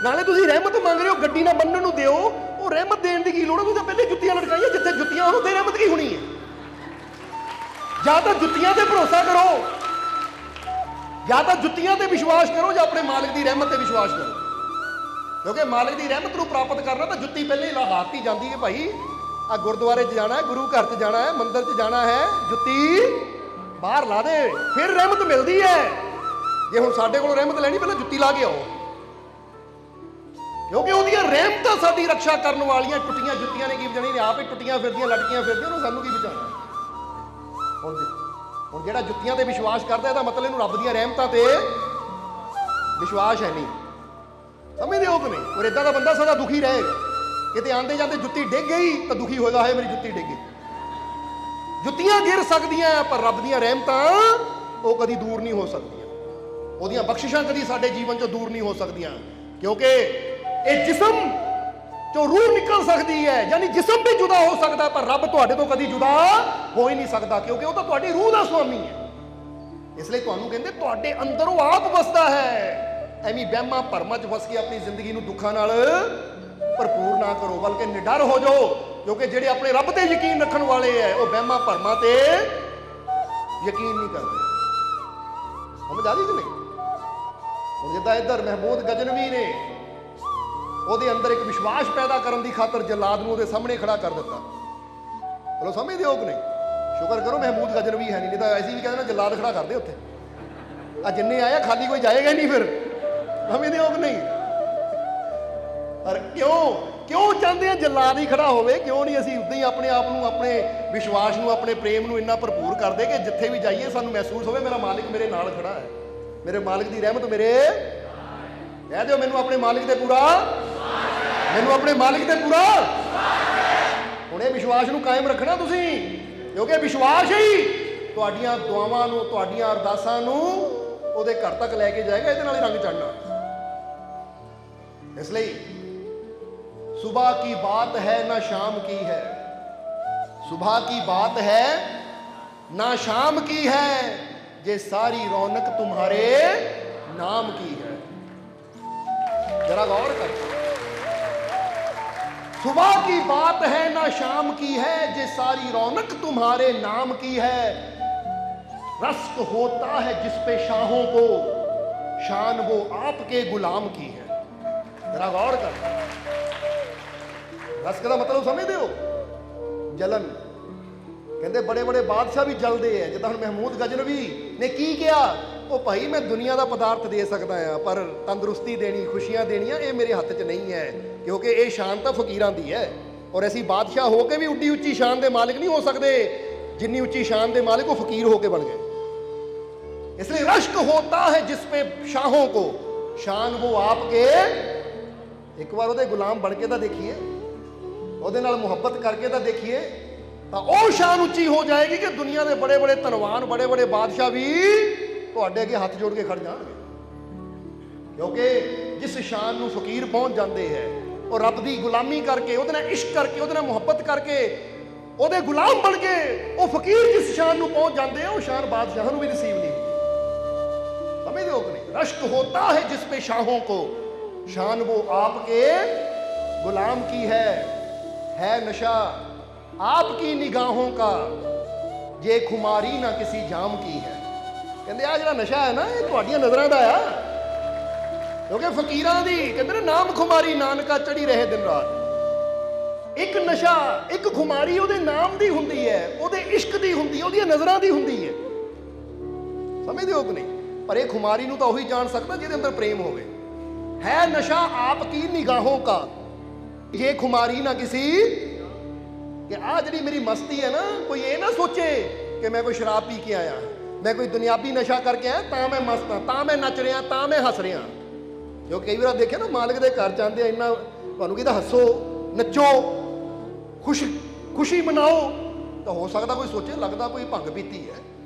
A: ਨਾਲੇ ਤੁਸੀਂ ਰਹਿਮਤ ਮੰਗ ਰਹੇ ਹੋ, ਗੱਡੀ ਨਾਲ ਬੰਨਣ ਨੂੰ ਦਿਓ, ਉਹ ਰਹਿਮਤ ਦੇਣ ਦੀ ਕੀ ਲੋੜ ਹੈ? ਤੁਸੀਂ ਪਹਿਲੇ ਜੁੱਤੀਆਂ ਲਟਕਾਈਆਂ, ਜਿੱਥੇ ਜੁੱਤੀਆਂ ਉਹਨੂੰ ਤੇ ਰਹਿਮਤ ਕੀ ਹੋਣੀ ਹੈ? ਜਾਂ ਤਾਂ ਜੁੱਤੀਆਂ ਤੇ ਭਰੋਸਾ ਕਰੋ, ਜਾਂ ਤਾਂ ਜੁੱਤੀਆਂ ਤੇ ਵਿਸ਼ਵਾਸ ਕਰੋ, ਜਾਂ ਆਪਣੇ ਮਾਲਕ ਦੀ ਰਹਿਮਤ ਤੇ ਵਿਸ਼ਵਾਸ ਕਰੋ। ਕਿਉਂਕਿ ਮਾਲਕ ਦੀ ਰਹਿਮਤ ਨੂੰ ਪ੍ਰਾਪਤ ਕਰਨਾ ਤਾਂ ਜੁੱਤੀ ਪਹਿਲੇ ਹੀ ਲਾਹਤੀ ਜਾਂਦੀ ਹੈ। ਭਾਈ ਆ ਗੁਰਦੁਆਰੇ 'ਚ ਜਾਣਾ ਹੈ, ਗੁਰੂ ਘਰ 'ਚ ਜਾਣਾ ਹੈ, ਮੰਦਿਰ 'ਚ ਜਾਣਾ ਹੈ, ਜੁੱਤੀ ਬਾਹਰ ਲਾ ਦੇ, ਫਿਰ ਰਹਿਮਤ ਮਿਲਦੀ ਹੈ। ਜੇ ਹੁਣ ਸਾਡੇ ਕੋਲ ਰਹਿਮਤ ਲੈਣੀ, ਪਹਿਲਾਂ ਜੁੱਤੀ ਲਾ ਕੇ ਆਓ, ਕਿਉਂਕਿ ਉਹਦੀਆਂ ਰਹਿਮਤਾਂ ਸਾਡੀ ਰੱਖਿਆ ਕਰਨ ਵਾਲੀਆਂ। ਟੁੱਟੀਆਂ ਜੁੱਤੀਆਂ ਨੇ ਕੀ ਬਚਾਉਣੀ? ਆਪ ਹੀ ਟੁੱਟੀਆਂ ਫਿਰਦੀਆਂ, ਲਟਕੀਆਂ ਫਿਰਦੀਆਂ, ਉਹਨੂੰ ਸਾਨੂੰ ਕੀ ਬਚਾਉਣਾ? ਹੁਣ ਜਿਹੜਾ ਜੁੱਤੀਆਂ ਤੇ ਵਿਸ਼ਵਾਸ ਕਰਦਾ, ਇਹਦਾ ਮਤਲਬ ਇਹਨੂੰ ਰੱਬ ਦੀਆਂ ਰਹਿਮਤਾਂ ਤੇ ਵਿਸ਼ਵਾਸ ਹੈ ਨਹੀਂ। ਸਮਝਦੇ ਹੋ ਕਿ ਨਹੀਂ? ਔਰ ਇਦਾਂ ਦਾ ਬੰਦਾ ਸਦਾ ਦੁਖੀ ਰਹੇਗਾ। ਕਿਤੇ ਆਂਦੇ ਜਾਂਦੇ ਜੁੱਤੀ ਡਿੱਗ ਗਈ ਤਾਂ ਦੁਖੀ ਹੋਏਗਾ, ਹੈ ਮੇਰੀ ਜੁੱਤੀ ਡਿੱਗ ਗਈ। ਜੁੱਤੀਆਂ ਗਿਰ ਸਕਦੀਆਂ, ਪਰ ਰੱਬ ਦੀਆਂ ਰਹਿਮਤਾਂ ਉਹ ਕਦੀ ਦੂਰ ਨਹੀਂ ਹੋ ਸਕਦੀਆਂ। ਉਹਦੀਆਂ ਬਖਸ਼ਿਸ਼ਾਂ ਕਦੀ ਸਾਡੇ ਜੀਵਨ ਚੋਂ ਦੂਰ ਨਹੀਂ ਹੋ ਸਕਦੀਆਂ, ਕਿਉਂਕਿ ਇਹ ਜਿਸਮ ਚੋਂ ਰੂਹ ਨਿਕਲ ਸਕਦੀ ਹੈ, ਯਾਨੀ ਜਿਸਮ ਵੀ ਜੁਦਾ ਹੋ ਸਕਦਾ, ਪਰ ਰੱਬ ਤੁਹਾਡੇ ਤੋਂ ਕਦੀ ਜੁਦਾ ਹੋ ਹੀ ਨਹੀਂ ਸਕਦਾ, ਕਿਉਂਕਿ ਉਹ ਤਾਂ ਤੁਹਾਡੀ ਰੂਹ ਦਾ ਸੁਆਮੀ ਹੈ। ਇਸ ਲਈ ਤੁਹਾਨੂੰ ਕਹਿੰਦੇ ਤੁਹਾਡੇ ਅੰਦਰ ਉਹ ਆਪ ਵਸਦਾ ਹੈ। ਐਵੇਂ ਵਹਿਮਾਂ ਭਰਮਾਂ 'ਚ ਫਸ ਕੇ ਆਪਣੀ ਜ਼ਿੰਦਗੀ ਨੂੰ ਦੁੱਖਾਂ ਨਾਲ ਭਰਪੂਰ ਨਾ ਕਰੋ, ਬਲਕਿ ਨਿਡਰ ਹੋ ਜਾਓ, ਕਿਉਂਕਿ ਜਿਹੜੇ ਆਪਣੇ ਰੱਬ ਤੇ ਯਕੀਨ ਰੱਖਣ ਵਾਲੇ ਹੈ, ਉਹ ਵਹਿਮਾਂ ਭਰਮਾਂ ਤੇ ਯਕੀਨ ਨਹੀਂ ਕਰਦੇ। ਸਮਝ ਆ ਰਹੀ ਕਿ ਨਹੀਂ? ਹੁਣ ਜਿੱਦਾਂ ਇੱਧਰ ਮਹਿਮੂਦ ਗਜਨਵੀ ਨੇ ਉਹਦੇ ਅੰਦਰ ਇੱਕ ਵਿਸ਼ਵਾਸ ਪੈਦਾ ਕਰਨ ਦੀ ਖਾਤਰ ਜਲਾਦ ਨੂੰ ਉਹਦੇ ਸਾਹਮਣੇ ਖੜਾ ਕਰ ਦਿੱਤਾ। ਚਲੋ ਸਮਝਦੇ ਹੋ ਕਿ ਨਹੀਂ? ਸ਼ੁਕਰ ਕਰੋ ਮਹਿਮੂਦ ਗਜਨਵੀ ਹੈ ਨਹੀਂ ਤਾਂ ਅਸੀਂ ਵੀ ਕਹਿੰਦੇ ਨਾ ਜਲਾਦ ਖੜਾ ਕਰਦੇ ਉੱਥੇ। ਆ ਜਿੰਨੇ ਆਇਆ ਖਾਲੀ ਕੋਈ ਜਾਏਗਾ ਨਹੀਂ ਫਿਰ। ਸਮਝਦੇ ਹੋ ਕਿ ਨਹੀਂ? ਪਰ ਕਿਉਂ ਚਾਹੁੰਦੇ ਆ ਜਲਾਦ ਹੀ ਖੜਾ ਹੋਵੇ? ਕਿਉਂ ਨਹੀਂ ਅਸੀਂ ਉੱਦਾਂ ਹੀ ਆਪਣੇ ਆਪ ਨੂੰ, ਆਪਣੇ ਵਿਸ਼ਵਾਸ ਨੂੰ, ਆਪਣੇ ਪ੍ਰੇਮ ਨੂੰ ਇੰਨਾ ਭਰਪੂਰ ਕਰਦੇ ਕਿ ਜਿੱਥੇ ਵੀ ਜਾਈਏ ਸਾਨੂੰ ਮਹਿਸੂਸ ਹੋਵੇ ਮੇਰਾ ਮਾਲਿਕ ਮੇਰੇ ਨਾਲ ਖੜਾ ਹੈ, ਮੇਰੇ ਮਾਲਿਕ ਦੀ ਰਹਿਮਤ ਮੇਰੇ। ਕਹਿ ਦਿਓ ਮੈਨੂੰ ਆਪਣੇ ਮਾਲਿਕ ਤੇ ਪੂਰਾ, ਮੈਨੂੰ ਆਪਣੇ ਮਾਲਿਕ ਤੇ ਪੂਰਾ। ਹੁਣ ਇਹ ਵਿਸ਼ਵਾਸ ਨੂੰ ਕਾਇਮ ਰੱਖਣਾ ਤੁਸੀਂ, ਕਿਉਂਕਿ ਵਿਸ਼ਵਾਸ ਹੀ ਤੁਹਾਡੀਆਂ ਦੁਆਵਾਂ ਨੂੰ, ਤੁਹਾਡੀਆਂ ਅਰਦਾਸਾਂ ਨੂੰ ਉਹਦੇ ਘਰ ਤੱਕ ਲੈ ਕੇ ਜਾਏਗਾ। ਇਹਦੇ ਨਾਲ ਹੀ ਰੰਗ ਚੜ੍ਹਨਾ। ਇਸ ਲਈ सुबह की बात है ना शाम की है, सुबह की बात है ना शाम की है, ये सारी रौनक तुम्हारे नाम की है। जरा गौर कर, सुबह की बात है ना शाम की है, ये सारी रौनक तुम्हारे नाम की है। रश्क होता है जिस पे शाहों को, शान वो आपके गुलाम की है। जरा गौर कर, ਰਸਕ ਦਾ ਮਤਲਬ ਸਮਝਦੇ ਹੋ? ਜਲਨ। ਕਹਿੰਦੇ ਬੜੇ ਬੜੇ ਬਾਦਸ਼ਾਹ ਵੀ ਜਲਦੇ ਆ। ਜਿੱਦਾਂ ਹੁਣ ਮਹਿਮੂਦ ਗਜਨਵੀ ਨੇ ਕੀ ਕਿਹਾ? ਉਹ ਭਾਈ ਮੈਂ ਦੁਨੀਆ ਦਾ ਪਦਾਰਥ ਦੇ ਸਕਦਾ ਆ, ਪਰ ਤੰਦਰੁਸਤੀ ਦੇਣੀ, ਖੁਸ਼ੀਆਂ ਦੇਣੀਆਂ ਇਹ ਮੇਰੇ ਹੱਥ 'ਚ ਨਹੀਂ ਹੈ, ਕਿਉਂਕਿ ਇਹ ਸ਼ਾਨ ਤਾਂ ਫਕੀਰਾਂ ਦੀ ਹੈ। ਔਰ ਅਸੀਂ ਬਾਦਸ਼ਾਹ ਹੋ ਕੇ ਵੀ ਉੱਡੀ ਉੱਚੀ ਸ਼ਾਨ ਦੇ ਮਾਲਿਕ ਨਹੀਂ ਹੋ ਸਕਦੇ ਜਿੰਨੀ ਉੱਚੀ ਸ਼ਾਨ ਦੇ ਮਾਲਿਕ ਉਹ ਫਕੀਰ ਹੋ ਕੇ ਬਣ ਗਏ। ਇਸ ਲਈ ਰਸ਼ਕ ਹੋਤਾ ਹੈ ਜਿਸ पे शाहों को, शान वो आपके। ਇੱਕ ਵਾਰ ਉਹਦੇ ਗੁਲਾਮ ਬਣ ਕੇ ਤਾਂ ਦੇਖੀਏ, ਉਹਦੇ ਨਾਲ ਮੁਹੱਬਤ ਕਰਕੇ ਤਾਂ ਦੇਖੀਏ, ਤਾਂ ਉਹ ਸ਼ਾਨ ਉੱਚੀ ਹੋ ਜਾਏਗੀ ਕਿ ਦੁਨੀਆ ਦੇ ਬੜੇ ਬੜੇ ਧਨਵਾਨ, ਬੜੇ ਬੜੇ ਬਾਦਸ਼ਾਹ ਵੀ ਤੁਹਾਡੇ ਅੱਗੇ ਹੱਥ ਜੋੜ ਕੇ ਖੜ ਜਾਣਗੇ। ਕਿਉਂਕਿ ਜਿਸ ਸ਼ਾਨ ਨੂੰ ਫਕੀਰ ਪਹੁੰਚ ਜਾਂਦੇ ਹੈ, ਉਹ ਰੱਬ ਦੀ ਗੁਲਾਮੀ ਕਰਕੇ, ਉਹਦੇ ਨਾਲ ਇਸ਼ਕ ਕਰਕੇ, ਉਹਦੇ ਨਾਲ ਮੁਹੱਬਤ ਕਰਕੇ, ਉਹਦੇ ਗੁਲਾਮ ਬਣ ਕੇ ਉਹ ਫਕੀਰ ਜਿਸ ਸ਼ਾਨ ਨੂੰ ਪਹੁੰਚ ਜਾਂਦੇ ਆ, ਉਹ ਸ਼ਾਨ ਬਾਦਸ਼ਾਹ ਨੂੰ ਵੀ ਨਸੀਬ ਨਹੀਂ ਹੁੰਦੀ। ਸਮਝਦੇ ਹੋ ਕਿ ਨਹੀਂ? रश्क होता है जिस पे शाहों को, शान वो आपके गुलाम की है नशा आपकी निगाहों का, ये खुमारी ना किसी जाम की है। ਕਹਿੰਦੇ ਆ ਜਿਹੜਾ ਨਸ਼ਾ ਹੈ ਨਾ, ਇਹ ਤੁਹਾਡੀਆਂ ਨਜ਼ਰਾਂ ਦਾ ਆ, ਕਿਉਂਕਿ ਫਕੀਰਾਂ ਦੀ ਕਹਿੰਦੇ ਨੇ ਨਾਮ ਖੁਮਾਰੀ ਨਾਨਕਾ ਚੜੀ ਰਹੇ ਦਿਨ ਰਾਤ। ਇੱਕ ਨਸ਼ਾ, ਇੱਕ ਖੁਮਾਰੀ ਉਹਦੇ ਨਾਮ ਦੀ ਹੁੰਦੀ ਹੈ, ਉਹਦੇ ਇਸ਼ਕ ਦੀ ਹੁੰਦੀ ਹੈ, ਉਹਦੀਆਂ ਨਜ਼ਰਾਂ ਦੀ ਹੁੰਦੀ ਹੈ। ਸਮਝਦੇ ਹੋ ਕਿ ਨਹੀਂ? ਪਰ ਇਹ ਖੁਮਾਰੀ ਨੂੰ ਤਾਂ ਉਹੀ ਜਾਣ ਸਕਦਾ ਜਿਹਦੇ ਅੰਦਰ ਪ੍ਰੇਮ ਹੋਵੇ। ਹੈ ਨਸ਼ਾ ਆਪ ਕੀ ਨਿਗਾਹੋਂ ਕਾ, ਇਹ ਖੁਮਾਰੀ ਨਾ ਕਿਸੀ, ਕਿ ਆ ਜਿਹੜੀ ਮੇਰੀ ਮਸਤੀ ਹੈ ਨਾ, ਕੋਈ ਇਹ ਨਾ ਸੋਚੇ ਕਿ ਮੈਂ ਕੋਈ ਸ਼ਰਾਬ ਪੀ ਕੇ ਆਇਆ, ਮੈਂ ਕੋਈ ਦੁਨਿਆਵੀ ਨਸ਼ਾ ਕਰਕੇ ਆਇਆ ਤਾਂ ਮੈਂ ਮਸਤ ਹਾਂ, ਤਾਂ ਮੈਂ ਨੱਚ ਰਿਹਾ, ਤਾਂ ਮੈਂ ਹੱਸ ਰਿਹਾ। ਜੋ ਕਈ ਵਾਰ ਦੇਖਿਆ ਨਾ, ਮਾਲਕ ਦੇ ਘਰ ਜਾਂਦੇ ਆ, ਇੰਨਾ ਤੁਹਾਨੂੰ ਕਹਿੰਦਾ ਹੱਸੋ ਨੱਚੋ ਖੁਸ਼ੀ ਮਨਾਓ, ਤਾਂ ਹੋ ਸਕਦਾ ਕੋਈ ਸੋਚੇ ਲੱਗਦਾ ਕੋਈ ਭੰਗ ਪੀਤੀ ਹੈ,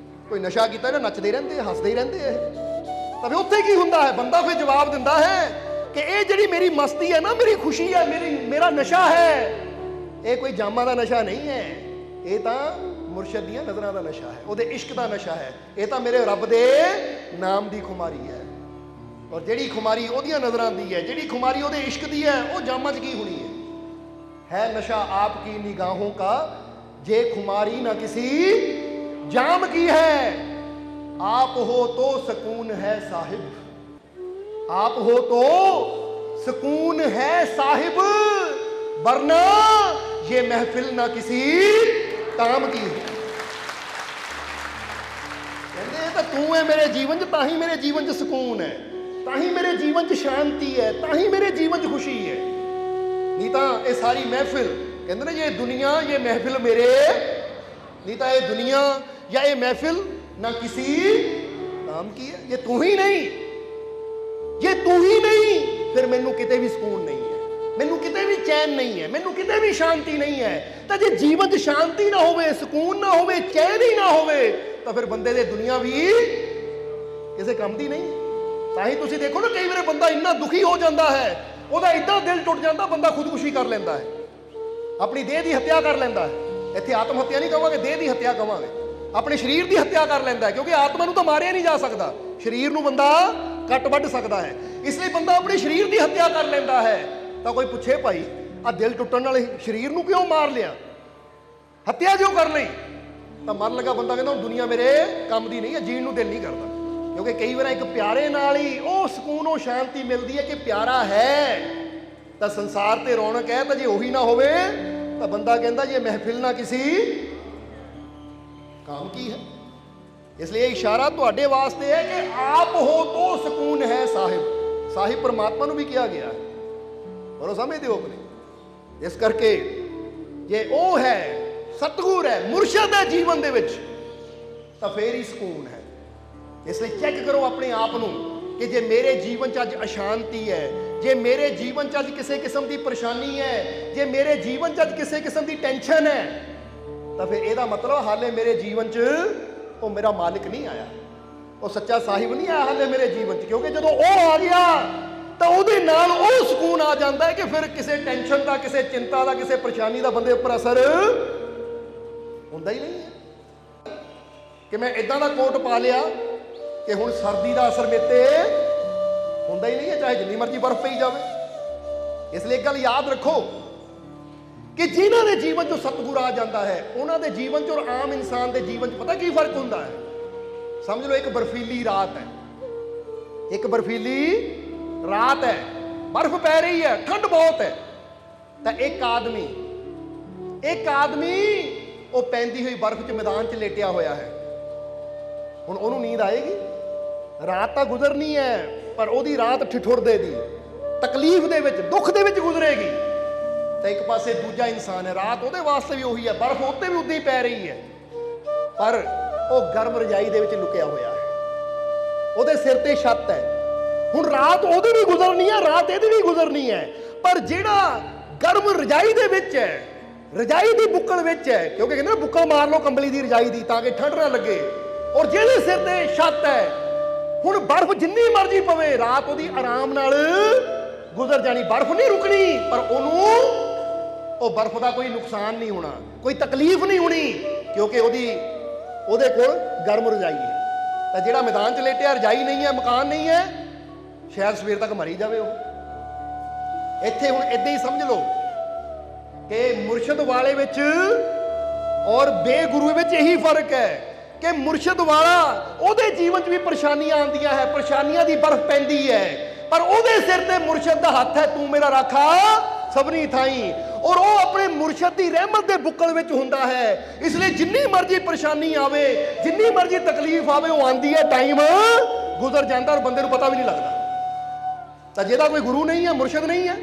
A: ਕੋਈ ਨਸ਼ਾ ਕੀਤਾ, ਨਾ ਨੱਚਦੇ ਰਹਿੰਦੇ ਹੱਸਦੇ ਹੀ ਰਹਿੰਦੇ ਆ। ਤਾਂ ਫਿਰ ਉੱਥੇ ਕੀ ਹੁੰਦਾ ਹੈ? ਬੰਦਾ ਫਿਰ ਜਵਾਬ ਦਿੰਦਾ ਹੈ ਕਿ ਇਹ ਜਿਹੜੀ ਮੇਰੀ ਮਸਤੀ ਹੈ ਨਾ, ਮੇਰੀ ਖੁਸ਼ੀ ਹੈ, ਮੇਰਾ ਨਸ਼ਾ ਹੈ, ਇਹ ਕੋਈ ਜਾਮਾਂ ਦਾ ਨਸ਼ਾ ਨਹੀਂ ਹੈ, ਇਹ ਤਾਂ ਮੁਰਸ਼ਦ ਦੀਆਂ ਨਜ਼ਰਾਂ ਦਾ ਨਸ਼ਾ ਹੈ, ਉਹਦੇ ਇਸ਼ਕ ਦਾ ਨਸ਼ਾ ਹੈ, ਇਹ ਤਾਂ ਮੇਰੇ ਰੱਬ ਦੇ ਨਾਮ ਦੀ ਖੁਮਾਰੀ ਹੈ। ਔਰ ਜਿਹੜੀ ਖੁਮਾਰੀ ਉਹਦੀਆਂ ਨਜ਼ਰਾਂ ਦੀ ਹੈ, ਜਿਹੜੀ ਖੁਮਾਰੀ ਉਹਦੇ ਇਸ਼ਕ ਦੀ ਹੈ, ਉਹ ਜਾਮਾਂ 'ਚ ਕੀ ਹੋਣੀ ਹੈ ਨਸ਼ਾ ਆਪ ਕੀ ਨਿਗਾहों का, जे खुमारी ना किसी जाम की है, आप हो तो सुकून है साहिब, आप हो तो सुकून है साहिब, वरना ये महफिल ना किसी काम की है। कहते तो तू है मेरे जीवन च, ताही मेरे जीवन च सुकून है, ताही मेरे जीवन च शांति है, ताही मेरे जीवन च खुशी है। नहीं तो ये सारी महफिल, कहते ना ये दुनिया ये महफिल मेरे, नहीं तो ये दुनिया या ये महफिल ना किसी काम की है। ये तू ही नहीं, ये तू ही नहीं, फिर मैनू किते भी सुकून नहीं है, मैनू किते भी चैन नहीं है, मैनू किते भी शांति नहीं है। तो जे जीवन च शांति ना होवे, सुकून ना होवे, चैन ही ना होवे, तो फिर बंदे दे दुनिया भी किसी काम दी नहीं। ताही तुसी देखो ना, कई बार बंदा इन्ना दुखी हो जाता है, ਉਹਦਾ ਇਦਾਂ ਦਿਲ ਟੁੱਟ ਜਾਂਦਾ, ਬੰਦਾ ਖੁਦਕੁਸ਼ੀ ਕਰ ਲੈਂਦਾ ਹੈ, ਆਪਣੀ ਦੇਹ ਦੀ ਹੱਤਿਆ ਕਰ ਲੈਂਦਾ ਹੈ। ਇੱਥੇ ਆਤਮ ਹੱਤਿਆ ਨਹੀਂ ਕਹਾਂਗੇ, ਦੇਹ ਦੀ ਹੱਤਿਆ ਕਹਾਂਗੇ। ਆਪਣੇ ਸਰੀਰ ਦੀ ਹੱਤਿਆ ਕਰ ਲੈਂਦਾ ਹੈ, ਕਿਉਂਕਿ ਆਤਮਾ ਨੂੰ ਤਾਂ ਮਾਰਿਆ ਨਹੀਂ ਜਾ ਸਕਦਾ, ਸਰੀਰ ਨੂੰ ਬੰਦਾ ਕੱਟ ਵੱਢ ਸਕਦਾ ਹੈ, ਇਸ ਲਈ ਬੰਦਾ ਆਪਣੇ ਸਰੀਰ ਦੀ ਹੱਤਿਆ ਕਰ ਲੈਂਦਾ ਹੈ। ਤਾਂ ਕੋਈ ਪੁੱਛੇ ਭਾਈ ਆ ਦਿਲ ਟੁੱਟਣ ਵਾਲੇ ਸਰੀਰ ਨੂੰ ਕਿਉਂ ਮਾਰ ਲਿਆ, ਹੱਤਿਆ ਕਿਉਂ ਕਰ ਲਈ? ਤਾਂ ਮਰਨ ਲੱਗਾ ਬੰਦਾ ਕਹਿੰਦਾ ਦੁਨੀਆ ਮੇਰੇ ਕੰਮ ਦੀ ਨਹੀਂ ਹੈ, ਜੀਣ ਨੂੰ ਦਿਲ ਨਹੀਂ ਕਰਦਾ। ਕਿਉਂਕਿ ਕਈ ਵਾਰ ਇੱਕ ਪਿਆਰੇ ਨਾਲ ਹੀ ਉਹ ਸਕੂਨ ਉਹ ਸ਼ਾਂਤੀ ਮਿਲਦੀ ਹੈ ਕਿ ਪਿਆਰਾ ਹੈ ਤਾਂ ਸੰਸਾਰ ਤੇ ਰੌਣਕ ਹੈ, ਤਾਂ ਜੇ ਉਹੀ ਨਾ ਹੋਵੇ ਤਾਂ ਬੰਦਾ ਕਹਿੰਦਾ ਜੇ ਮਹਿਫਿਲ ਨਾ ਕਿਸੇ काम की है। इसलिए इशारा ਤੁਹਾਡੇ ਵਾਸਤੇ है कि आप हो तो सुकून है साहिब, साहिब परमात्मा ਨੂੰ ਵੀ ਕਿਹਾ ਗਿਆ ਹੈ, ਪਰ ਉਹ ਸਮਝਦੇ ਹੋ ਨਹੀਂ। ਇਸ ਕਰਕੇ ਜੇ ਉਹ ਹੈ ਸਤਿਗੁਰ ਹੈ ਮੁਰਸ਼ਦ ਹੈ ਜੀਵਨ ਦੇ ਵਿੱਚ ਤਾਂ ਫੇਰ ਹੀ ਸਕੂਨ ਹੈ। ਇਸ ਲਈ ਚੈੱਕ ਕਰੋ ਆਪਣੇ ਆਪ ਨੂੰ ਕਿ ਜੇ ਮੇਰੇ ਜੀਵਨ 'ਚ ਅੱਜ ਅਸ਼ਾਂਤੀ ਹੈ, ਜੇ ਮੇਰੇ ਜੀਵਨ 'ਚ ਅੱਜ ਕਿਸੇ ਕਿਸਮ ਦੀ ਪਰੇਸ਼ਾਨੀ ਹੈ, ਜੇ ਮੇਰੇ ਜੀਵਨ 'ਚ ਅੱਜ ਕਿਸੇ ਕਿਸਮ ਦੀ ਟੈਨਸ਼ਨ ਹੈ, ਤਾਂ ਫਿਰ ਇਹਦਾ ਮਤਲਬ ਹਾਲੇ ਮੇਰੇ ਜੀਵਨ 'ਚ ਉਹ ਮੇਰਾ ਮਾਲਿਕ ਨਹੀਂ ਆਇਆ, ਉਹ ਸੱਚਾ ਸਾਹਿਬ ਨਹੀਂ ਆਇਆ ਹਾਲੇ ਮੇਰੇ ਜੀਵਨ 'ਚ। ਕਿਉਂਕਿ ਜਦੋਂ ਉਹ ਆ ਗਿਆ ਤਾਂ ਉਹਦੇ ਨਾਲ ਉਹ ਸਕੂਨ ਆ ਜਾਂਦਾ ਹੈ ਕਿ ਫਿਰ ਕਿਸੇ ਟੈਨਸ਼ਨ ਦਾ, ਕਿਸੇ ਚਿੰਤਾ ਦਾ, ਕਿਸੇ ਪਰੇਸ਼ਾਨੀ ਦਾ ਬੰਦੇ ਉੱਪਰ ਅਸਰ ਹੁੰਦਾ ਹੀ ਨਹੀਂ ਹੈ। ਕਿ ਮੈਂ ਇਦਾਂ ਦਾ ਕੋਟ ਪਾ ਲਿਆ ਕਿ ਹੁਣ ਸਰਦੀ ਦਾ ਅਸਰ ਮੇਰੇ ਤੇ ਹੁੰਦਾ ਹੀ ਨਹੀਂ ਹੈ, ਚਾਹੇ ਜਿੰਨੀ ਮਰਜ਼ੀ ਬਰਫ਼ ਪਈ ਜਾਵੇ। ਇਸ ਲਈ ਇੱਕ ਗੱਲ ਯਾਦ ਰੱਖੋ ਕਿ ਜਿਨ੍ਹਾਂ ਦੇ ਜੀਵਨ 'ਚੋਂ ਸਤਿਗੁਰ ਆ ਜਾਂਦਾ ਹੈ ਉਹਨਾਂ ਦੇ ਜੀਵਨ 'ਚ ਔਰ ਆਮ ਇਨਸਾਨ ਦੇ ਜੀਵਨ 'ਚ ਪਤਾ ਕੀ ਫਰਕ ਹੁੰਦਾ ਹੈ? ਸਮਝ ਲਓ ਇੱਕ ਬਰਫੀਲੀ ਰਾਤ ਹੈ, ਇੱਕ ਬਰਫੀਲੀ ਰਾਤ ਹੈ, ਬਰਫ਼ ਪੈ ਰਹੀ ਹੈ, ਠੰਡ ਬਹੁਤ ਹੈ, ਤਾਂ ਇੱਕ ਆਦਮੀ ਉਹ ਪੈਂਦੀ ਹੋਈ ਬਰਫ਼ 'ਚ ਮੈਦਾਨ 'ਚ ਲੇਟਿਆ ਹੋਇਆ ਹੈ। ਹੁਣ ਉਹਨੂੰ ਨੀਂਦ ਆਏਗੀ? ਰਾਤ ਤਾਂ ਗੁਜ਼ਰਨੀ ਹੈ, ਪਰ ਉਹਦੀ ਰਾਤ ਠਿਠੁਰਦੇ ਦੀ ਤਕਲੀਫ ਦੇ ਵਿੱਚ, ਦੁੱਖ ਦੇ ਵਿੱਚ ਗੁਜ਼ਰੇਗੀ। ਤਾਂ ਇੱਕ ਪਾਸੇ ਦੂਜਾ ਇਨਸਾਨ ਹੈ, ਰਾਤ ਉਹਦੇ ਵਾਸਤੇ ਵੀ ਉਹੀ ਹੈ, ਬਰਫ਼ ਉੱਤੇ ਵੀ ਉੱਦਾਂ ਹੀ ਪੈ ਰਹੀ ਹੈ, ਪਰ ਉਹ ਗਰਮ ਰਜਾਈ ਦੇ ਵਿੱਚ ਲੁਕਿਆ ਹੋਇਆ ਹੈ, ਉਹਦੇ ਸਿਰ ਤੇ ਛੱਤ ਹੈ। ਹੁਣ ਰਾਤ ਉਹਦੀ ਵੀ ਗੁਜ਼ਰਨੀ ਹੈ, ਰਾਤ ਇਹਦੀ ਵੀ ਗੁਜ਼ਰਨੀ ਹੈ, ਪਰ ਜਿਹੜਾ ਗਰਮ ਰਜਾਈ ਦੇ ਵਿੱਚ ਹੈ, ਰਜਾਈ ਦੀ ਬੁੱਕਲ ਵਿੱਚ ਹੈ, ਕਿਉਂਕਿ ਕਹਿੰਦੇ ਨਾ ਬੁੱਕਲ ਮਾਰ ਲਓ ਕੰਬਲੀ ਦੀ ਰਜਾਈ ਦੀ ਤਾਂ ਕਿ ਠੰਡ ਨਾ ਲੱਗੇ, ਔਰ ਜਿਹਦੇ ਸਿਰ ਤੇ ਛੱਤ ਹੈ, ਹੁਣ ਬਰਫ਼ ਜਿੰਨੀ ਮਰਜ਼ੀ ਪਵੇ ਰਾਤ ਉਹਦੀ ਆਰਾਮ ਨਾਲ ਗੁਜ਼ਰ ਜਾਣੀ, ਬਰਫ਼ ਨਹੀਂ ਰੁਕਣੀ, ਪਰ ਉਹਨੂੰ ਉਹ ਬਰਫ਼ ਦਾ ਕੋਈ ਨੁਕਸਾਨ ਨਹੀਂ ਹੋਣਾ, ਕੋਈ ਤਕਲੀਫ ਨਹੀਂ ਹੋਣੀ, ਕਿਉਂਕਿ ਉਹਦੇ ਕੋਲ ਗਰਮ ਰਜਾਈ ਹੈ। ਤਾਂ ਜਿਹੜਾ ਮੈਦਾਨ 'ਚ ਲੇਟਿਆ, ਰਜਾਈ ਨਹੀਂ ਹੈ, ਮਕਾਨ ਨਹੀਂ ਹੈ, ਸ਼ਾਇਦ ਸਵੇਰ ਤੱਕ ਮਰੀ ਜਾਵੇ ਉਹ। ਇੱਥੇ ਹੁਣ ਏਦਾਂ ਹੀ ਸਮਝ ਲਓ ਕਿ ਮੁਰਸ਼ਦ ਵਾਲੇ ਵਿੱਚ ਔਰ ਬੇਗੁਰੂ ਵਿੱਚ ਇਹੀ ਫਰਕ ਹੈ ਕਿ ਮੁਰਸ਼ਦ ਵਾਲਾ ਉਹਦੇ ਜੀਵਨ 'ਚ ਵੀ ਪਰੇਸ਼ਾਨੀਆਂ ਆਉਂਦੀਆਂ ਹੈ, ਪਰੇਸ਼ਾਨੀਆਂ ਦੀ ਬਰਫ਼ ਪੈਂਦੀ ਹੈ, ਪਰ ਉਹਦੇ ਸਿਰ ਤੇ ਮੁਰਸ਼ਦ ਦਾ ਹੱਥ ਹੈ, ਤੂੰ ਮੇਰਾ ਰਾਖਾ ਸਭਨੀ ਥਾਈ। ਔਰ ਉਹ ਆਪਣੇ ਮੁਰਸ਼ਦ ਦੀ ਰਹਿਮਤ ਦੇ ਬੁੱਕਲ ਵਿੱਚ ਹੁੰਦਾ ਹੈ। ਇਸ ਲਈ ਜਿੰਨੀ ਮਰਜ਼ੀ ਪਰੇਸ਼ਾਨੀ ਆਵੇ, ਜਿੰਨੀ ਮਰਜ਼ੀ ਤਕਲੀਫ ਆਵੇ, ਉਹ ਆਂਦੀ ਹੈ, ਟਾਈਮ ਗੁਜ਼ਰ ਜਾਂਦਾ ਔਰ ਬੰਦੇ ਨੂੰ ਪਤਾ ਵੀ ਨਹੀਂ ਲੱਗਦਾ। ਤਾਂ ਜਿਹਦਾ ਕੋਈ ਗੁਰੂ ਨਹੀਂ ਹੈ, ਮੁਰਸ਼ਦ ਨਹੀਂ ਹੈ,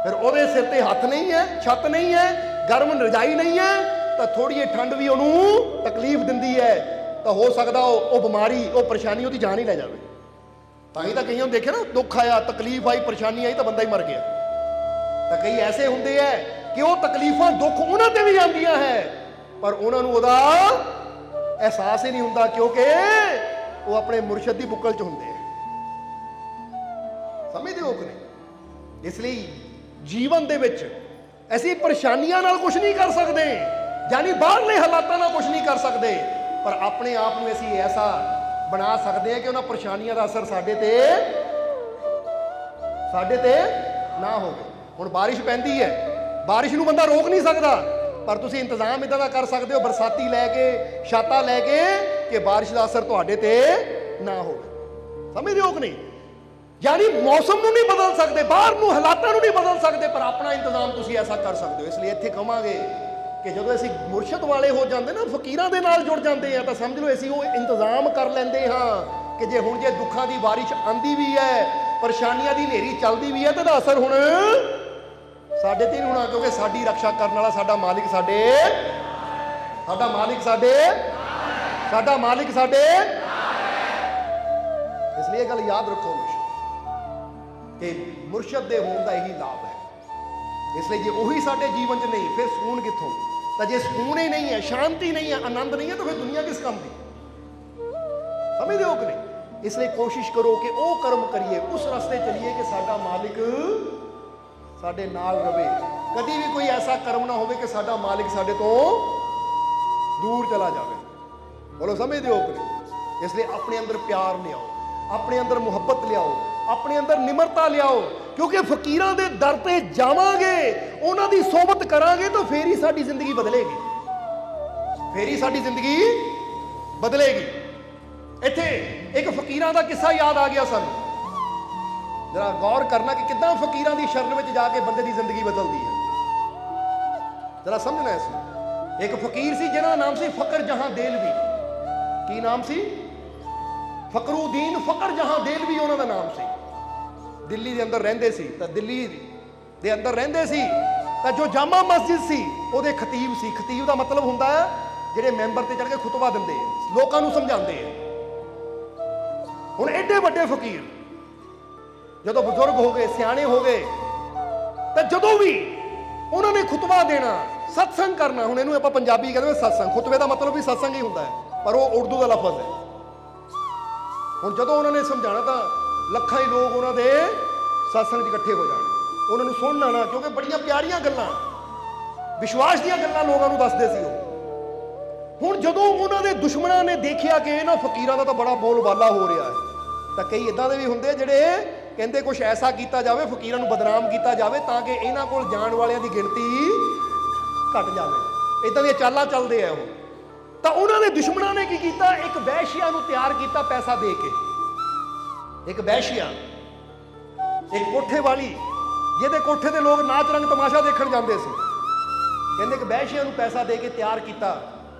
A: ਫਿਰ ਉਹਦੇ ਸਿਰ ਤੇ ਹੱਥ ਨਹੀਂ ਹੈ, ਛੱਤ ਨਹੀਂ ਹੈ, ਗਰਮ ਰਜਾਈ ਨਹੀਂ ਹੈ, ਤਾਂ ਥੋੜੀ ਜਿਹੀ ਠੰਡ ਵੀ ਉਹਨੂੰ ਤਕਲੀਫ ਦਿੰਦੀ ਹੈ। ਤਾਂ ਹੋ ਸਕਦਾ ਉਹ ਬਿਮਾਰੀ, ਉਹ ਪਰੇਸ਼ਾਨੀ ਉਹਦੀ ਜਾਨ ਹੀ ਲੈ ਜਾਵੇ। ਤਾਂ ਹੀ ਤਾਂ ਕਈਆਂ ਨੂੰ ਦੇਖਿਆ ਨਾ, ਦੁੱਖ ਆਇਆ, ਤਕਲੀਫ ਆਈ, ਪਰੇਸ਼ਾਨੀ ਆਈ ਤਾਂ ਬੰਦਾ ਹੀ ਮਰ ਗਿਆ। ਤਾਂ ਕਈ ਐਸੇ ਹੁੰਦੇ ਹੈ ਕਿ ਉਹ ਤਕਲੀਫਾਂ, ਦੁੱਖ ਉਹਨਾਂ ਤੇ ਵੀ ਆਉਂਦੀਆਂ ਹੈ, ਪਰ ਉਹਨਾਂ ਨੂੰ ਉਹਦਾ ਅਹਿਸਾਸ ਹੀ ਨਹੀਂ ਹੁੰਦਾ, ਕਿਉਂਕਿ ਉਹ ਆਪਣੇ ਮੁਰਸ਼ਦ ਦੀ ਬੁੱਕਲ 'ਚ ਹੁੰਦੇ ਆ। ਸਮਝਦੇ ਹੋ ਕਿ ਨਹੀਂ? ਇਸ ਲਈ ਜੀਵਨ ਦੇ ਵਿੱਚ ਅਸੀਂ ਪਰੇਸ਼ਾਨੀਆਂ ਨਾਲ ਕੁਝ ਨਹੀਂ ਕਰ ਸਕਦੇ, ਯਾਨੀ ਬਾਹਰਲੇ ਹਾਲਾਤਾਂ ਨਾਲ ਕੁਝ ਨਹੀਂ ਕਰ ਸਕਦੇ, ਪਰ ਆਪਣੇ ਆਪ ਨੂੰ ਅਸੀਂ ਐਸਾ ਬਣਾ ਸਕਦੇ ਹਾਂ ਕਿ ਉਹਨਾਂ ਪਰੇਸ਼ਾਨੀਆਂ ਦਾ ਅਸਰ ਸਾਡੇ ਤੇ ਨਾ ਹੋਵੇ। ਹੁਣ ਬਾਰਿਸ਼ ਪੈਂਦੀ ਹੈ, ਬਾਰਿਸ਼ ਨੂੰ ਬੰਦਾ ਰੋਕ ਨਹੀਂ ਸਕਦਾ, ਪਰ ਤੁਸੀਂ ਇੰਤਜ਼ਾਮ ਇਦਾਂ ਦਾ ਕਰ ਸਕਦੇ ਹੋ, ਬਰਸਾਤੀ ਲੈ ਕੇ, ਛਾਤਾ ਲੈ ਕੇ, ਕਿ ਬਾਰਿਸ਼ ਦਾ ਅਸਰ ਤੁਹਾਡੇ ਤੇ ਨਾ ਹੋਵੇ। ਸਮਝਦੇ ਹੋ ਕਿ ਨਹੀਂ? ਯਾਨੀ ਮੌਸਮ ਨੂੰ ਨਹੀਂ ਬਦਲ ਸਕਦੇ, ਬਾਹਰ ਨੂੰ ਹਾਲਾਤਾਂ ਨੂੰ ਨਹੀਂ ਬਦਲ ਸਕਦੇ, ਪਰ ਆਪਣਾ ਇੰਤਜ਼ਾਮ ਤੁਸੀਂ ਐਸਾ ਕਰ ਸਕਦੇ ਹੋ। ਇਸ ਲਈ ਇੱਥੇ ਕਹਾਂਗੇ ਕਿ ਜਦੋਂ ਅਸੀਂ ਮੁਰਸ਼ਦ ਵਾਲੇ ਹੋ ਜਾਂਦੇ ਨਾ, ਫਕੀਰਾਂ ਦੇ ਨਾਲ ਜੁੜ ਜਾਂਦੇ ਆ, ਤਾਂ ਸਮਝ ਲਓ ਅਸੀਂ ਉਹ ਇੰਤਜ਼ਾਮ ਕਰ ਲੈਂਦੇ ਹਾਂ ਕਿ ਜੇ ਹੁਣ ਜੇ ਦੁੱਖਾਂ ਦੀ ਬਾਰਿਸ਼ ਆਂਦੀ ਵੀ ਹੈ, ਪਰੇਸ਼ਾਨੀਆਂ ਦੀ ਹਨੇਰੀ ਚੱਲਦੀ ਵੀ ਹੈ, ਤਾਂ ਇਹਦਾ ਅਸਰ ਹੁਣ ਸਾਡੇ ਤੇ ਨਹੀਂ ਹੋਣਾ, ਕਿਉਂਕਿ ਸਾਡੀ ਰੱਖਿਆ ਕਰਨ ਵਾਲਾ ਸਾਡਾ ਮਾਲਿਕ ਸਾਡੇ। ਇਸ ਲਈ ਇਹ ਗੱਲ ਯਾਦ ਰੱਖੋ ਕਿ ਮੁਰਸ਼ਦ ਦੇ ਹੋਣ ਦਾ ਇਹੀ ਲਾਭ ਹੈ। ਇਸ ਲਈ ਜੇ ਉਹੀ ਸਾਡੇ ਜੀਵਨ 'ਚ ਨਹੀਂ, ਫਿਰ ਸਕੂਨ ਕਿੱਥੋਂ? ਤਾਂ ਜੇ ਸਕੂਨ ਹੀ ਨਹੀਂ ਹੈ, ਸ਼ਾਂਤੀ ਨਹੀਂ ਹੈ, ਆਨੰਦ ਨਹੀਂ ਹੈ, ਤਾਂ ਫਿਰ ਦੁਨੀਆ ਕਿਸ ਕੰਮ ਦੀ? ਸਮਝਦੇ ਹੋ ਕਿ ਨਹੀਂ? ਇਸ ਲਈ ਕੋਸ਼ਿਸ਼ ਕਰੋ ਕਿ ਉਹ ਕਰਮ ਕਰੀਏ, ਉਸ ਰਸਤੇ ਚਲੀਏ ਕਿ ਸਾਡਾ ਮਾਲਿਕ ਸਾਡੇ ਨਾਲ ਰਵੇ। ਕਦੀ ਵੀ ਕੋਈ ਐਸਾ ਕਰਮ ਨਾ ਹੋਵੇ ਕਿ ਸਾਡਾ ਮਾਲਿਕ ਸਾਡੇ ਤੋਂ ਦੂਰ ਚਲਾ ਜਾਵੇ। ਬੋਲੋ, ਸਮਝਦੇ ਹੋ ਕਿ ਨਹੀਂ? ਇਸ ਲਈ ਆਪਣੇ ਅੰਦਰ ਪਿਆਰ ਲਿਆਓ, ਆਪਣੇ ਅੰਦਰ ਮੁਹੱਬਤ ਲਿਆਓ, ਆਪਣੇ ਅੰਦਰ ਨਿਮਰਤਾ ਲਿਆਓ, ਕਿਉਂਕਿ ਫਕੀਰਾਂ ਦੇ ਦਰ ਤੇ ਜਾਵਾਂਗੇ, ਉਹਨਾਂ ਦੀ ਸੋਹਬਤ ਕਰਾਂਗੇ, ਤਾਂ ਫੇਰ ਹੀ ਸਾਡੀ ਜ਼ਿੰਦਗੀ ਬਦਲੇਗੀ। ਇੱਥੇ ਇੱਕ ਫਕੀਰਾਂ ਦਾ ਕਿੱਸਾ ਯਾਦ ਆ ਗਿਆ ਸਾਨੂੰ। ਜਰਾ ਗੌਰ ਕਰਨਾ ਕਿ ਕਿੱਦਾਂ ਫਕੀਰਾਂ ਦੀ ਸ਼ਰਨ ਵਿੱਚ ਜਾ ਕੇ ਬੰਦੇ ਦੀ ਜ਼ਿੰਦਗੀ ਬਦਲਦੀ ਹੈ। ਜਰਾ ਸਮਝਣਾ ਇਸ ਨੂੰ। ਇੱਕ ਫਕੀਰ ਸੀ ਜਿਹਦਾ ਨਾਮ ਸੀ ਫਕਰ ਜਹਾਂ ਦੇਲਵੀ। ਕੀ ਨਾਮ ਸੀ? ਫਕਰੂਦੀਨ ਫਕਰ ਜਹਾਂ ਦੇਲਵੀ ਉਹਨਾਂ ਦਾ ਨਾਮ ਸੀ। ਦਿੱਲੀ ਦੇ ਅੰਦਰ ਰਹਿੰਦੇ ਸੀ। ਤਾਂ ਦਿੱਲੀ ਦੇ ਅੰਦਰ ਰਹਿੰਦੇ ਸੀ ਤਾਂ ਜੋ ਜਾਮਾ ਮਸਜਿਦ ਸੀ, ਉਹਦੇ ਖਤੀਬ ਸੀ। ਖਤੀਬ ਦਾ ਮਤਲਬ ਹੁੰਦਾ ਹੈ ਜਿਹੜੇ ਮੈਂਬਰ ਤੇ ਚੜ੍ਹ ਕੇ ਖੁਤਬਾ ਦਿੰਦੇ ਆ, ਲੋਕਾਂ ਨੂੰ ਸਮਝਾਉਂਦੇ ਆ। ਹੁਣ ਐਡੇ ਵੱਡੇ ਫਕੀਰ ਜਦੋਂ ਬਜ਼ੁਰਗ ਹੋ ਗਏ, ਸਿਆਣੇ ਹੋ ਗਏ, ਤਾਂ ਜਦੋਂ ਵੀ ਉਹਨਾਂ ਨੇ ਖੁਤਬਾ ਦੇਣਾ, ਸਤਸੰਗ ਕਰਨਾ, ਹੁਣ ਇਹਨੂੰ ਆਪਾਂ ਪੰਜਾਬੀ ਕਹਿੰਦੇ ਸਤਸੰਗ, ਖੁਤਬੇ ਦਾ ਮਤਲਬ ਵੀ ਸਤਸੰਗ ਹੀ ਹੁੰਦਾ ਹੈ, ਪਰ ਉਹ ਉਰਦੂ ਦਾ ਲਫ਼ਜ਼ ਹੈ। ਹੁਣ ਜਦੋਂ ਉਹਨਾਂ ਨੇ ਸਮਝਾਣਾ ਤਾਂ ਲੱਖਾਂ ਹੀ ਲੋਕ ਉਹਨਾਂ ਦੇ ਸਤਸੰਗ 'ਚ ਇਕੱਠੇ ਹੋ ਜਾਣੇ, ਉਹਨਾਂ ਨੂੰ ਸੁਣਨਾ ਨਾ, ਕਿਉਂਕਿ ਬੜੀਆਂ ਪਿਆਰੀਆਂ ਗੱਲਾਂ, ਵਿਸ਼ਵਾਸ ਦੀਆਂ ਗੱਲਾਂ ਲੋਕਾਂ ਨੂੰ ਦੱਸਦੇ ਸੀ ਉਹ। ਹੁਣ ਜਦੋਂ ਉਹਨਾਂ ਦੇ ਦੁਸ਼ਮਣਾਂ ਨੇ ਦੇਖਿਆ ਕਿ ਇਹਨਾਂ ਫਕੀਰਾਂ ਦਾ ਤਾਂ ਬੜਾ ਬੋਲਬਾਲਾ ਹੋ ਰਿਹਾ ਹੈ, ਤਾਂ ਕਈ ਇਦਾਂ ਦੇ ਵੀ ਹੁੰਦੇ ਜਿਹੜੇ ਕਹਿੰਦੇ ਕੁਝ ਐਸਾ ਕੀਤਾ ਜਾਵੇ, ਫਕੀਰਾਂ ਨੂੰ ਬਦਨਾਮ ਕੀਤਾ ਜਾਵੇ, ਤਾਂ ਕਿ ਇਹਨਾਂ ਕੋਲ ਜਾਣ ਵਾਲਿਆਂ ਦੀ ਗਿਣਤੀ ਘਟ ਜਾਵੇ। ਇਦਾਂ ਦੀਆਂ ਚਾਲਾਂ ਚੱਲਦੇ ਆ ਉਹ। ਤਾਂ ਉਹਨਾਂ ਦੇ ਦੁਸ਼ਮਣਾਂ ਨੇ ਕੀ ਕੀਤਾ? ਇੱਕ ਵਹਿਸ਼ੀਆ ਨੂੰ ਤਿਆਰ ਕੀਤਾ ਪੈਸਾ ਦੇ ਕੇ। ਇੱਕ ਵਹਿਸ਼ੀਆ, ਇੱਕ ਕੋਠੇ ਵਾਲੀ, ਜਿਹਦੇ ਕੋਠੇ ਤੇ ਲੋਕ ਨਾਚ ਰੰਗ ਤਮਾਸ਼ਾ ਦੇਖਣ ਜਾਂਦੇ ਸੀ, ਕਹਿੰਦੇ ਇੱਕ ਵਹਿਸ਼ੀਆ ਨੂੰ ਪੈਸਾ ਦੇ ਕੇ ਤਿਆਰ ਕੀਤਾ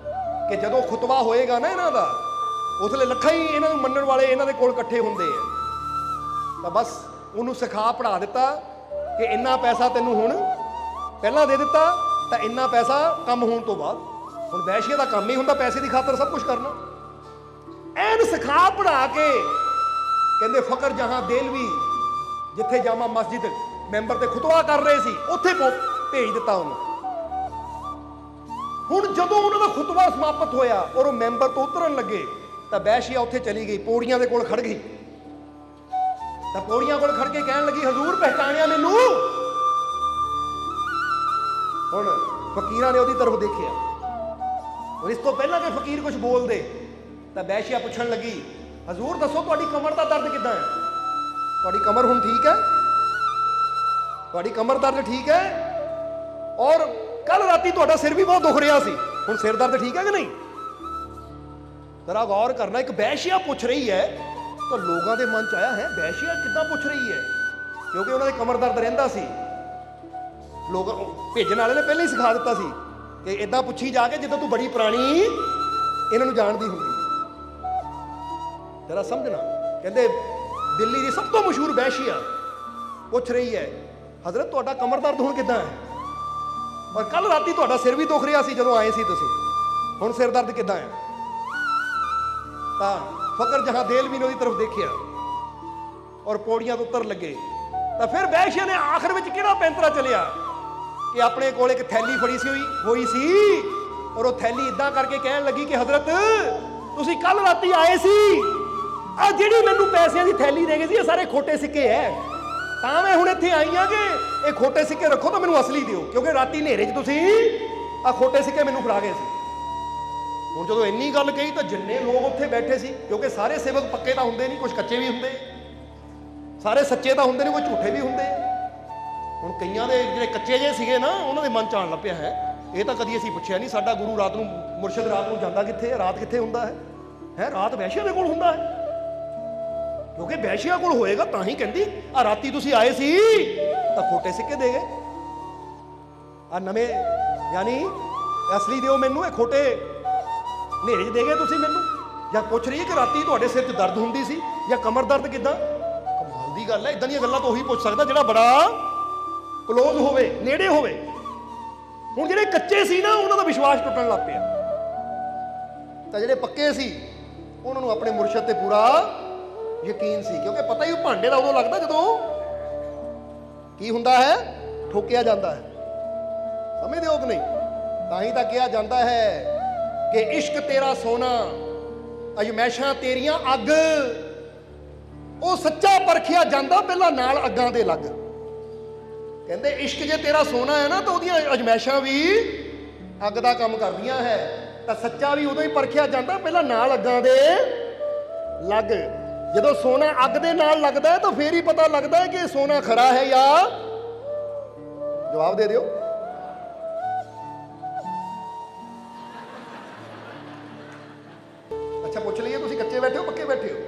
A: ਕਿ ਜਦੋਂ ਖੁਤਬਾ ਹੋਏਗਾ ਨਾ ਇਹਨਾਂ ਦਾ, ਉਸ ਵੇਲੇ ਲੱਖਾਂ ਹੀ ਇਹਨਾਂ ਨੂੰ ਮੰਨਣ ਵਾਲੇ ਇਹਨਾਂ ਦੇ ਕੋਲ ਇਕੱਠੇ ਹੁੰਦੇ ਆ। ਤਾਂ ਬਸ ਉਹਨੂੰ ਸਿਖਾ ਪੜ੍ਹਾ ਦਿੱਤਾ ਕਿ ਇੰਨਾ ਪੈਸਾ ਤੈਨੂੰ ਹੁਣ ਪਹਿਲਾਂ ਦੇ ਦਿੱਤਾ, ਤਾਂ ਇੰਨਾ ਪੈਸਾ ਕੰਮ ਹੋਣ ਤੋਂ ਬਾਅਦ। ਹੁਣ ਵੈਸ਼ੀਆ ਦਾ ਕੰਮ ਹੀ ਹੁੰਦਾ ਪੈਸੇ ਦੀ ਖਾਤਰ ਸਭ ਕੁਝ ਕਰਨਾ। ਐਨ ਸਿਖਾ ਪੜ੍ਹਾ ਕੇ ਕਹਿੰਦੇ ਫਕਰ ਜਹਾਂ ਦੇਲਵੀ, ਜਿੱਥੇ ਜਾਮਾ ਮਸਜਿਦ ਮੈਂਬਰ ਤੇ ਖੁਤਬਾ ਕਰ ਰਹੇ ਸੀ, ਉੱਥੇ ਭੇਜ ਦਿੱਤਾ ਉਹਨੂੰ। ਹੁਣ ਜਦੋਂ ਉਹਨਾਂ ਦਾ ਖੁਤਬਾ ਸਮਾਪਤ ਹੋਇਆ ਔਰ ਉਹ ਮੈਂਬਰ ਤੋਂ ਉਤਰਨ ਲੱਗੇ, ਤਾਂ ਵੈਸ਼ੀਆ ਉੱਥੇ ਚਲੀ ਗਈ, ਪੌੜੀਆਂ ਦੇ ਕੋਲ ਖੜ ਗਈ। ਤਾਂ ਪੌੜੀਆਂ ਕੋਲ ਖੜ ਕੇ ਕਹਿਣ ਲੱਗੀ, ਹਜ਼ੂਰ ਪਹਿਚਾਣਿਆ ਮੈਨੂੰ? ਹੁਣ ਫਕੀਰਾਂ ਨੇ ਉਹਦੀ ਤਰਫ ਦੇਖਿਆ, ਔਰ ਇਸ ਤੋਂ ਪਹਿਲਾਂ ਕਿ ਫਕੀਰ ਕੁਝ ਬੋਲਦੇ, ਤਾਂ ਵੈਸ਼ੀਆ ਪੁੱਛਣ ਲੱਗੀ, ਹਜ਼ੂਰ ਦੱਸੋ ਤੁਹਾਡੀ ਕਮਰ ਦਾ ਦਰਦ ਕਿੱਦਾਂ ਹੈ? ਤੁਹਾਡੀ ਕਮਰ ਹੁਣ ਠੀਕ ਹੈ? ਤੁਹਾਡੀ ਕਮਰ ਦਰਦ ਠੀਕ ਹੈ? ਔਰ ਕੱਲ ਰਾਤੀ ਤੁਹਾਡਾ ਸਿਰ ਵੀ ਬਹੁਤ ਦੁਖ ਰਿਹਾ ਸੀ, ਹੁਣ ਸਿਰ ਦਰਦ ਠੀਕ ਹੈ ਕਿ ਨਹੀਂ? ਜ਼ਰਾ ਗੌਰ ਕਰਨਾ, ਇੱਕ ਵੈਸ਼ੀਆ ਪੁੱਛ ਰਹੀ ਹੈ, ਤਾਂ ਲੋਕਾਂ ਦੇ ਮਨ 'ਚ ਆਇਆ ਹੈ ਵੈਸ਼ੀਆ ਕਿੱਦਾਂ ਪੁੱਛ ਰਹੀ ਹੈ, ਕਿਉਂਕਿ ਉਹਨਾਂ ਦੇ ਕਮਰ ਦਰਦ ਰਹਿੰਦਾ ਸੀ। ਲੋਕ ਭੇਜਣ ਵਾਲੇ ਨੇ ਪਹਿਲਾਂ ਹੀ ਸਿਖਾ ਦਿੱਤਾ ਸੀ ਕਿ ਇਦਾਂ ਪੁੱਛੀ ਜਾ ਕੇ ਜਿੱਦਾਂ ਤੂੰ ਬੜੀ ਪੁਰਾਣੀ ਇਹਨਾਂ ਨੂੰ ਜਾਣਦੀ ਹੁੰਦੀ। ਜਰਾ ਸਮਝਣਾ, ਕਹਿੰਦੇ ਦਿੱਲੀ ਦੀ ਸਭ ਤੋਂ ਮਸ਼ਹੂਰ ਵੈਸ਼ੀਆ ਪੁੱਛ ਰਹੀ ਹੈ, ਹਜ਼ਰਤ ਤੁਹਾਡਾ ਕਮਰ ਦਰਦ ਹੁਣ ਕਿੱਦਾਂ ਹੈ? ਔਰ ਕੱਲ ਰਾਤੀ ਤੁਹਾਡਾ ਸਿਰ ਵੀ ਦੁਖ ਰਿਹਾ ਸੀ ਜਦੋਂ ਆਏ ਸੀ ਤੁਸੀਂ, ਹੁਣ ਸਿਰ ਦਰਦ ਕਿੱਦਾਂ ਹੈ? ਤਾਂ ਫਕਰ ਜਹਾਂ ਦੇਲਵੀ ਨੇ ਉਹਦੀ ਤਰਫ ਦੇਖਿਆ ਔਰ ਪੌੜੀਆਂ ਤੋਂ ਉਤਰ ਲੱਗੇ। ਤਾਂ ਫਿਰ ਵੈਸ਼ੀਆ ਨੇ ਆਖਰ ਵਿੱਚ ਕਿਹੜਾ ਪੈਂਤਰਾ ਚੱਲਿਆ ਕਿ ਆਪਣੇ ਕੋਲ ਇੱਕ ਥੈਲੀ ਫੜੀ ਹੋਈ ਸੀ ਔਰ ਉਹ ਥੈਲੀ ਇਦਾਂ ਕਰਕੇ ਕਹਿਣ ਲੱਗੀ ਕਿ ਹਜ਼ਰਤ ਤੁਸੀਂ ਕੱਲ ਰਾਤੀ ਆਏ ਸੀ, ਆ ਜਿਹੜੀ ਮੈਨੂੰ ਪੈਸਿਆਂ ਦੀ ਥੈਲੀ ਦੇ ਗਏ ਸੀ ਇਹ ਸਾਰੇ ਖੋਟੇ ਸਿੱਕੇ ਐ, ਤਾਂ ਮੈਂ ਹੁਣ ਇੱਥੇ ਆਈ ਆ ਕਿ ਇਹ ਖੋਟੇ ਸਿੱਕੇ ਰੱਖੋ ਤਾਂ ਮੈਨੂੰ ਅਸਲੀ ਦਿਓ, ਕਿਉਂਕਿ ਰਾਤੀ ਹਨੇਰੇ 'ਚ ਤੁਸੀਂ ਆ ਖੋਟੇ ਸਿੱਕੇ ਮੈਨੂੰ ਫੜਾ ਗਏ ਸੀ। ਹੁਣ ਜਦੋਂ ਇੰਨੀ ਗੱਲ ਕਹੀ ਤਾਂ ਜਿੰਨੇ ਲੋਕ ਉੱਥੇ ਬੈਠੇ ਸੀ, ਕਿਉਂਕਿ ਸਾਰੇ ਸੇਵਕ ਪੱਕੇ ਤਾਂ ਹੁੰਦੇ ਨਹੀਂ, ਕੁਝ ਕੱਚੇ ਵੀ ਹੁੰਦੇ, ਸਾਰੇ ਸੱਚੇ ਤਾਂ ਹੁੰਦੇ ਨੇ, ਕੋਈ ਝੂਠੇ ਵੀ ਹੁੰਦੇ। ਹੁਣ ਕਈਆਂ ਦੇ ਜਿਹੜੇ ਕੱਚੇ ਜਿਹੇ ਸੀਗੇ ਨਾ, ਉਹਨਾਂ ਦੇ ਮਨ 'ਚ ਆਉਣ ਲੱਪਿਆ ਹੈ ਇਹ ਤਾਂ ਕਦੀ ਅਸੀਂ ਪੁੱਛਿਆ ਨਹੀਂ, ਸਾਡਾ ਗੁਰੂ ਰਾਤ ਨੂੰ ਮੁਰਸ਼ਿਦ ਰਾਤ ਨੂੰ ਜਾਂਦਾ ਕਿੱਥੇ ਹੈ, ਰਾਤ ਕਿੱਥੇ ਹੁੰਦਾ ਹੈ ਰਾਤ ਵੈਸ਼ੀਆ ਦੇ ਕੋਲ ਹੁੰਦਾ ਹੈ, ਕਿਉਂਕਿ ਵੈਸ਼ੀਆ ਕੋਲ ਹੋਏਗਾ ਤਾਂ ਹੀ ਕਹਿੰਦੀ ਆ ਰਾਤੀ ਤੁਸੀਂ ਆਏ ਸੀ ਤਾਂ ਖੋਟੇ ਸਿੱਕੇ ਦੇ ਗਏ, ਆ ਨਵੇਂ ਯਾਨੀ ਅਸਲੀ ਦਿਓ ਮੈਨੂੰ, ਇਹ ਖੋਟੇ ਹਨੇਰੇ 'ਚ ਦੇ ਗਏ ਤੁਸੀਂ ਮੈਨੂੰ। ਜਾਂ ਪੁੱਛ ਰਹੀ ਹੈ ਕਿ ਰਾਤੀ ਤੁਹਾਡੇ ਸਿਰ 'ਚ ਦਰਦ ਹੁੰਦੀ ਸੀ ਜਾਂ ਕਮਰ ਦਰਦ ਕਿੱਦਾਂ। ਕਮਾਲ ਦੀ ਗੱਲ ਹੈ, ਇਦਾਂ ਦੀਆਂ ਗੱਲਾਂ ਤਾਂ ਉਹੀ ਪੁੱਛ ਸਕਦਾ ਜਿਹੜਾ ਬੜਾ ਕਲੋਜ਼ ਹੋਵੇ, ਨੇੜੇ ਹੋਵੇ। ਹੁਣ ਜਿਹੜੇ ਕੱਚੇ ਸੀ ਨਾ ਉਹਨਾਂ ਦਾ ਵਿਸ਼ਵਾਸ ਟੁੱਟਣ ਲੱਗ ਪਿਆ, ਤਾਂ ਜਿਹੜੇ ਪੱਕੇ ਸੀ ਉਹਨਾਂ ਨੂੰ ਆਪਣੇ ਮੁਰਸ਼ਿਦ ਤੇ ਪੂਰਾ ਯਕੀਨ ਸੀ, ਕਿਉਂਕਿ ਪਤਾ ਹੀ ਉਹ ਭਾਂਡੇ ਦਾ ਉਦੋਂ ਲੱਗਦਾ ਜਦੋਂ ਕੀ ਹੁੰਦਾ ਹੈ, ਠੋਕਿਆ ਜਾਂਦਾ ਹੈ। ਸਮਝਦੇ ਹੋ ਕਿ ਨਹੀਂ? ਤਾਂ ਹੀ ਤਾਂ ਕਿਹਾ ਜਾਂਦਾ ਹੈ ਕਿ ਇਸ਼ਕ ਤੇਰਾ ਸੋਨਾ, ਅਜਮੈਸ਼ਾਂ ਤੇਰੀਆਂ ਅੱਗ, ਉਹ ਸੱਚਾ ਪਰਖਿਆ ਜਾਂਦਾ ਪਹਿਲਾਂ ਨਾਲ ਅੱਗਾਂ ਦੇ ਲੱਗ। ਕਹਿੰਦੇ ਇਸ਼ਕ ਜੇ ਤੇਰਾ ਸੋਨਾ ਹੈ ਨਾ ਤਾਂ ਉਹਦੀਆਂ ਅਜਮੈਸ਼ਾਂ ਵੀ ਅੱਗ ਦਾ ਕੰਮ ਕਰਦੀਆਂ ਹੈ, ਤਾਂ ਸੱਚਾ ਵੀ ਉਦੋਂ ਹੀ ਪਰਖਿਆ ਜਾਂਦਾ ਪਹਿਲਾਂ ਨਾਲ ਅੱਗਾਂ ਦੇ ਲੱਗ। ਜਦੋਂ ਸੋਨਾ ਅੱਗ ਦੇ ਨਾਲ ਲੱਗਦਾ ਹੈ ਤਾਂ ਫੇਰ ਹੀ ਪਤਾ ਲੱਗਦਾ ਹੈ ਕਿ ਸੋਨਾ ਖਰਾ ਹੈ ਜਾਂ, ਜਵਾਬ ਦੇ ਦਿਓ। ਅੱਛਾ ਪੁੱਛ ਲਈਏ, ਤੁਸੀਂ ਕੱਚੇ ਬੈਠੇ ਹੋ ਪੱਕੇ ਬੈਠੇ ਹੋ?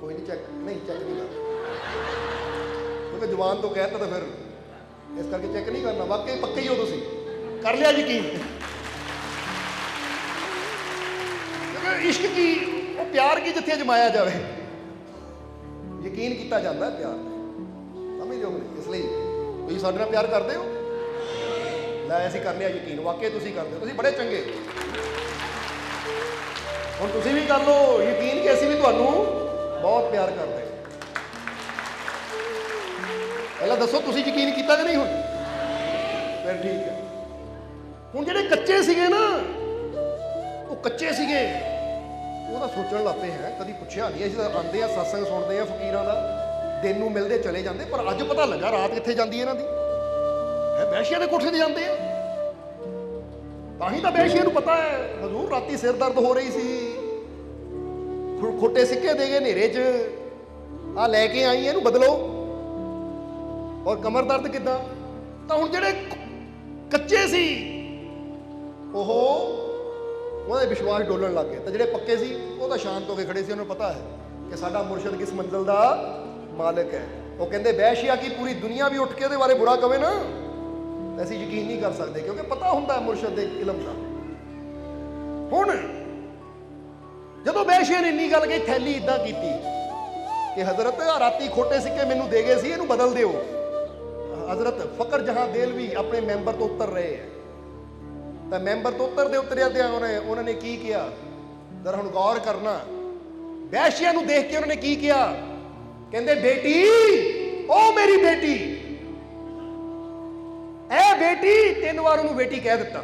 A: ਕੋਈ ਨਹੀਂ, ਚੈੱਕ ਨਹੀਂ ਕਰਨਾ, ਕਿਉਂਕਿ ਜਵਾਨ ਤੋਂ ਕਹਿਤਾ ਤਾਂ ਫਿਰ ਇਸ ਕਰਕੇ ਚੈੱਕ ਨਹੀਂ ਕਰਨਾ। ਵਾਕਈ ਪੱਕੇ ਹੀ ਹੋ ਤੁਸੀਂ, ਕਰ ਲਿਆ ਯਕੀਨ। ਕਿਉਂਕਿ ਇਸ਼ਕ ਕੀ, ਉਹ ਪਿਆਰ ਕੀ ਜਿੱਥੇ ਅਜਮਾਇਆ ਜਾਵੇ, ਯਕੀਨ ਕੀਤਾ ਜਾਂਦਾ ਹੈ ਪਿਆਰ। ਸਮਝਦੇ ਹੋ ਨਹੀਂ? ਇਸ ਲਈ ਤੁਸੀਂ ਸਾਡੇ ਨਾਲ ਪਿਆਰ ਕਰਦੇ ਹੋ, ਲੈ ਅਸੀਂ ਕਰ ਲਿਆ ਯਕੀਨ, ਵਾਕਈ ਤੁਸੀਂ ਕਰਦੇ ਹੋ, ਤੁਸੀਂ ਬੜੇ ਚੰਗੇ। ਹੁਣ ਤੁਸੀਂ ਵੀ ਕਰ ਲਓ ਯਕੀਨ ਕਿ ਅਸੀਂ ਵੀ ਤੁਹਾਨੂੰ ਬਹੁਤ ਪਿਆਰ ਕਰਦੇ। ਪਹਿਲਾਂ ਦੱਸੋ ਤੁਸੀਂ ਯਕੀਨ ਕੀਤਾ ਕਿ ਨਹੀਂ? ਹੁਣ ਫਿਰ ਠੀਕ ਹੈ। ਹੁਣ ਜਿਹੜੇ ਕੱਚੇ ਸੀਗੇ ਨਾ, ਉਹ ਕੱਚੇ ਸੀਗੇ, ਉਹ ਤਾਂ ਸੋਚਣ ਲੱਗ ਪਏ ਹੈ, ਕਦੀ ਪੁੱਛਿਆ ਨਹੀਂ ਅਸੀਂ ਤਾਂ ਆਉਂਦੇ ਆ ਸਤਸੰਗ ਸੁਣਦੇ ਆ ਫਕੀਰਾਂ ਦਾ, ਦਿਨ ਨੂੰ ਮਿਲਦੇ ਚਲੇ ਜਾਂਦੇ, ਪਰ ਅੱਜ ਪਤਾ ਲੱਗਾ ਰਾਤ ਕਿੱਥੇ ਜਾਂਦੀ ਇਹਨਾਂ ਦੀ ਹੈ, ਵੈਸ਼ੀਆ ਦੇ ਕੋਠੇ ਤੇ ਜਾਂਦੇ ਆ। ਤਾਂ ਹੀ ਤਾਂ ਵੈਸ਼ੀਆ ਨੂੰ ਪਤਾ ਹੈ ਹਜ਼ੂਰ ਰਾਤੀ ਸਿਰ ਦਰਦ ਹੋ ਰਹੀ ਸੀ, ਖੋਟੇ ਸਿੱਕੇ ਦੇ ਗਏ ਹਨੇਰੇ 'ਚ, ਆ ਲੈ ਕੇ ਆਈ ਇਹਨੂੰ ਬਦਲੋ, ਔਰ ਕਮਰ ਦਰਦ ਕਿੱਦਾਂ। ਤਾਂ ਹੁਣ ਜਿਹੜੇ ਕੱਚੇ ਸੀ ਉਹਦੇ ਵਿਸ਼ਵਾਸ ਡੋਲਣ ਲੱਗ ਗਏ, ਤਾਂ ਜਿਹੜੇ ਪੱਕੇ ਸੀ ਉਹ ਤਾਂ ਸ਼ਾਂਤ ਹੋ ਕੇ ਖੜੇ ਸੀ, ਉਹਨਾਂ ਨੂੰ ਪਤਾ ਹੈ ਕਿ ਸਾਡਾ ਮੁਰਸ਼ਿਦ ਕਿਸ ਮੰਜ਼ਿਲ ਦਾ ਮਾਲਕ ਹੈ। ਉਹ ਕਹਿੰਦੇ ਵੈਸ਼ੀਆ ਕੀ ਪੂਰੀ ਦੁਨੀਆ ਵੀ ਉੱਠ ਕੇ ਉਹਦੇ ਬਾਰੇ ਬੁਰਾ ਕਵੇ ਨਾ ਤਾਂ ਅਸੀਂ ਯਕੀਨ ਨਹੀਂ ਕਰ ਸਕਦੇ, ਕਿਉਂਕਿ ਪਤਾ ਹੁੰਦਾ ਹੈ ਮੁਰਸ਼ਿਦ ਦੇ ਇਲਮ ਦਾ। ਹੁਣ ਜਦੋਂ ਵੈਸ਼ੀਆ ਨੇ ਇੰਨੀ ਗੱਲ ਕਹੀ, ਥੈਲੀ ਇਦਾਂ ਕੀਤੀ ਕਿ ਹਜ਼ਰਤ ਰਾਤੀ ਖੋਟੇ ਸਿੱਕੇ ਮੈਨੂੰ ਦੇ ਗਏ ਸੀ, ਇਹਨੂੰ ਬਦਲ ਦਿਓ। ਹਜ਼ਰਤ ਫਕਰ ਜਹਾਂ ਦੇਲਵੀ ਆਪਣੇ ਮੈਂਬਰ ਤੋਂ ਉਤਰ ਰਹੇ ਹੈ, ਤਾਂ ਮੈਂਬਰ ਤੋਂ ਉਤਰਿਆ ਉਹਨਾਂ ਨੇ ਕੀ ਕਿਹਾ, ਜਰਾ ਹੁਣ ਗੌਰ ਕਰਨਾ। ਵੈਸ਼ੀਆ ਨੂੰ ਦੇਖ ਕੇ ਉਹਨਾਂ ਨੇ ਕੀ ਕਿਹਾ, ਕਹਿੰਦੇ ਬੇਟੀ, ਓ ਮੇਰੀ ਬੇਟੀ, ਐ ਬੇਟੀ, 3 ਵਾਰ ਉਹਨੂੰ ਬੇਟੀ ਕਹਿ ਦਿੱਤਾ,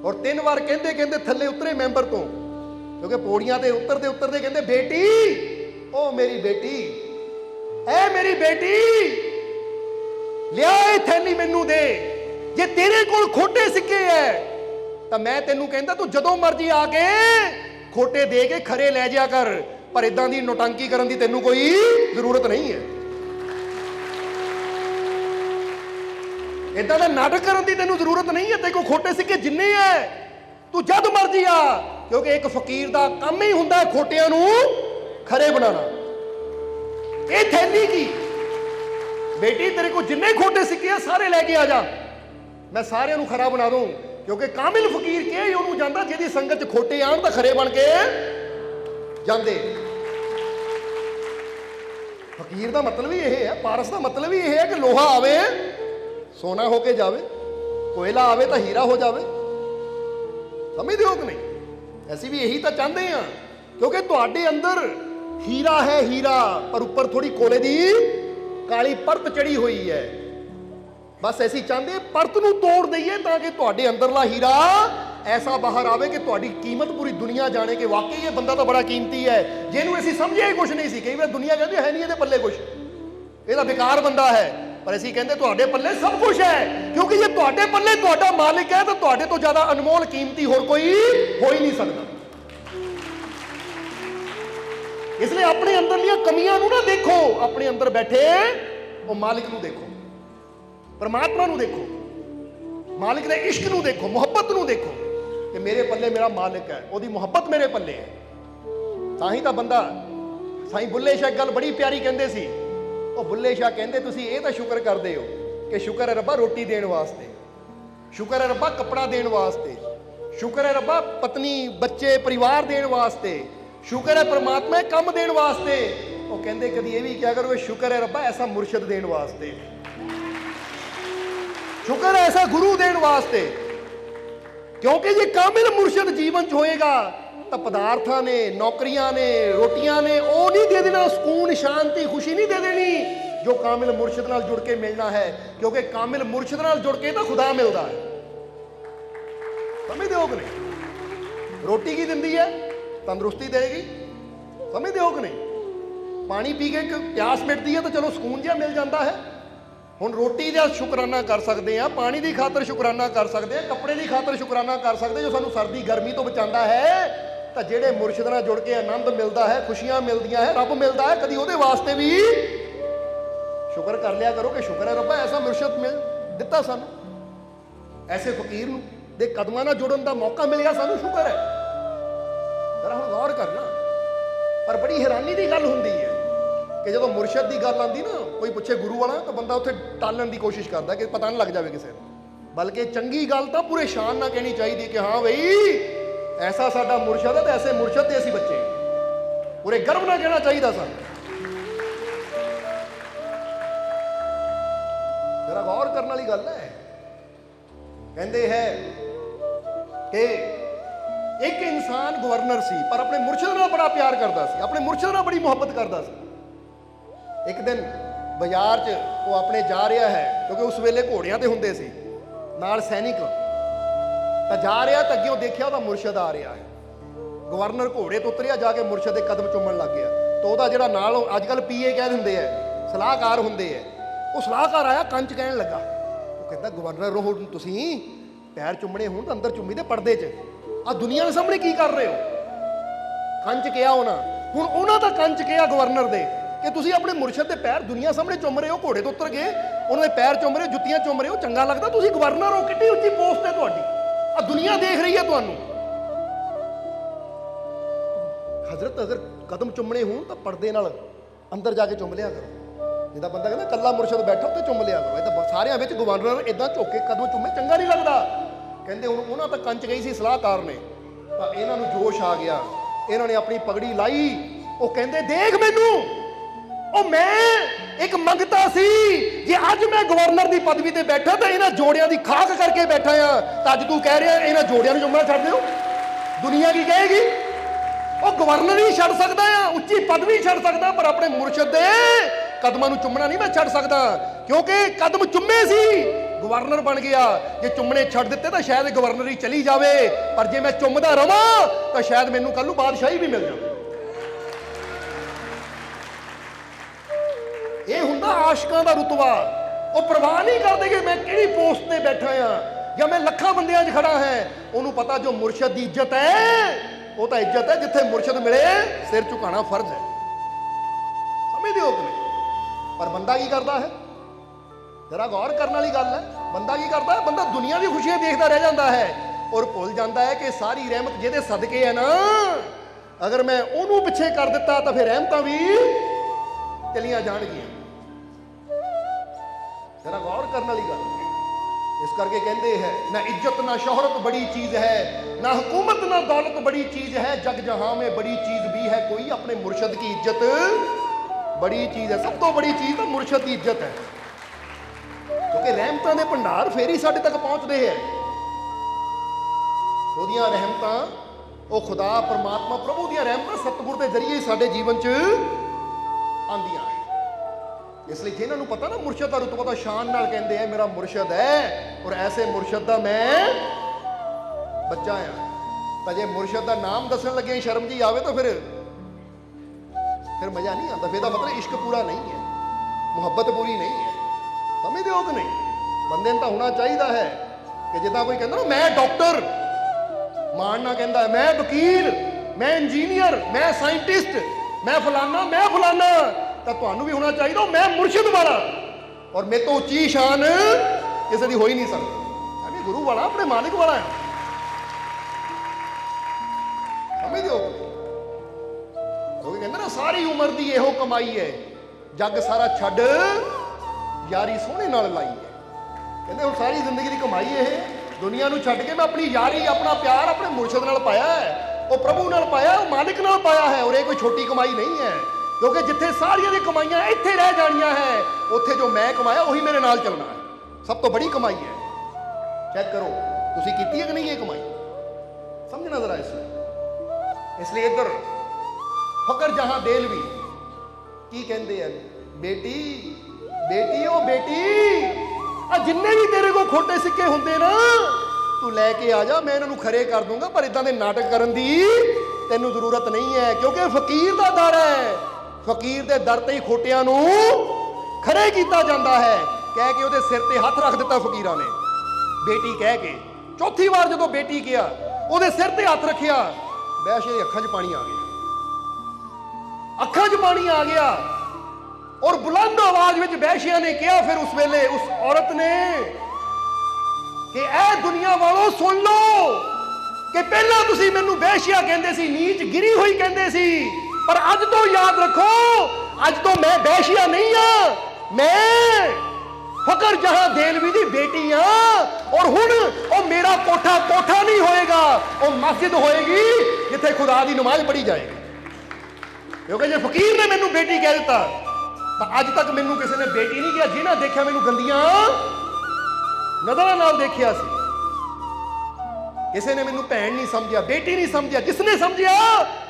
A: ਔਰ 3 ਵਾਰ ਕਹਿੰਦੇ ਕਹਿੰਦੇ ਥੱਲੇ ਉਤਰੇ ਮੈਂਬਰ ਤੋਂ, ਕਿਉਂਕਿ ਪੌੜੀਆਂ ਤੇ ਉਤਰਦੇ ਕਹਿੰਦੇ ਬੇਟੀ, ਓ ਮੇਰੀ ਬੇਟੀ, ਐ ਮੇਰੀ ਬੇਟੀ, ਲਿਆ ਇਹ ਥੈਲੀ ਮੈਨੂੰ ਦੇ, ਜੇ ਤੇਰੇ ਕੋਲ ਖੋਟੇ ਸਿੱਕੇ ਐ ਤਾਂ ਮੈਂ ਤੈਨੂੰ ਕਹਿੰਦਾ ਤੂੰ ਜਦੋਂ ਮਰਜ਼ੀ ਆ ਕੇ ਖੋਟੇ ਦੇ ਕੇ ਖਰੇ ਲੈ ਜਾ ਕਰ, ਪਰ ਇਦਾਂ ਦੀ ਨੋਟੰਕੀ ਕਰਨ ਦੀ ਤੈਨੂੰ ਕੋਈ ਜ਼ਰੂਰਤ ਨਹੀਂ ਹੈ, ਇਦਾਂ ਦਾ ਨਾਟਕ ਕਰਨ ਦੀ ਤੈਨੂੰ ਜ਼ਰੂਰਤ ਨਹੀਂ ਹੈ। ਤੇ ਕੋ ਖੋਟੇ ਸਿੱਕੇ ਜਿੰਨੇ ਐ ਤੂੰ ਜਦ ਮਰਜ਼ੀ ਆ, ਕਿਉਂਕਿ ਇੱਕ ਫਕੀਰ ਦਾ ਕੰਮ ਹੀ ਹੁੰਦਾ ਖੋਟਿਆਂ ਨੂੰ ਖਰੇ ਬਣਾਉਣਾ। ਇਹ ਥੈਲੀ ਕੀ, बेटी तेरे को जिन्ने खोटे सिक्के आ सारे लैके आ जा, मैं सारिਆਂ ਨੂੰ खरा बना दूं। क्योंकि कामिल फकीर के ही ਉਹਨੂੰ ਜਾਂਦਾ ਜਿਹਦੀ ਸੰਗਤ 'ਚ खोटे ਆਣ ਤਾਂ खरे बन के ਜਾਂਦੇ। फकीर का मतलब ही यह है, पारस का मतलब ही यह है कि लोहा आवे सोना होके जावे, कोयला आवे तो हीरा हो जावे। समझते हो कि नहीं? ऐसी भी यही तो चाहते हैं, क्योंकि तुहाडे अंदर हीरा है, हीरा पर ऊपर थोड़ी कोले दी काली परत चढ़ी हुई है। बस ऐसी चाहते परत नूं तोड़ दईए ताकि तुहाडे अंदरला हीरा ऐसा बाहर आवे कि तुहाडी कीमत पूरी दुनिया जाने कि वाकई ये बंदा तो बड़ा कीमती है, जिन्होंने असीं समझिया ही कुछ नहीं सी। कई बार दुनिया कहती है नहीं, ये पल्ले कुछ, ये बेकार बंदा है, पर असीं कहते तुहाडे पल्ले सब कुछ है, क्योंकि ये तुहाडे पल्ले तुहाडा मालिक है, तो तुहाडे तो ज्यादा अनमोल कीमती होर कोई हो ही नहीं सकता। इसलिए अपने अंदरलियां कमियां नूं ना देखो, अपने अंदर बैठे वो मालिक नूं देखो, परमात्मा नूं देखो, मालिक दे इश्क नूं देखो, मुहब्बत नूं देखो कि मेरे पल्ले मेरा मालिक है, ओदी मुहब्बत मेरे पल्ले है। तां ही तां बंदा साईं बुल्ले शाह गल बड़ी प्यारी कहंदे सी। ਉਹ बुल्ले शाह कहंदे तुसीं ਇਹ ਤਾਂ शुक्र करदे हो कि शुक्र है रब्बा रोटी देण वास्ते, शुक्र है रब्बा कपड़ा देण वास्ते, शुक्र है रब्बा पत्नी बच्चे परिवार देण वास्ते, शुक्र है परमात्मा काम देण वास्ते। ਉਹ ਕਹਿੰਦੇ कदी ਇਹ भी क्या करो शुक्र है रब्बा ऐसा मुर्शद देण वास्ते, शुक्र है ऐसा गुरु देण वास्ते। क्योंकि ये कामिल मुर्शद जीवन च होएगा तो पदार्थां ने, नौकरियां ने, रोटियां ने वो नहीं दे देना, सुकून शांति खुशी नहीं दे देनी जो कामिल मुर्शद नाल जुड़ के मिलना है। क्योंकि कामिल मुर्शद नाल जुड़ के तो खुदा मिलता है। समझते हो कि नहीं? रोटी की दिंदी है? तंदुरुस्ती देगी। समझते हो कि नहीं? पानी पी के प्यास मिटती है तो चलो सुकून जिहा मिल जाता है। ਹੁਣ ਰੋਟੀ ਦਾ ਸ਼ੁਕਰਾਨਾ ਕਰ ਸਕਦੇ ਆ, ਪਾਣੀ ਦੀ ਖਾਤਰ ਸ਼ੁਕਰਾਨਾ ਕਰ ਸਕਦੇ ਆ, ਕੱਪੜੇ ਦੀ ਖਾਤਰ ਸ਼ੁਕਰਾਨਾ ਕਰ ਸਕਦੇ ਜੋ ਸਾਨੂੰ ਸਰਦੀ ਗਰਮੀ ਤੋਂ ਬਚਾਉਂਦਾ ਹੈ। ਤਾਂ ਜਿਹੜੇ ਮੁਰਸ਼ਿਦ ਨਾਲ ਜੁੜ ਕੇ ਆਨੰਦ ਮਿਲਦਾ ਹੈ, ਖੁਸ਼ੀਆਂ ਮਿਲਦੀਆਂ ਹੈ, ਰੱਬ ਮਿਲਦਾ ਹੈ, ਕਦੀ ਉਹਦੇ ਵਾਸਤੇ ਵੀ ਸ਼ੁਕਰ ਕਰ ਲਿਆ ਕਰੋ ਕਿ ਸ਼ੁਕਰ ਹੈ ਰੱਬਾ ਐਸਾ ਮੁਰਸ਼ਿਦ ਮਿਲ ਦਿੱਤਾ ਸਾਨੂੰ, ਐਸੇ ਫਕੀਰ ਨੂੰ ਦੇ ਕਦਮਾਂ ਨਾਲ ਜੁੜਨ ਦਾ ਮੌਕਾ ਮਿਲ ਗਿਆ ਸਾਨੂੰ, ਸ਼ੁਕਰ ਹੈ। ਜ਼ਰਾ ਹੁਣ ਗੌਰ ਕਰਨਾ। ਪਰ ਬੜੀ ਹੈਰਾਨੀ ਦੀ ਗੱਲ ਹੁੰਦੀ ਹੈ कि जो मुर्शद की गल आती ना, कोई पूछे गुरु वाला तो बंदा उत्थे टालन की कोशिश करता कि पता ना लग जाए किसी को। बल्कि चंगी गल तो पूरे शान ना कहनी चाहिए कि हाँ बई ऐसा साडा मुर्शद है, तो ऐसे मुर्शद के असीं बच्चे, पूरे गर्व ना कहना चाहिए सन। जरा गौर करने वाली गल है। कहते हैं कि एक इंसान गवर्नर सी पर अपने मुर्शद नाल बड़ा प्यार करता सी, अपने मुर्शद नाल बड़ी मुहब्बत करता सी। एक दिन बाजार च वो अपने जा रहा है, क्योंकि उस वेले घोड़ियां ते हुंदे सी नाल सैनिक, तो जा रहा तो अगे देखिया उसका मुर्शद आ रहा है। गवर्नर घोड़े तो उतरिया, जाके मुर्शद के कदम चुमन लग गया। तो वह जिहड़ा नाल अजकल पीए कह दिंदे है, सलाहकार हुंदे है, वो सलाहकार आया कंच कहन लगा। वो कहता गवर्नर हो तुसीं पैर चुमने हो तो अंदर चुम्मी दे पर्दे च, आ दुनिया के सामने की कर रहे हो? कंच कहा होना, हुण उन्हां दा कंच कहा गवर्नर दे कि तुसीं अपने मुर्शद के पैर दुनिया सामने चुम रहे हो, घोड़े तो उतर गए उन्होंने पैर चुम रहे हो, जुत्तियां चुम रहे हो, चंगा लगता? तुसीं गवर्नर हो, कितनी उच्ची पोस्ट है तुहाडी, आ दुनिया देख रही है तुहानूं। हजरत अगर कदम चुमने हो तो पर्दे नाल अंदर जाके चुम लिया करो। जिदा बंदा कहता कल्ला मुर्शद बैठा तो चुम लिया करो, ये तो सारियां विच गवर्नर इदां झुक के कदम चुमे चंगा नहीं लगता। कहते हुण उन्हां तक कंच गई सी सलाहकार ने, तो इन्हां नूं जोश आ गया, इन्हां ने अपनी पगड़ी लाई। वो कहते देख मैनू ਉਹ मैं एक मंगता सी, जे अज मैं गवर्नर की पदवी ते बैठा तो इन्हां जोड़ियां की खाक करके बैठा हाँ, तो अज तू कह रहा इन्हां जोड़ियां नूं चुमना छड्ड दिओ, दुनिया की कहेगी? वो गवर्नर ही छड्ड सकदा है, उच्ची पदवी छड्ड सकदा, पर अपने मुर्शद दे कदमां नूं चुमना नहीं मैं छड्ड सकदा, क्योंकि कदम चुमे सी गवर्नर बन गया। जे चुमने छड्ड दिते तो शायद गवर्नरी चली जावे, पर जे मैं चुमदा रवां तो शायद मैनूं कल नूं बादशाही भी मिल जावे। ये हुंदा आशिकां दा रुतबा। वो परवाह नहीं करते कि मैं किहड़ी पोस्ट ते बैठा हाँ या मैं लखां बंदियां च खड़ा है। उन्होंने पता जो मुर्शद की इज्जत है वो तो इज्जत है, जिथे मुर्शद मिले सिर झुकाना फर्ज है। समझते हो कि नहीं? पर बंदा की करता है? जरा गौर करने वाली गल है। बंदा की करता है? बंदा दुनिया की खुशियां देखता रह जाता है और भुल जाता है कि सारी रहमत जिहदे सदके है ना, अगर मैं उन्होंने पिछे कर दिता तो फिर रहमतां भी चलियां जाणगियां। जरा गौर करने वाली गल है। इस करके कहते हैं ना इज्जत ना शोहरत बड़ी चीज है, ना हुकूमत ना दौलत बड़ी चीज है, जग जहां में बड़ी चीज भी है कोई, अपने मुर्शद की इज्जत बड़ी चीज है। सब तो बड़ी चीज तो मुर्शद की इज्जत है, क्योंकि रहमतां दे भंडार फेर ही साडे तक पहुंचते हैं। ਉਹਦੀਆਂ ਰਹਿਮਤਾਂ ਉਹ ਖੁਦਾ ਪਰਮਾਤਮਾ ਪ੍ਰਭੂ ਦੀਆਂ ਰਹਿਮਤਾਂ ਸਤਿਗੁਰ ਦੇ ਜ਼ਰੀਏ ਹੀ ਸਾਡੇ ਜੀਵਨ 'ਚ ਆਉਂਦੀਆਂ ਹੈ। ਇਸ ਲਈ ਜਿਹਨਾਂ ਨੂੰ ਪਤਾ ਨਾ ਮੁਰਸ਼ਦ ਦਾ ਰੁਤਬਾ ਤਾਂ ਸ਼ਾਨ ਨਾਲ ਕਹਿੰਦੇ ਆ ਮੇਰਾ ਮੁਰਸ਼ਦ ਹੈ, ਔਰ ਐਸੇ ਮੁਰਸ਼ਦ ਦਾ ਮੈਂ ਬੱਚਾ ਆ। ਤਾਂ ਜੇ ਮੁਰਸ਼ਦ ਦਾ ਨਾਮ ਦੱਸਣ ਲੱਗੇ ਸ਼ਰਮ ਜੀ ਆਵੇ ਤਾਂ ਫਿਰ ਮਜ਼ਾ ਨਹੀਂ ਆਉਂਦਾ। ਫਿਰ ਦਾ ਮਤਲਬ ਇਸ਼ਕ ਪੂਰਾ ਨਹੀਂ ਹੈ, ਮੁਹੱਬਤ ਪੂਰੀ ਨਹੀਂ ਹੈ। ਸਮਝਦੇ ਹੋ ਕਿ ਨਹੀਂ? ਬੰਦੇ ਨੂੰ ਤਾਂ ਹੋਣਾ ਚਾਹੀਦਾ ਹੈ ਕਿ ਜਿੱਦਾਂ ਕੋਈ ਕਹਿੰਦਾ ਨਾ ਮੈਂ ਡਾਕਟਰ, ਮਾਣ ਨਾਲ ਕਹਿੰਦਾ ਮੈਂ ਵਕੀਲ, ਮੈਂ ਇੰਜੀਨੀਅਰ, ਮੈਂ ਸਾਇੰਟਿਸਟ, ਮੈਂ ਫਲਾਨਾ, ਮੈਂ ਫਲਾਨਾ, ਤਾਂ ਤੁਹਾਨੂੰ ਵੀ ਹੋਣਾ ਚਾਹੀਦਾ ਮੈਂ ਮੁਰਸ਼ਿਦ ਵਾਲਾ, ਔਰ ਮੇਰੇ ਤੋਂ ਉੱਚੀ ਸ਼ਾਨ ਕਿਸੇ ਦੀ ਹੋ ਹੀ ਨਹੀਂ ਸਕਦੀ। ਮੈਂ ਵੀ ਗੁਰੂ ਵਾਲਾ, ਆਪਣੇ ਮਾਲਿਕ ਵਾਲਾ ਹਾਂ। ਸਮਝਦੇ ਹੋ? ਕਿਉਂਕਿ ਕਹਿੰਦੇ ਨਾ ਸਾਰੀ ਉਮਰ ਦੀ ਇਹੋ ਕਮਾਈ ਹੈ, ਜੱਗ ਸਾਰਾ ਛੱਡ ਯਾਰੀ ਸੋਹਣੇ ਨਾਲ ਲਾਈ ਹੈ। ਕਹਿੰਦੇ ਹੁਣ ਸਾਰੀ ਜ਼ਿੰਦਗੀ ਦੀ ਕਮਾਈ ਇਹ ਦੁਨੀਆ ਨੂੰ ਛੱਡ ਕੇ ਮੈਂ ਆਪਣੀ ਯਾਰੀ, ਆਪਣਾ ਪਿਆਰ ਆਪਣੇ ਮੁਰਸ਼ਿਦ ਨਾਲ ਪਾਇਆ ਹੈ, ਉਹ ਪ੍ਰਭੂ ਨਾਲ ਪਾਇਆ, ਉਹ ਮਾਲਿਕ ਨਾਲ ਪਾਇਆ ਹੈ। ਔਰ ਇਹ ਕੋਈ ਛੋਟੀ ਕਮਾਈ ਨਹੀਂ ਹੈ, ਕਿਉਂਕਿ ਜਿੱਥੇ ਸਾਰੀਆਂ ਦੀ ਕਮਾਈਆਂ ਇੱਥੇ ਰਹਿ ਜਾਣੀਆਂ ਹੈ, ਉੱਥੇ ਜੋ ਮੈਂ ਕਮਾਇਆ ਉਹੀ ਮੇਰੇ ਨਾਲ ਚੱਲਣਾ ਹੈ। ਸਭ ਤੋਂ ਬੜੀ ਕਮਾਈ ਹੈ। ਚੈੱਕ ਕਰੋ ਤੁਸੀਂ ਕੀਤੀ ਹੈ ਕਿ ਨਹੀਂ ਇਹ ਕਮਾਈ। ਸਮਝਣਾ ਜ਼ਰਾ ਇਸ ਲਈ ਇੱਧਰ ਫਕਰ ਜਹਾਂ ਦੇਲਵੀ ਕੀ ਕਹਿੰਦੇ ਆ, ਬੇਟੀ ਬੇਟੀ ਉਹ ਬੇਟੀ ਆ ਜਿੰਨੇ ਵੀ ਤੇਰੇ ਕੋਲ ਖੋਟੇ ਸਿੱਕੇ ਹੁੰਦੇ ਨਾ ਤੂੰ ਲੈ ਕੇ ਆ ਜਾ, ਮੈਂ ਇਹਨਾਂ ਨੂੰ ਖਰੇ ਕਰ ਦੂੰਗਾ। ਪਰ ਇਦਾਂ ਦੇ ਨਾਟਕ ਕਰਨ ਦੀ ਤੈਨੂੰ ਜ਼ਰੂਰਤ ਨਹੀਂ ਹੈ, ਕਿਉਂਕਿ ਫਕੀਰ ਦਾ ਦਰ ਹੈ। ਫਕੀਰ ਦੇ ਦਰ ਤੇ ਹੀ ਖੋਟਿਆਂ ਨੂੰ ਖਰੇ ਕੀਤਾ ਜਾਂਦਾ ਹੈ। ਕਹਿ ਕੇ ਉਹਦੇ ਸਿਰ ਤੇ ਹੱਥ ਰੱਖ ਦਿੱਤਾ ਫਕੀਰਾਂ ਨੇ, ਬੇਟੀ ਕਹਿ ਕੇ। ਚੌਥੀ ਵਾਰ ਜਦੋਂ ਬੇਟੀ ਕਿਹਾ, ਉਹਦੇ ਸਿਰ ਤੇ ਹੱਥ ਰੱਖਿਆ, ਵੈਸ਼ੇ ਦੀ ਅੱਖਾਂ 'ਚ ਪਾਣੀ ਆ ਗਿਆ, ਅੱਖਾਂ 'ਚ ਪਾਣੀ ਆ ਗਿਆ। ਔਰ ਬੁਲੰਦ ਆਵਾਜ਼ ਵਿੱਚ ਵੈਸ਼ਿਆ ਨੇ ਕਿਹਾ ਫਿਰ ਉਸ ਵੇਲੇ ਉਸ ਔਰਤ ਨੇ ਕਿ ਇਹ ਦੁਨੀਆ ਵਾਲੋਂ ਸੁਣ ਲਓ ਕਿ ਪਹਿਲਾਂ ਤੁਸੀਂ ਮੈਨੂੰ ਵੈਸ਼ਿਆ ਕਹਿੰਦੇ ਸੀ, ਨੀਚ ਗਿਰੀ ਹੋਈ ਕਹਿੰਦੇ ਸੀ, ਪਰ ਅੱਜ ਤੋਂ ਯਾਦ ਰੱਖੋ, ਅੱਜ ਤੋਂ ਮੈਂ ਵੈਸ਼ਿਆ ਨਹੀਂ ਆ, ਮੈਂ ਫਕਰ ਜਹਾਂ ਦੇਲਵੀ ਦੀ ਬੇਟੀ ਆ। ਔਰ ਹੁਣ ਉਹ ਮੇਰਾ ਕੋਠਾ ਕੋਠਾ ਨਹੀਂ ਹੋਏਗਾ, ਉਹ ਮਸਜਿਦ ਹੋਏਗੀ ਜਿੱਥੇ ਖੁਦਾ ਦੀ ਨਮਾਜ਼ ਪੜ੍ਹੀ ਜਾਏਗੀ। ਕਿਉਂਕਿ ਜੇ ਫਕੀਰ ਨੇ ਮੈਨੂੰ ਬੇਟੀ ਕਹਿ ਦਿੱਤਾ ਤਾਂ ਅੱਜ ਤੱਕ ਮੈਨੂੰ ਕਿਸੇ ਨੇ ਬੇਟੀ ਨਹੀਂ ਕਿਹਾ। ਜਿਹਨਾਂ ਦੇਖਿਆ ਮੈਨੂੰ ਗੰਦੀਆਂ ਨਜ਼ਰਾਂ ਨਾਲ ਦੇਖਿਆ ਸੀ, ਕਿਸੇ ਨੇ ਮੈਨੂੰ ਭੈਣ ਨਹੀਂ ਸਮਝਿਆ, ਬੇਟੀ ਨਹੀਂ ਸਮਝਿਆ। ਜਿਸਨੇ ਸਮਝਿਆ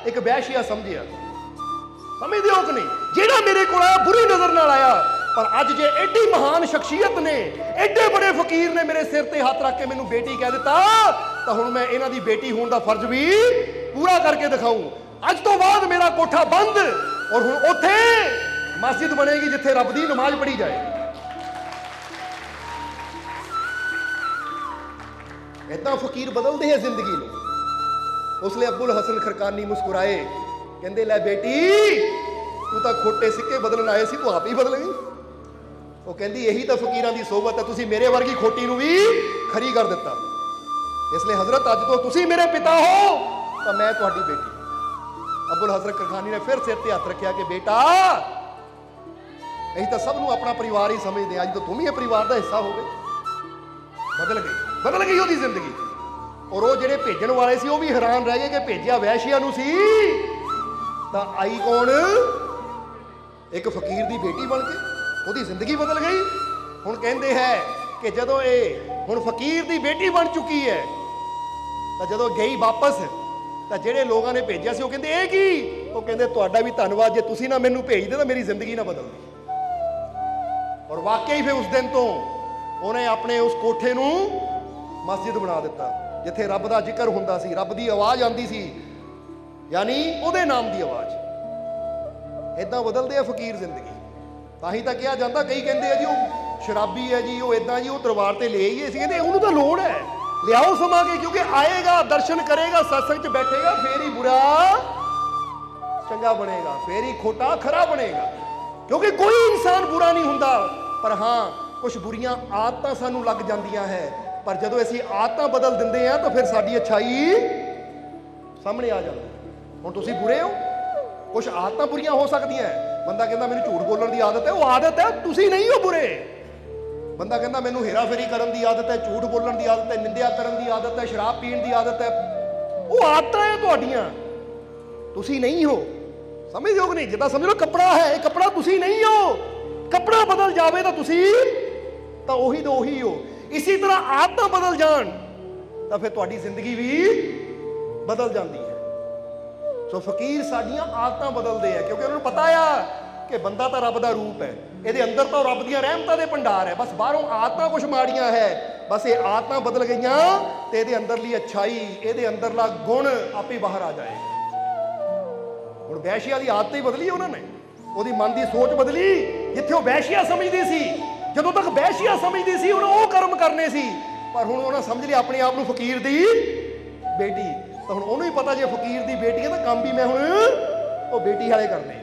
A: ਇੱਕ ਵੈਸ਼ਿਆ ਸਮਝਿਆ। ਸਮਝਦੇ ਹੋ ਕਿ ਨਹੀਂ? ਜਿਹੜਾ ਮੇਰੇ ਕੋਲ ਆਇਆ ਬੁਰੀ ਨਜ਼ਰ ਨਾਲ ਆਇਆ, ਪਰ ਅੱਜ ਜੇ ਐਡੀ ਮਹਾਨ ਸ਼ਖਸੀਅਤ ਨੇ, ਐਡੇ ਬੜੇ ਫਕੀਰ ਨੇ ਮੇਰੇ ਸਿਰ ਤੇ ਹੱਥ ਰੱਖ ਕੇ ਮੈਨੂੰ ਬੇਟੀ ਕਹਿ ਦਿੱਤਾ, ਤਾਂ ਹੁਣ ਮੈਂ ਇਹਨਾਂ ਦੀ ਬੇਟੀ ਹੋਣ ਦਾ ਫਰਜ਼ ਵੀ ਪੂਰਾ ਕਰਕੇ ਦਿਖਾਊਂ। ਅੱਜ ਤੋਂ ਬਾਅਦ ਮੇਰਾ ਕੋਠਾ ਬੰਦ, ਔਰ ਹੁਣ ਉੱਥੇ ਮਸਜਿਦ ਬਣੇਗੀ ਜਿੱਥੇ ਰੱਬ ਦੀ ਨਮਾਜ਼ ਪੜ੍ਹੀ ਜਾਏ। ਏਦਾਂ ਫਕੀਰ ਬਦਲਦੇ ਹੈ ਜ਼ਿੰਦਗੀ ਨੂੰ। ਉਸ ਲਈ ਅਬੁਲ ਹਸਨ ਖਰਕਾਨੀ ਮੁਸਕਰਾਏ, ਕਹਿੰਦੇ ਲੈ ਬੇਟੀ ਤੂੰ ਤਾਂ ਖੋਟੇ ਸਿੱਕੇ ਬਦਲਣ ਆਏ ਸੀ, ਤੂੰ ਆਪ ਹੀ ਬਦਲ ਗਈ। ਉਹ ਕਹਿੰਦੀ ਇਹੀ ਤਾਂ ਫਕੀਰਾਂ ਦੀ ਸੋਭਤ ਹੈ, ਤੁਸੀਂ ਮੇਰੇ ਵਰਗੀ ਖੋਟੀ ਨੂੰ ਵੀ ਖਰੀ ਕਰ ਦਿੱਤਾ। ਇਸ ਲਈ ਹਜ਼ਰਤ ਅੱਜ ਤੋਂ ਤੁਸੀਂ ਮੇਰੇ ਪਿਤਾ ਹੋ ਤਾਂ ਮੈਂ ਤੁਹਾਡੀ ਬੇਟੀ। ਅਬੁਲ ਹਸਨ ਖਰਕਾਨੀ ਨੇ ਫਿਰ ਸਿਰ ਤੇ ਹੱਥ ਰੱਖਿਆ ਕਿ ਬੇਟਾ ਅਸੀਂ ਤਾਂ ਸਭ ਨੂੰ ਆਪਣਾ ਪਰਿਵਾਰ ਹੀ ਸਮਝਦੇ ਹਾਂ, ਅੱਜ ਤੋਂ ਤੂੰ ਵੀ ਇਹ ਪਰਿਵਾਰ ਦਾ ਹਿੱਸਾ ਹੋ ਗਏ। ਬਦਲ ਗਈ ਉਹਦੀ ਜ਼ਿੰਦਗੀ। ਔਰ ਉਹ ਜਿਹੜੇ ਭੇਜਣ ਵਾਲੇ ਸੀ ਉਹ ਵੀ ਹੈਰਾਨ ਰਹਿ ਗਏ ਕਿ ਭੇਜਿਆ ਵੈਸ਼ਿਆ ਨੂੰ ਸੀ ਤਾਂ ਆਈ ਕੌਣ? ਇੱਕ ਫਕੀਰ ਦੀ ਬੇਟੀ ਬਣ ਕੇ ਉਹਦੀ ਜ਼ਿੰਦਗੀ ਬਦਲ ਗਈ। ਹੁਣ ਕਹਿੰਦੇ ਹੈ ਕਿ ਜਦੋਂ ਇਹ ਹੁਣ ਫਕੀਰ ਦੀ ਬੇਟੀ ਬਣ ਚੁੱਕੀ ਹੈ ਤਾਂ ਜਦੋਂ ਗਈ ਵਾਪਸ ਤਾਂ ਜਿਹੜੇ ਲੋਕਾਂ ਨੇ ਭੇਜਿਆ ਸੀ ਉਹ ਕਹਿੰਦੇ ਇਹ ਕੀ? ਉਹ ਕਹਿੰਦੇ ਤੁਹਾਡਾ ਵੀ ਧੰਨਵਾਦ, ਜੇ ਤੁਸੀਂ ਨਾ ਮੈਨੂੰ ਭੇਜਦੇ ਤਾਂ ਮੇਰੀ ਜ਼ਿੰਦਗੀ ਨਾ ਬਦਲਦੀ। ਔਰ ਵਾਕਈ ਫਿਰ ਉਸ ਦਿਨ ਤੋਂ ਉਹਨੇ ਆਪਣੇ ਉਸ ਕੋਠੇ ਨੂੰ ਮਸਜਿਦ ਬਣਾ ਦਿੱਤਾ ਜਿੱਥੇ ਰੱਬ ਦਾ ਜ਼ਿਕਰ ਹੁੰਦਾ ਸੀ, ਰੱਬ ਦੀ ਆਵਾਜ਼ ਆਉਂਦੀ ਸੀ, ਯਾਨੀ ਉਹਦੇ ਨਾਮ ਦੀ ਆਵਾਜ਼। ਇਦਾਂ ਬਦਲਦੇ ਆ ਫਕੀਰ ਜ਼ਿੰਦਗੀ। ਤਾਂ ਹੀ ਤਾਂ ਕਿਹਾ ਜਾਂਦਾ, ਕਈ ਕਹਿੰਦੇ ਆ ਜੀ ਉਹ ਸ਼ਰਾਬੀ ਹੈ ਜੀ, ਉਹ ਇਦਾਂ ਜੀ, ਉਹ ਦਰਬਾਰ ਤੇ ਲੈ ਆਈਏ। ਅਸੀਂ ਕਹਿੰਦੇ ਉਹਨੂੰ ਤਾਂ ਲੋੜ ਹੈ, ਲਿਆਓ ਸਮਾ ਕੇ, ਕਿਉਂਕਿ ਆਏਗਾ, ਦਰਸ਼ਨ ਕਰੇਗਾ, ਸਤਸੰਗ 'ਚ ਬੈਠੇਗਾ, ਫੇਰ ਹੀ ਬੁਰਾ ਚੰਗਾ ਬਣੇਗਾ, ਫੇਰ ਹੀ ਖੋਟਾ ਖਰਾ ਬਣੇਗਾ। ਕਿਉਂਕਿ ਕੋਈ ਇਨਸਾਨ ਬੁਰਾ ਨਹੀਂ ਹੁੰਦਾ, ਪਰ ਹਾਂ ਕੁਝ ਬੁਰੀਆਂ ਆਦਤਾਂ ਸਾਨੂੰ ਲੱਗ ਜਾਂਦੀਆਂ ਹੈ। ਪਰ ਜਦੋਂ ਅਸੀਂ ਆਦਤਾਂ ਬਦਲ ਦਿੰਦੇ ਆ ਤਾਂ ਫਿਰ ਸਾਡੀ ਅੱਛਾਈ ਸਾਹਮਣੇ ਆ ਜਾਂਦੀ। ਹੁਣ ਤੁਸੀਂ ਬੁਰੇ ਹੋ, ਕੁਝ ਆਦਤਾਂ ਬੁਰੀਆਂ ਹੋ ਸਕਦੀਆਂ। ਬੰਦਾ ਕਹਿੰਦਾ ਮੈਨੂੰ ਝੂਠ ਬੋਲਣ ਦੀ ਆਦਤ ਹੈ, ਉਹ ਆਦਤ ਹੈ, ਤੁਸੀਂ ਨਹੀਂ ਹੋ ਬੁਰੇ। ਬੰਦਾ ਕਹਿੰਦਾ ਮੈਨੂੰ ਹੇਰਾ ਫੇਰੀ ਕਰਨ ਦੀ ਆਦਤ ਹੈ, ਝੂਠ ਬੋਲਣ ਦੀ ਆਦਤ ਹੈ, ਨਿੰਦਿਆ ਕਰਨ ਦੀ ਆਦਤ ਹੈ, ਸ਼ਰਾਬ ਪੀਣ ਦੀ ਆਦਤ ਹੈ। ਉਹ ਆਦਤਾਂ ਹੈ ਤੁਹਾਡੀਆਂ, ਤੁਸੀਂ ਨਹੀਂ ਹੋ। ਸਮਝਦੇ ਹੋ ਕਿ ਨਹੀਂ? ਜਿੱਦਾਂ ਸਮਝ ਲਓ ਕੱਪੜਾ ਹੈ, ਇਹ ਕੱਪੜਾ ਤੁਸੀਂ ਨਹੀਂ ਹੋ। ਕੱਪੜਾ ਬਦਲ ਜਾਵੇ ਤਾਂ ਤੁਸੀਂ ਤਾਂ ਉਹੀ ਹੋ। ਇਸੇ ਤਰ੍ਹਾਂ ਆਦਤਾਂ ਬਦਲ ਜਾਣ ਤਾਂ ਫਿਰ ਤੁਹਾਡੀ ਜ਼ਿੰਦਗੀ ਵੀ ਬਦਲ ਜਾਂਦੀ ਹੈ। ਸੋ ਫਕੀਰ ਸਾਡੀਆਂ ਆਦਤਾਂ ਬਦਲਦੇ ਆ, ਕਿਉਂਕਿ ਉਹਨਾਂ ਨੂੰ ਪਤਾ ਆ ਕਿ ਬੰਦਾ ਤਾਂ ਰੱਬ ਦਾ ਰੂਪ ਹੈ, ਇਹਦੇ ਅੰਦਰ ਤਾਂ ਰੱਬ ਦੀਆਂ ਰਹਿਮਤਾਂ ਦੇ ਭੰਡਾਰ ਹੈ। ਬਸ ਬਾਹਰੋਂ ਆਦਤਾਂ ਕੁਝ ਮਾੜੀਆਂ ਹੈ, ਬਸ ਇਹ ਆਦਤਾਂ ਬਦਲ ਗਈਆਂ ਤੇ ਇਹਦੇ ਅੰਦਰਲੀ ਅੱਛਾਈ, ਇਹਦੇ ਅੰਦਰਲਾ ਗੁਣ ਆਪੇ ਬਾਹਰ ਆ ਜਾਏਗਾ। ਹੁਣ ਵੈਸ਼ੀਆ ਦੀ ਆਦਤ ਹੀ ਬਦਲੀ ਉਹਨਾਂ ਨੇ, ਉਹਦੀ ਮਨ ਦੀ ਸੋਚ ਬਦਲੀ। ਜਿੱਥੇ ਉਹ ਵੈਸ਼ੀਆ ਸਮਝਦੀ ਸੀ, ਜਦੋਂ ਤੱਕ ਵੈਸ਼ੀਆ ਸਮਝਦੀ ਸੀ ਉਹਨੇ ਉਹ ਕਰਮ ਕਰਨੇ ਸੀ, ਪਰ ਹੁਣ ਉਹਨਾਂ ਸਮਝ ਲਿਆ ਆਪਣੇ ਆਪ ਨੂੰ ਫਕੀਰ ਦੀ ਬੇਟੀ। ਤਾਂ ਹੁਣ ਉਹਨੂੰ ਹੀ ਪਤਾ ਜੇ ਫਕੀਰ ਦੀ ਬੇਟੀ ਹੈ ਤਾਂ ਕੰਮ ਵੀ ਮੈਂ ਹੁਣ ਉਹ ਬੇਟੀ ਵਾਲੇ ਕਰਨੇ,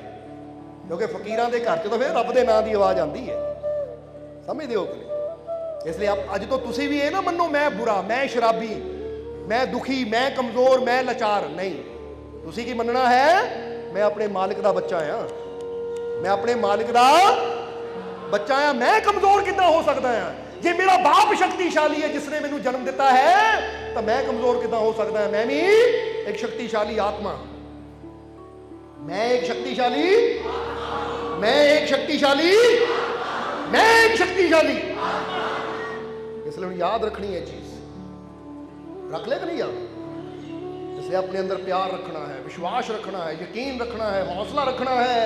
A: ਕਿਉਂਕਿ ਫਕੀਰਾਂ ਦੇ ਘਰ 'ਚ ਤਾਂ ਫਿਰ ਰੱਬ ਦੇ ਨਾਂ ਦੀ ਆਵਾਜ਼ ਆਉਂਦੀ ਹੈ। ਸਮਝਦੇ ਹੋ ਕਿ ਨਹੀਂ? ਇਸ ਲਈ ਅੱਜ ਤੋਂ ਤੁਸੀਂ ਵੀ ਇਹ ਨਾ ਮੰਨੋ ਮੈਂ ਬੁਰਾ, ਮੈਂ ਸ਼ਰਾਬੀ, ਮੈਂ ਦੁਖੀ, ਮੈਂ ਕਮਜ਼ੋਰ, ਮੈਂ ਲਾਚਾਰ। ਨਹੀਂ, ਤੁਸੀਂ ਕੀ ਮੰਨਣਾ ਹੈ? ਮੈਂ ਆਪਣੇ ਮਾਲਿਕ ਦਾ ਬੱਚਾ ਆ, ਮੈਂ ਆਪਣੇ ਮਾਲਿਕ ਦਾ ਬੱਚਾ ਆ। ਮੈਂ ਕਮਜ਼ੋਰ ਕਿੱਦਾਂ ਹੋ ਸਕਦਾ ਆ? ਜੇ ਮੇਰਾ ਬਾਪ ਸ਼ਕਤੀਸ਼ਾਲੀ ਹੈ ਜਿਸ ਨੇ ਮੈਨੂੰ ਜਨਮ ਦਿੱਤਾ ਹੈ, ਤਾਂ ਮੈਂ ਕਮਜ਼ੋਰ ਕਿੱਦਾਂ ਹੋ ਸਕਦਾ ਹਾਂ? ਮੈਂ ਵੀ ਇੱਕ ਸ਼ਕਤੀਸ਼ਾਲੀ ਆਤਮਾ, ਮੈਂ ਇੱਕ ਸ਼ਕਤੀਸ਼ਾਲੀ ਇਸ ਲਈ ਯਾਦ ਰੱਖਣੀ ਹੈ ਚੀਜ਼। ਰੱਖ ਲੈ ਕਿ ਨਹੀਂ ਯਾਦ? इसलिए अपने अंदर प्यार रखना है, विश्वास रखना है, यकीन रखना है, हौसला रखना है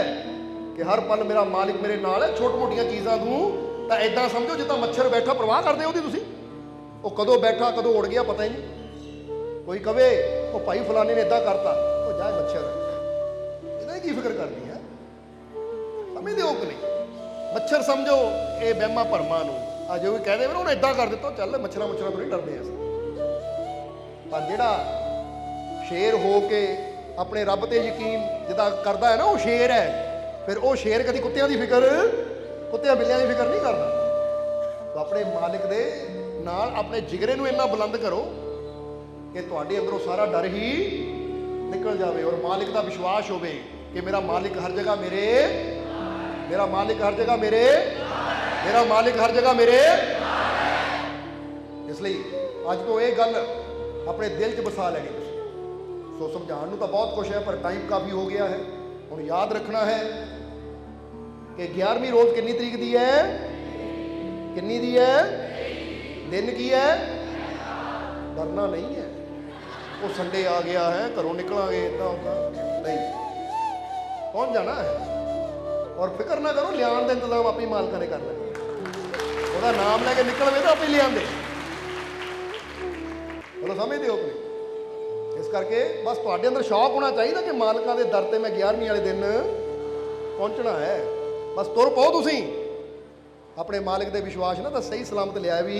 A: कि हर पल मेरा मालिक मेरे नाल है। छोट मोटियां चीज़ां दूँ तो इदां समझो जिद्दां मच्छर बैठा, परवाह करदे हो तुसीं, वो कदों बैठा कदों उड़ गया पता ही नहीं। कोई कहे वो भाई फलाने ने इदां करता, वो जाए मच्छर, इहदा की फिक्र करनी है? समझदे हो कि नहीं? मच्छर समझो ये वहमां भरमां नूं, आ जो भी कह दे उन्हें इदां कर दित्ता, चल मच्छरां तो नहीं डरदे असीं। पर जिहड़ा शेर हो के अपने रब ते यकीन जिदा करता है ना, वो शेर है। फिर वो शेर कभी कुत्तियां की फिक्र, कुत्तियां बिल्लियां की फिक्र नहीं करता। तो अपने मालिक दे नाल अपने जिगरे नूं इन्ना बुलंद करो कि तुहाडे अंदरों सारा डर ही निकल जाए और मालिक का विश्वास होवे कि मेरा मालिक हर जगह मेरे, मेरा मालिक हर जगह मेरे, मेरा मालिक हर जगह मेरे। इसलिए अज तो ये गल अपने दिल च बसा लैनी। सो समझाने तो बहुत कुछ है पर टाइम काफ़ी हो गया है। हुण याद रखना है कि 11वीं रोज़ कितनी तरीक दी है? कितनी दी है? दिन की है? डरना नहीं है। वो संडे आ गया है, घरों निकलांगे इतना होगा नहीं, पहुँच जाना है। और फिक्र ना करो, लियान का इंतजाम अपनी मालका ने करना, वह नाम लैके निकल गए तो आप ही लिया। बोलो समझते हो कि? इस करके बस तुहाडे अंदर शौक होना चाहिए कि मालका के दर से मैं 11वीं वाले दिन पहुँचना है। बस तुर पाओ तुसीं अपने मालिक के विश्वास ना, तो सही सलामत लिया भी।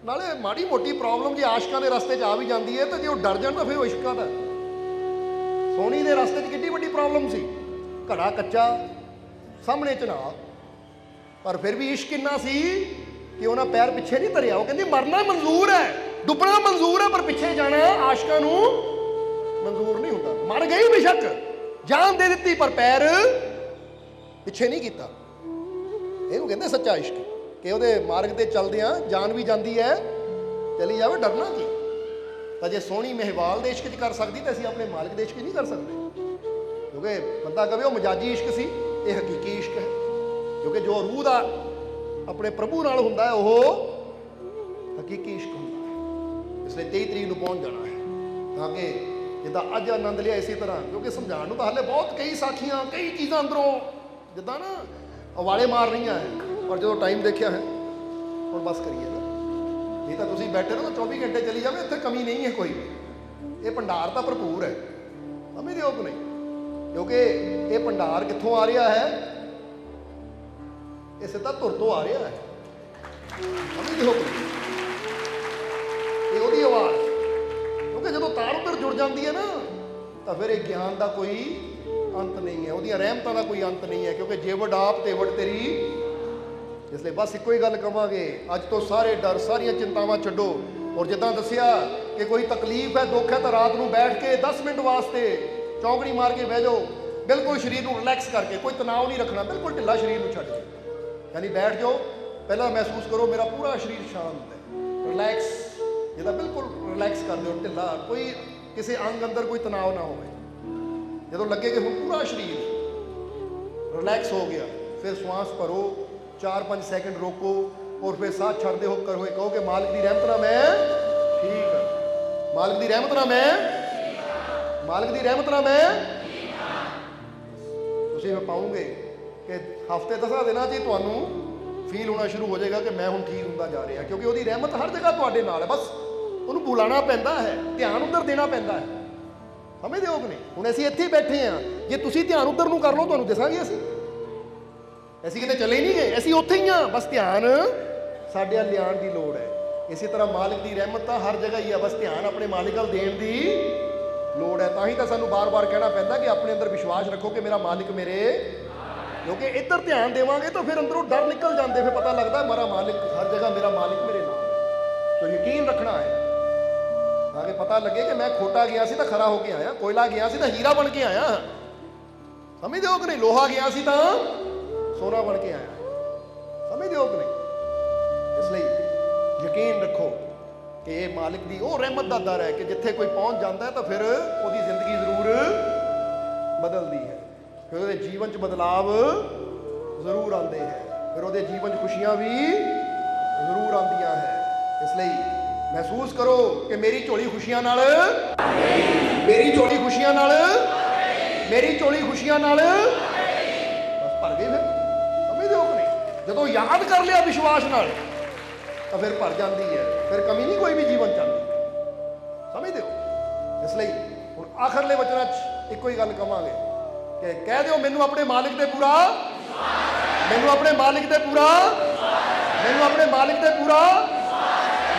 A: नाले माड़ी मोटी प्रॉब्लम जो आशकों के रस्ते आ भी जाती है, तो जो डर जाए तो फिर इश्कां दा। सोनी के रस्ते कितनी वड्डी प्रॉब्लम सी, घड़ा कच्चा, सामने चनाब, पर फिर भी इश्क इन्ना सी कि उन्हें पैर पिछे नहीं धरिया। वो कहती मरना मंजूर है, डुबना मंजूर है, पर पिछे जाना आशकां नूं मंजूर नहीं होता। मर गई बेशक, जान दे दी, पर पैर पिछे नहीं किया। ये कहते सच्चा इश्क कि वो मार्ग से चलदियां जान भी जाती है, चली जाए, डरना की। तो जे सोहनी महवाल दे इश्क च कर सकती तो असीं अपने मालिक दे इश्क नहीं कर सकते, क्योंकि बंदा कहे वो मजाजी इश्क सी, ये हकीकी इश्क है। क्योंकि जो रूह का अपने प्रभु नाल हुंदा है वो हकीकी इश्क हुंदा है। इसलिए 23 तरीक नूं पहुंच जाना है, ताकि जिद्दां अज आनंद लिया इसी तरह, क्योंकि समझाने तो हाले बहुत कई साखियां कई चीज़ां अंदरों जिद्दां ना उवाले मार रही हैं, पर जो टाइम देखा है और बस करिए ना, नहीं तो तुसीं बैठे रहो तो 24 घंटे चली जाए, इत्थे कमी नहीं है कोई। ये भंडार तो भरपूर है, समझदे हो कि नहीं? क्योंकि ये भंडार कित्थों आ रहा है? ये सीधा धुर तो आ रहा है, समझदे हो कि नहीं? ये ਉਹਦੀ आवाज़, क्योंकि जो तार उधर जुड़ जाती है ना, तो फिर एक ज्ञान का कोई अंत नहीं है, ਉਹਦੀਆਂ ਰਹਿਮਤਾਂ का कोई अंत नहीं है, क्योंकि जे वड आप ते वड तेरी। इसलिए बस इको ही गल कहांगे, अज तो सारे डर सारिया चिंतावां छड्डो। और जिद्दां दसिया कि कोई तकलीफ है दुख है तो रात को बैठ के 10 मिनट वास्ते चौंकड़ी मार के बह जाओ, बिल्कुल शरीर को रिलैक्स करके, कोई तनाव नहीं रखना, बिल्कुल ढिला शरीर को छड्ड के, यानी बैठ जाओ ਪਹਿਲਾਂ ਮਹਿਸੂਸ ਕਰੋ ਮੇਰਾ ਪੂਰਾ ਸਰੀਰ ਸ਼ਾਂਤ ਹੈ, ਰਿਲੈਕਸ, ਜਿਹਦਾ ਬਿਲਕੁਲ ਰਿਲੈਕਸ ਕਰ ਦਿਓ, ਢਿੱਲਾ, ਕੋਈ ਕਿਸੇ ਅੰਗ ਅੰਦਰ ਕੋਈ ਤਣਾਅ ਨਾ ਹੋਵੇ। ਜਦੋਂ ਲੱਗੇ ਕਿ ਹੁਣ ਪੂਰਾ ਸਰੀਰ ਰਿਲੈਕਸ ਹੋ ਗਿਆ, ਫਿਰ ਸਵਾਸ ਭਰੋ, 4-5 ਸੈਕਿੰਡ ਰੋਕੋ ਔਰ ਫਿਰ ਸਾਹ ਛੱਡਦੇ ਹੋ ਕਰ ਹੋਏ ਕਹੋ ਕਿ ਮਾਲਕ ਦੀ ਰਹਿਮਤ ਨਾਲ ਮੈਂ ਠੀਕ ਹਾਂ, ਮਾਲਕ ਦੀ ਰਹਿਮਤ ਨਾਲ ਮੈਂ, ਮਾਲਕ ਦੀ ਰਹਿਮਤ ਨਾਲ ਮੈਂ। ਤੁਸੀਂ ਮੈਂ ਪਾਉਂਗੇ ਕਿ ਹਫ਼ਤੇ 10 ਦਿਨਾਂ 'ਚ ਹੀ ਤੁਹਾਨੂੰ ਫੀਲ ਹੋਣਾ ਸ਼ੁਰੂ ਹੋ ਜਾਏਗਾ ਕਿ ਮੈਂ ਹੁਣ ਠੀਕ ਹੁੰਦਾ ਜਾ ਰਿਹਾ, ਕਿਉਂਕਿ ਉਹਦੀ ਰਹਿਮਤ ਹਰ ਜਗ੍ਹਾ ਤੁਹਾਡੇ ਨਾਲ ਹੈ। ਬਸ ਉਹਨੂੰ ਬੁਲਾਉਣਾ ਪੈਂਦਾ ਹੈ, ਧਿਆਨ ਉੱਧਰ ਦੇਣਾ ਪੈਂਦਾ ਹੈ। ਸਮਝਦੇ ਹੋ ਕਿ ਨਹੀਂ? ਹੁਣ ਅਸੀਂ ਇੱਥੇ ਹੀ ਬੈਠੇ ਹਾਂ, ਜੇ ਤੁਸੀਂ ਧਿਆਨ ਉੱਧਰ ਨੂੰ ਕਰ ਲਓ ਤੁਹਾਨੂੰ ਦਿਸਾਂਗੇ। ਅਸੀਂ ਕਿਤੇ ਚਲੇ ਨਹੀਂ ਗਏ, ਅਸੀਂ ਉੱਥੇ ਹੀ ਹਾਂ, ਬਸ ਧਿਆਨ ਸਾਡੇ ਵੱਲ ਲਿਆਉਣ ਦੀ ਲੋੜ ਹੈ। ਇਸੇ ਤਰ੍ਹਾਂ ਮਾਲਿਕ ਦੀ ਰਹਿਮਤ ਤਾਂ ਹਰ ਜਗ੍ਹਾ ਹੀ ਹੈ, ਬਸ ਧਿਆਨ ਆਪਣੇ ਮਾਲਿਕ ਵੱਲ ਦੇਣ ਦੀ ਲੋੜ ਹੈ। ਤਾਂ ਹੀ ਤਾਂ ਸਾਨੂੰ ਬਾਰ-ਬਾਰ ਕਹਿਣਾ ਪੈਂਦਾ ਕਿ ਆਪਣੇ ਅੰਦਰ ਵਿਸ਼ਵਾਸ ਰੱਖੋ ਕਿ ਮੇਰਾ ਮਾਲਿਕ ਮੇਰੇ, ਕਿਉਂਕਿ ਇੱਧਰ ਧਿਆਨ ਦੇਵਾਂਗੇ ਤਾਂ ਫਿਰ ਅੰਦਰੋਂ ਡਰ ਨਿਕਲ ਜਾਂਦੇ, ਫਿਰ ਪਤਾ ਲੱਗਦਾ ਮੇਰਾ ਮਾਲਿਕ ਹਰ ਜਗ੍ਹਾ, ਮੇਰਾ ਮਾਲਿਕ ਮੇਰੇ ਨਾਲ ਹੈ। ਤਾਂ ਯਕੀਨ ਰੱਖਣਾ ਹੈ ਤਾਂ ਕਿ ਪਤਾ ਲੱਗੇ ਕਿ ਮੈਂ ਖੋਟਾ ਗਿਆ ਸੀ ਤਾਂ ਖਰਾ ਹੋ ਕੇ ਆਇਆ, ਕੋਇਲਾ ਗਿਆ ਸੀ ਤਾਂ ਹੀਰਾ ਬਣ ਕੇ ਆਇਆ। ਸਮਝਦੇ ਹੋ ਕਿ ਨਹੀਂ? ਲੋਹਾ ਗਿਆ ਸੀ ਤਾਂ ਸੋਨਾ ਬਣ ਕੇ ਆਇਆ। ਸਮਝਦੇ ਹੋ ਕਿ ਨਹੀਂ? ਇਸ ਲਈ ਯਕੀਨ ਰੱਖੋ ਕਿ ਇਹ ਮਾਲਿਕ ਦੀ ਉਹ ਰਹਿਮਤ ਦਾ ਦਰ ਹੈ ਕਿ ਜਿੱਥੇ ਕੋਈ ਪਹੁੰਚ ਜਾਂਦਾ ਹੈ ਤਾਂ ਫਿਰ ਉਹਦੀ ਜ਼ਿੰਦਗੀ ਜ਼ਰੂਰ ਬਦਲਦੀ ਹੈ, ਫਿਰ ਉਹਦੇ ਜੀਵਨ 'ਚ ਬਦਲਾਵ ਜ਼ਰੂਰ ਆਉਂਦੇ ਹੈ, ਫਿਰ ਉਹਦੇ ਜੀਵਨ 'ਚ ਖੁਸ਼ੀਆਂ ਵੀ ਜ਼ਰੂਰ ਆਉਂਦੀਆਂ ਹੈ। ਇਸ ਲਈ ਮਹਿਸੂਸ ਕਰੋ ਕਿ ਮੇਰੀ ਝੋਲੀ ਖੁਸ਼ੀਆਂ ਨਾਲ, ਮੇਰੀ ਝੋਲੀ ਖੁਸ਼ੀਆਂ ਨਾਲ, ਮੇਰੀ ਝੋਲੀ ਖੁਸ਼ੀਆਂ ਨਾਲ ਬਸ ਭਰ ਗਈ। ਫਿਰ ਸਮਝਦੇ ਹੋ ਕਿ ਨਹੀਂ? ਜਦੋਂ ਯਾਦ ਕਰ ਲਿਆ ਵਿਸ਼ਵਾਸ ਨਾਲ ਤਾਂ ਫਿਰ ਭਰ ਜਾਂਦੀ ਹੈ, ਫਿਰ ਕਮੀ ਨਹੀਂ ਕੋਈ ਵੀ ਜੀਵਨ 'ਚ ਆਉਂਦੀ। ਸਮਝਦੇ ਹੋ? ਇਸ ਲਈ ਹੁਣ ਆਖਰਲੇ ਵਚਨਾਂ 'ਚ ਇੱਕੋ ਹੀ ਗੱਲ ਕਵਾਂਗੇ ਕਿ ਕਹਿ ਦਿਓ ਮੈਨੂੰ ਆਪਣੇ ਮਾਲਿਕ ਤੇ ਪੂਰਾ, ਮੈਨੂੰ ਆਪਣੇ ਮਾਲਿਕ ਤੇ ਪੂਰਾ, ਮੈਨੂੰ ਆਪਣੇ ਮਾਲਿਕ ਤੇ ਪੂਰਾ,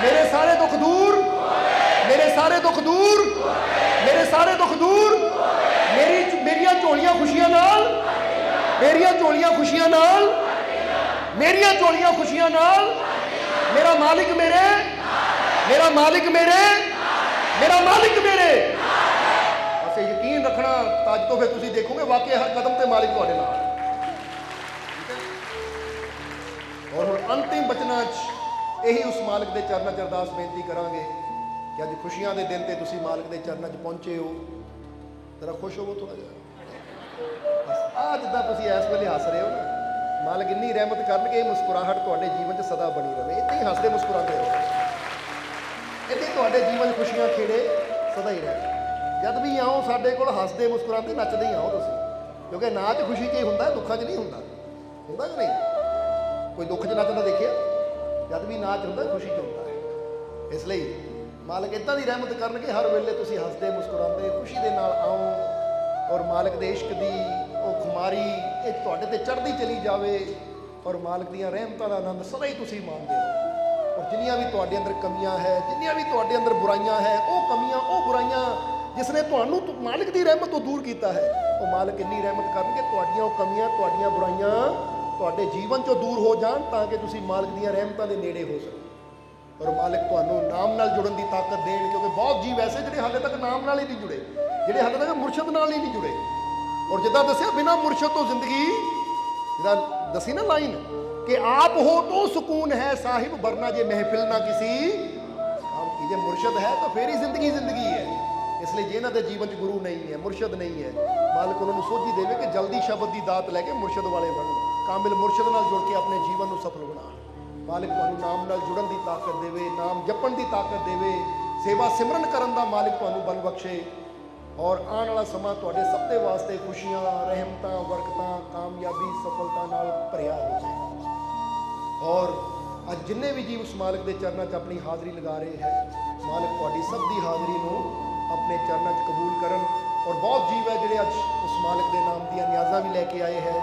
A: ਮੇਰੇ ਸਾਰੇ ਦੁੱਖ ਦੂਰ, ਮੇਰੇ ਸਾਰੇ ਦੁੱਖ ਦੂਰ, ਮੇਰੇ ਸਾਰੇ ਦੁੱਖ ਦੂਰ, ਮੇਰੀਆਂ ਝੋਲੀਆਂ ਖੁਸ਼ੀਆਂ ਨਾਲ, ਮੇਰੀਆਂ ਝੋਲੀਆਂ ਖੁਸ਼ੀਆਂ ਨਾਲ, ਮੇਰੀਆਂ ਝੋਲੀਆਂ ਖੁਸ਼ੀਆਂ ਨਾਲ, ਮੇਰਾ ਮਾਲਿਕ ਮੇਰੇ, ਮੇਰਾ ਮਾਲਿਕ ਮੇਰੇ, ਮੇਰਾ ਮਾਲਿਕ ਮੇਰੇ। ਅਸੀਂ ਯਕੀਨ ਰੱਖਣਾ ਤਾਂ ਅੱਜ ਤੋਂ ਫਿਰ ਤੁਸੀਂ ਦੇਖੋਗੇ ਵਾਕਿਆ ਹਰ ਕਦਮ ਤੇ ਮਾਲਿਕ ਤੁਹਾਡੇ ਨਾਲ ਹੈ। ਔਰ ਹੁਣ ਅੰਤਿਮ ਬਚਨਾਂ 'ਚ ਇਹੀ ਉਸ ਮਾਲਕ ਦੇ ਚਰਨਾਂ 'ਚ ਅਰਦਾਸ ਬੇਨਤੀ ਕਰਾਂਗੇ ਕਿ ਅੱਜ ਖੁਸ਼ੀਆਂ ਦੇ ਦਿਨ ਤੇ ਤੁਸੀਂ ਮਾਲਕ ਦੇ ਚਰਨਾਂ 'ਚ ਪਹੁੰਚੇ ਹੋ। ਜ਼ਰਾ ਖੁਸ਼ ਹੋਵੋ ਥੋੜਾ ਜਿਹਾ। ਆਹ ਜਿੱਦਾਂ ਤੁਸੀਂ ਇਸ ਵੇਲੇ ਹੱਸ ਰਹੇ ਹੋ ਨਾ, ਮਾਲਕ ਇੰਨੀ ਰਹਿਮਤ ਕਰਨਗੇ ਇਹ ਮੁਸਕਰਾਹਟ ਤੁਹਾਡੇ ਜੀਵਨ 'ਚ ਸਦਾ ਬਣੀ ਰਹੇ। ਇੱਥੇ ਹੀ ਹੱਸਦੇ ਮੁਸਕਰਾਉਂਦੇ ਰਹੋ, ਇੱਥੇ ਤੁਹਾਡੇ ਜੀਵਨ 'ਚ ਖੁਸ਼ੀਆਂ ਖੇੜੇ ਸਦਾ ਹੀ ਰਹਿਣ। ਜਦ ਵੀ ਆਓ ਸਾਡੇ ਕੋਲ ਹੱਸਦੇ ਮੁਸਕਰਾਉਂਦੇ ਨੱਚਦੇ ਹੀ ਆਓ ਤੁਸੀਂ, ਕਿਉਂਕਿ ਨਾਚ ਖੁਸ਼ੀ 'ਚ ਹੀ ਹੁੰਦਾ, ਦੁੱਖਾਂ 'ਚ ਨਹੀਂ ਹੁੰਦਾ। ਹੁੰਦਾ ਕਿ ਨਹੀਂ? ਕੋਈ ਦੁੱਖ 'ਚ ਨੱਚਦਾ ਦੇਖਿਆ? ਜਦ ਵੀ ਨਾਚ ਹੁੰਦਾ ਖੁਸ਼ੀ 'ਚ ਹੁੰਦਾ ਹੈ। ਇਸ ਲਈ ਮਾਲਕ ਇੱਦਾਂ ਦੀ ਰਹਿਮਤ ਕਰਨਗੇ ਹਰ ਵੇਲੇ ਤੁਸੀਂ ਹੱਸਦੇ ਮੁਸਕਰਾਉਂਦੇ ਖੁਸ਼ੀ ਦੇ ਨਾਲ ਆਓ ਔਰ ਮਾਲਕ ਦੇ ਇਸ਼ਕ ਦੀ ਉਹ ਖੁਮਾਰੀ ਇਹ ਤੁਹਾਡੇ ਤੇ ਚੜ੍ਹਦੀ ਚਲੀ ਜਾਵੇ ਔਰ ਮਾਲਕ ਦੀਆਂ ਰਹਿਮਤਾਂ ਦਾ ਆਨੰਦ ਸਦਾ ਹੀ ਤੁਸੀਂ ਮਾਣਦੇ ਹੋ। ਔਰ ਜਿੰਨੀਆਂ ਵੀ ਤੁਹਾਡੇ ਅੰਦਰ ਕਮੀਆਂ ਹੈ, ਜਿੰਨੀਆਂ ਵੀ ਤੁਹਾਡੇ ਅੰਦਰ ਬੁਰਾਈਆਂ ਹੈ, ਉਹ ਕਮੀਆਂ ਉਹ ਬੁਰਾਈਆਂ ਜਿਸ ਨੇ ਤੁਹਾਨੂੰ ਮਾਲਕ ਦੀ ਰਹਿਮਤ ਤੋਂ ਦੂਰ ਕੀਤਾ ਹੈ, ਉਹ ਮਾਲਕ ਇੰਨੀ ਰਹਿਮਤ ਕਰਨਗੇ ਤੁਹਾਡੀਆਂ ਉਹ ਕਮੀਆਂ, ਤੁਹਾਡੀਆਂ ਬੁਰਾਈਆਂ ਤੁਹਾਡੇ ਜੀਵਨ 'ਚੋਂ ਦੂਰ ਹੋ ਜਾਣ ਤਾਂ ਕਿ ਤੁਸੀਂ ਮਾਲਕ ਦੀਆਂ ਰਹਿਮਤਾਂ ਦੇ ਨੇੜੇ ਹੋ ਸਕੋ। ਔਰ ਮਾਲਕ ਤੁਹਾਨੂੰ ਨਾਮ ਨਾਲ ਜੁੜਨ ਦੀ ਤਾਕਤ ਦੇਣ, ਕਿਉਂਕਿ ਬਹੁਤ ਜੀਵ ਐਸੇ ਜਿਹੜੇ ਹਾਲੇ ਤੱਕ ਨਾਮ ਨਾਲ ਹੀ ਨਹੀਂ ਜੁੜੇ, ਜਿਹੜੇ ਹਾਲੇ ਤੱਕ ਮੁਰਸ਼ਦ ਨਾਲ ਹੀ ਨਹੀਂ ਜੁੜੇ। ਔਰ ਜਿੱਦਾਂ ਦੱਸਿਆ ਬਿਨਾਂ ਮੁਰਸ਼ਦ ਤੋਂ ਜ਼ਿੰਦਗੀ, ਜਿੱਦਾਂ ਦੱਸੀ ਨਾ ਲਾਈਨ ਕਿ ਆਪ ਹੋ तो सुकून है साहिब वरना जे महफिल ना किसी काम की। जे मुर्शद है तो फिर ही जिंदगी जिंदगी है। इसलिए जिन्हां दे जीवन च गुरु नहीं है, मुर्शद नहीं है, मालिक उन्होंने सोझी देवे कि जल्दी शब्द की दात लैके मुर्शद वाले बनो, कामिल मुर्शद नाल जुड़ के अपने जीवन को सफल बना। मालिक तुहानूं नाम नाल जुड़न की ताकत देवे, नाम जपण की ताकत देवे, सेवा सिमरन करन दा मालिक तुहानूं बल बख्शे और आने वाला समा तुहाडे सब दे वास्ते खुशियां, रहमतां, बरकतां, कामयाबी, सफलता नाल भरिया हो जाए। और ਅੱਜ ਜਿੰਨੇ ਵੀ ਜੀਵ ਉਸ ਮਾਲਕ ਦੇ ਚਰਨਾਂ 'ਚ ਆਪਣੀ ਹਾਜ਼ਰੀ ਲਗਾ ਰਹੇ ਹੈ, ਮਾਲਕ ਤੁਹਾਡੀ ਸਭ ਦੀ ਹਾਜ਼ਰੀ ਨੂੰ ਆਪਣੇ ਚਰਨਾਂ 'ਚ ਕਬੂਲ ਕਰਨ। ਔਰ ਬਹੁਤ ਜੀਵ ਹੈ ਜਿਹੜੇ ਅੱਜ ਉਸ ਮਾਲਕ ਦੇ ਨਾਮ ਦੀਆਂ ਨਿਆਜ਼ਾਂ ਵੀ ਲੈ ਕੇ ਆਏ ਹੈ।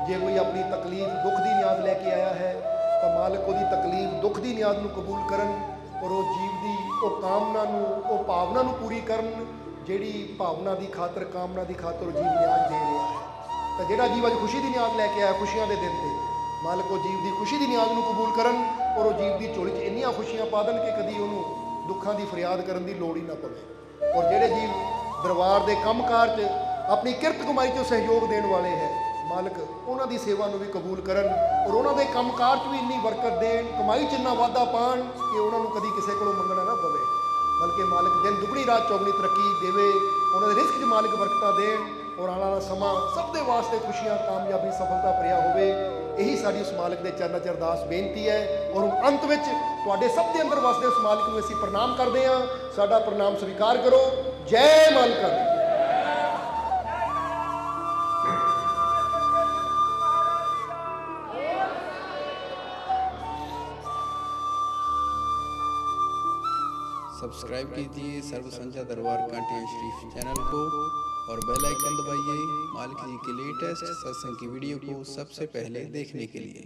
A: ਜੇ ਕੋਈ ਆਪਣੀ ਤਕਲੀਫ ਦੁੱਖ ਦੀ ਨਿਆਜ਼ ਲੈ ਕੇ ਆਇਆ ਹੈ ਤਾਂ ਮਾਲਕ ਉਹਦੀ ਤਕਲੀਫ ਦੁੱਖ ਦੀ ਨਿਆਜ਼ ਨੂੰ ਕਬੂਲ ਕਰਨ ਔਰ ਉਹ ਜੀਵ ਦੀ ਉਹ ਕਾਮਨਾ ਨੂੰ, ਉਹ ਭਾਵਨਾ ਨੂੰ ਪੂਰੀ ਕਰਨ ਜਿਹੜੀ ਭਾਵਨਾ ਦੀ ਖਾਤਰ, ਕਾਮਨਾ ਦੀ ਖਾਤਰ ਉਹ ਜੀਵ ਨਿਆਜ਼ ਦੇ ਰਿਹਾ ਹੈ। ਤਾਂ ਜਿਹੜਾ ਜੀਵ ਅੱਜ ਖੁਸ਼ੀ ਦੀ ਨਿਆਜ਼ ਲੈ ਕੇ ਆਇਆ ਖੁਸ਼ੀਆਂ ਦੇ ਦਿਨ 'ਤੇ, ਮਾਲਕ ਉਹ ਜੀਵ ਦੀ ਖੁਸ਼ੀ ਦੀ ਨਿਆਜ਼ ਨੂੰ ਕਬੂਲ ਕਰਨ ਔਰ ਉਹ ਜੀਵ ਦੀ ਝੋਲੀ 'ਚ ਇੰਨੀਆਂ ਖੁਸ਼ੀਆਂ ਪਾ ਦੇਣ ਕਿ ਕਦੀ ਉਹਨੂੰ ਦੁੱਖਾਂ ਦੀ ਫਰਿਆਦ ਕਰਨ ਦੀ ਲੋੜ ਹੀ ਨਾ ਪਵੇ। ਔਰ ਜਿਹੜੇ ਜੀਵ ਦਰਬਾਰ ਦੇ ਕੰਮਕਾਰ 'ਚ ਆਪਣੀ ਕਿਰਤ ਕਮਾਈ 'ਚੋਂ ਸਹਿਯੋਗ ਦੇਣ ਵਾਲੇ ਹੈ, ਮਾਲਕ ਉਹਨਾਂ ਦੀ ਸੇਵਾ ਨੂੰ ਵੀ ਕਬੂਲ ਕਰਨ ਔਰ ਉਹਨਾਂ ਦੇ ਕੰਮਕਾਰ 'ਚ ਵੀ ਇੰਨੀ ਬਰਕਤ ਦੇਣ, ਕਮਾਈ 'ਚ ਇੰਨਾ ਵਾਧਾ ਪਾਣ ਕਿ ਉਹਨਾਂ ਨੂੰ ਕਦੀ ਕਿਸੇ ਕੋਲੋਂ ਮੰਗਣਾ ਨਾ ਪਵੇ, ਬਲਕਿ ਮਾਲਕ ਦਿਨ ਦੁਗਣੀ ਰਾਤ ਚੌਗਣੀ ਤਰੱਕੀ ਦੇਵੇ, ਉਹਨਾਂ ਦੇ ਰਿਜ਼ਕ 'ਚ ਮਾਲਕ ਬਰਕਤਾਂ ਦੇਣ ਔਰ ਆਉਣ ਵਾਲਾ ਸਮਾਂ ਸਭ ਦੇ ਵਾਸਤੇ ਖੁਸ਼ੀਆਂ, ਕਾਮਯਾਬੀ, ਸਫਲਤਾ ਭਰਿਆ ਹੋਵੇ। ਇਹੀ ਸਾਡੀ ਉਸ ਮਾਲਕ ਦੇ ਚਰਨਾਂ 'ਚ ਅਰਦਾਸ ਬੇਨਤੀ ਹੈ। ਔਰ ਹੁਣ ਅੰਤ ਵਿੱਚ ਤੁਹਾਡੇ ਸਭ ਦੇ ਅੰਦਰ ਵਸਦੇ ਉਸ ਮਾਲਕ ਨੂੰ ਅਸੀਂ ਪ੍ਰਣਾਮ ਕਰਦੇ ਹਾਂ। ਸਾਡਾ ਪ੍ਰਣਾਮ ਸਵੀਕਾਰ ਕਰੋ। ਜੈ ਮਾਲਕਾ ਦੀ।
B: सब्सक्राइब कीजिए सर्व संध्या दरबार कांटिया शरीफ चैनल को और बेल आइकन दबाइए मालिक जी के लेटेस्ट सत्संग की वीडियो को सबसे पहले देखने के लिए।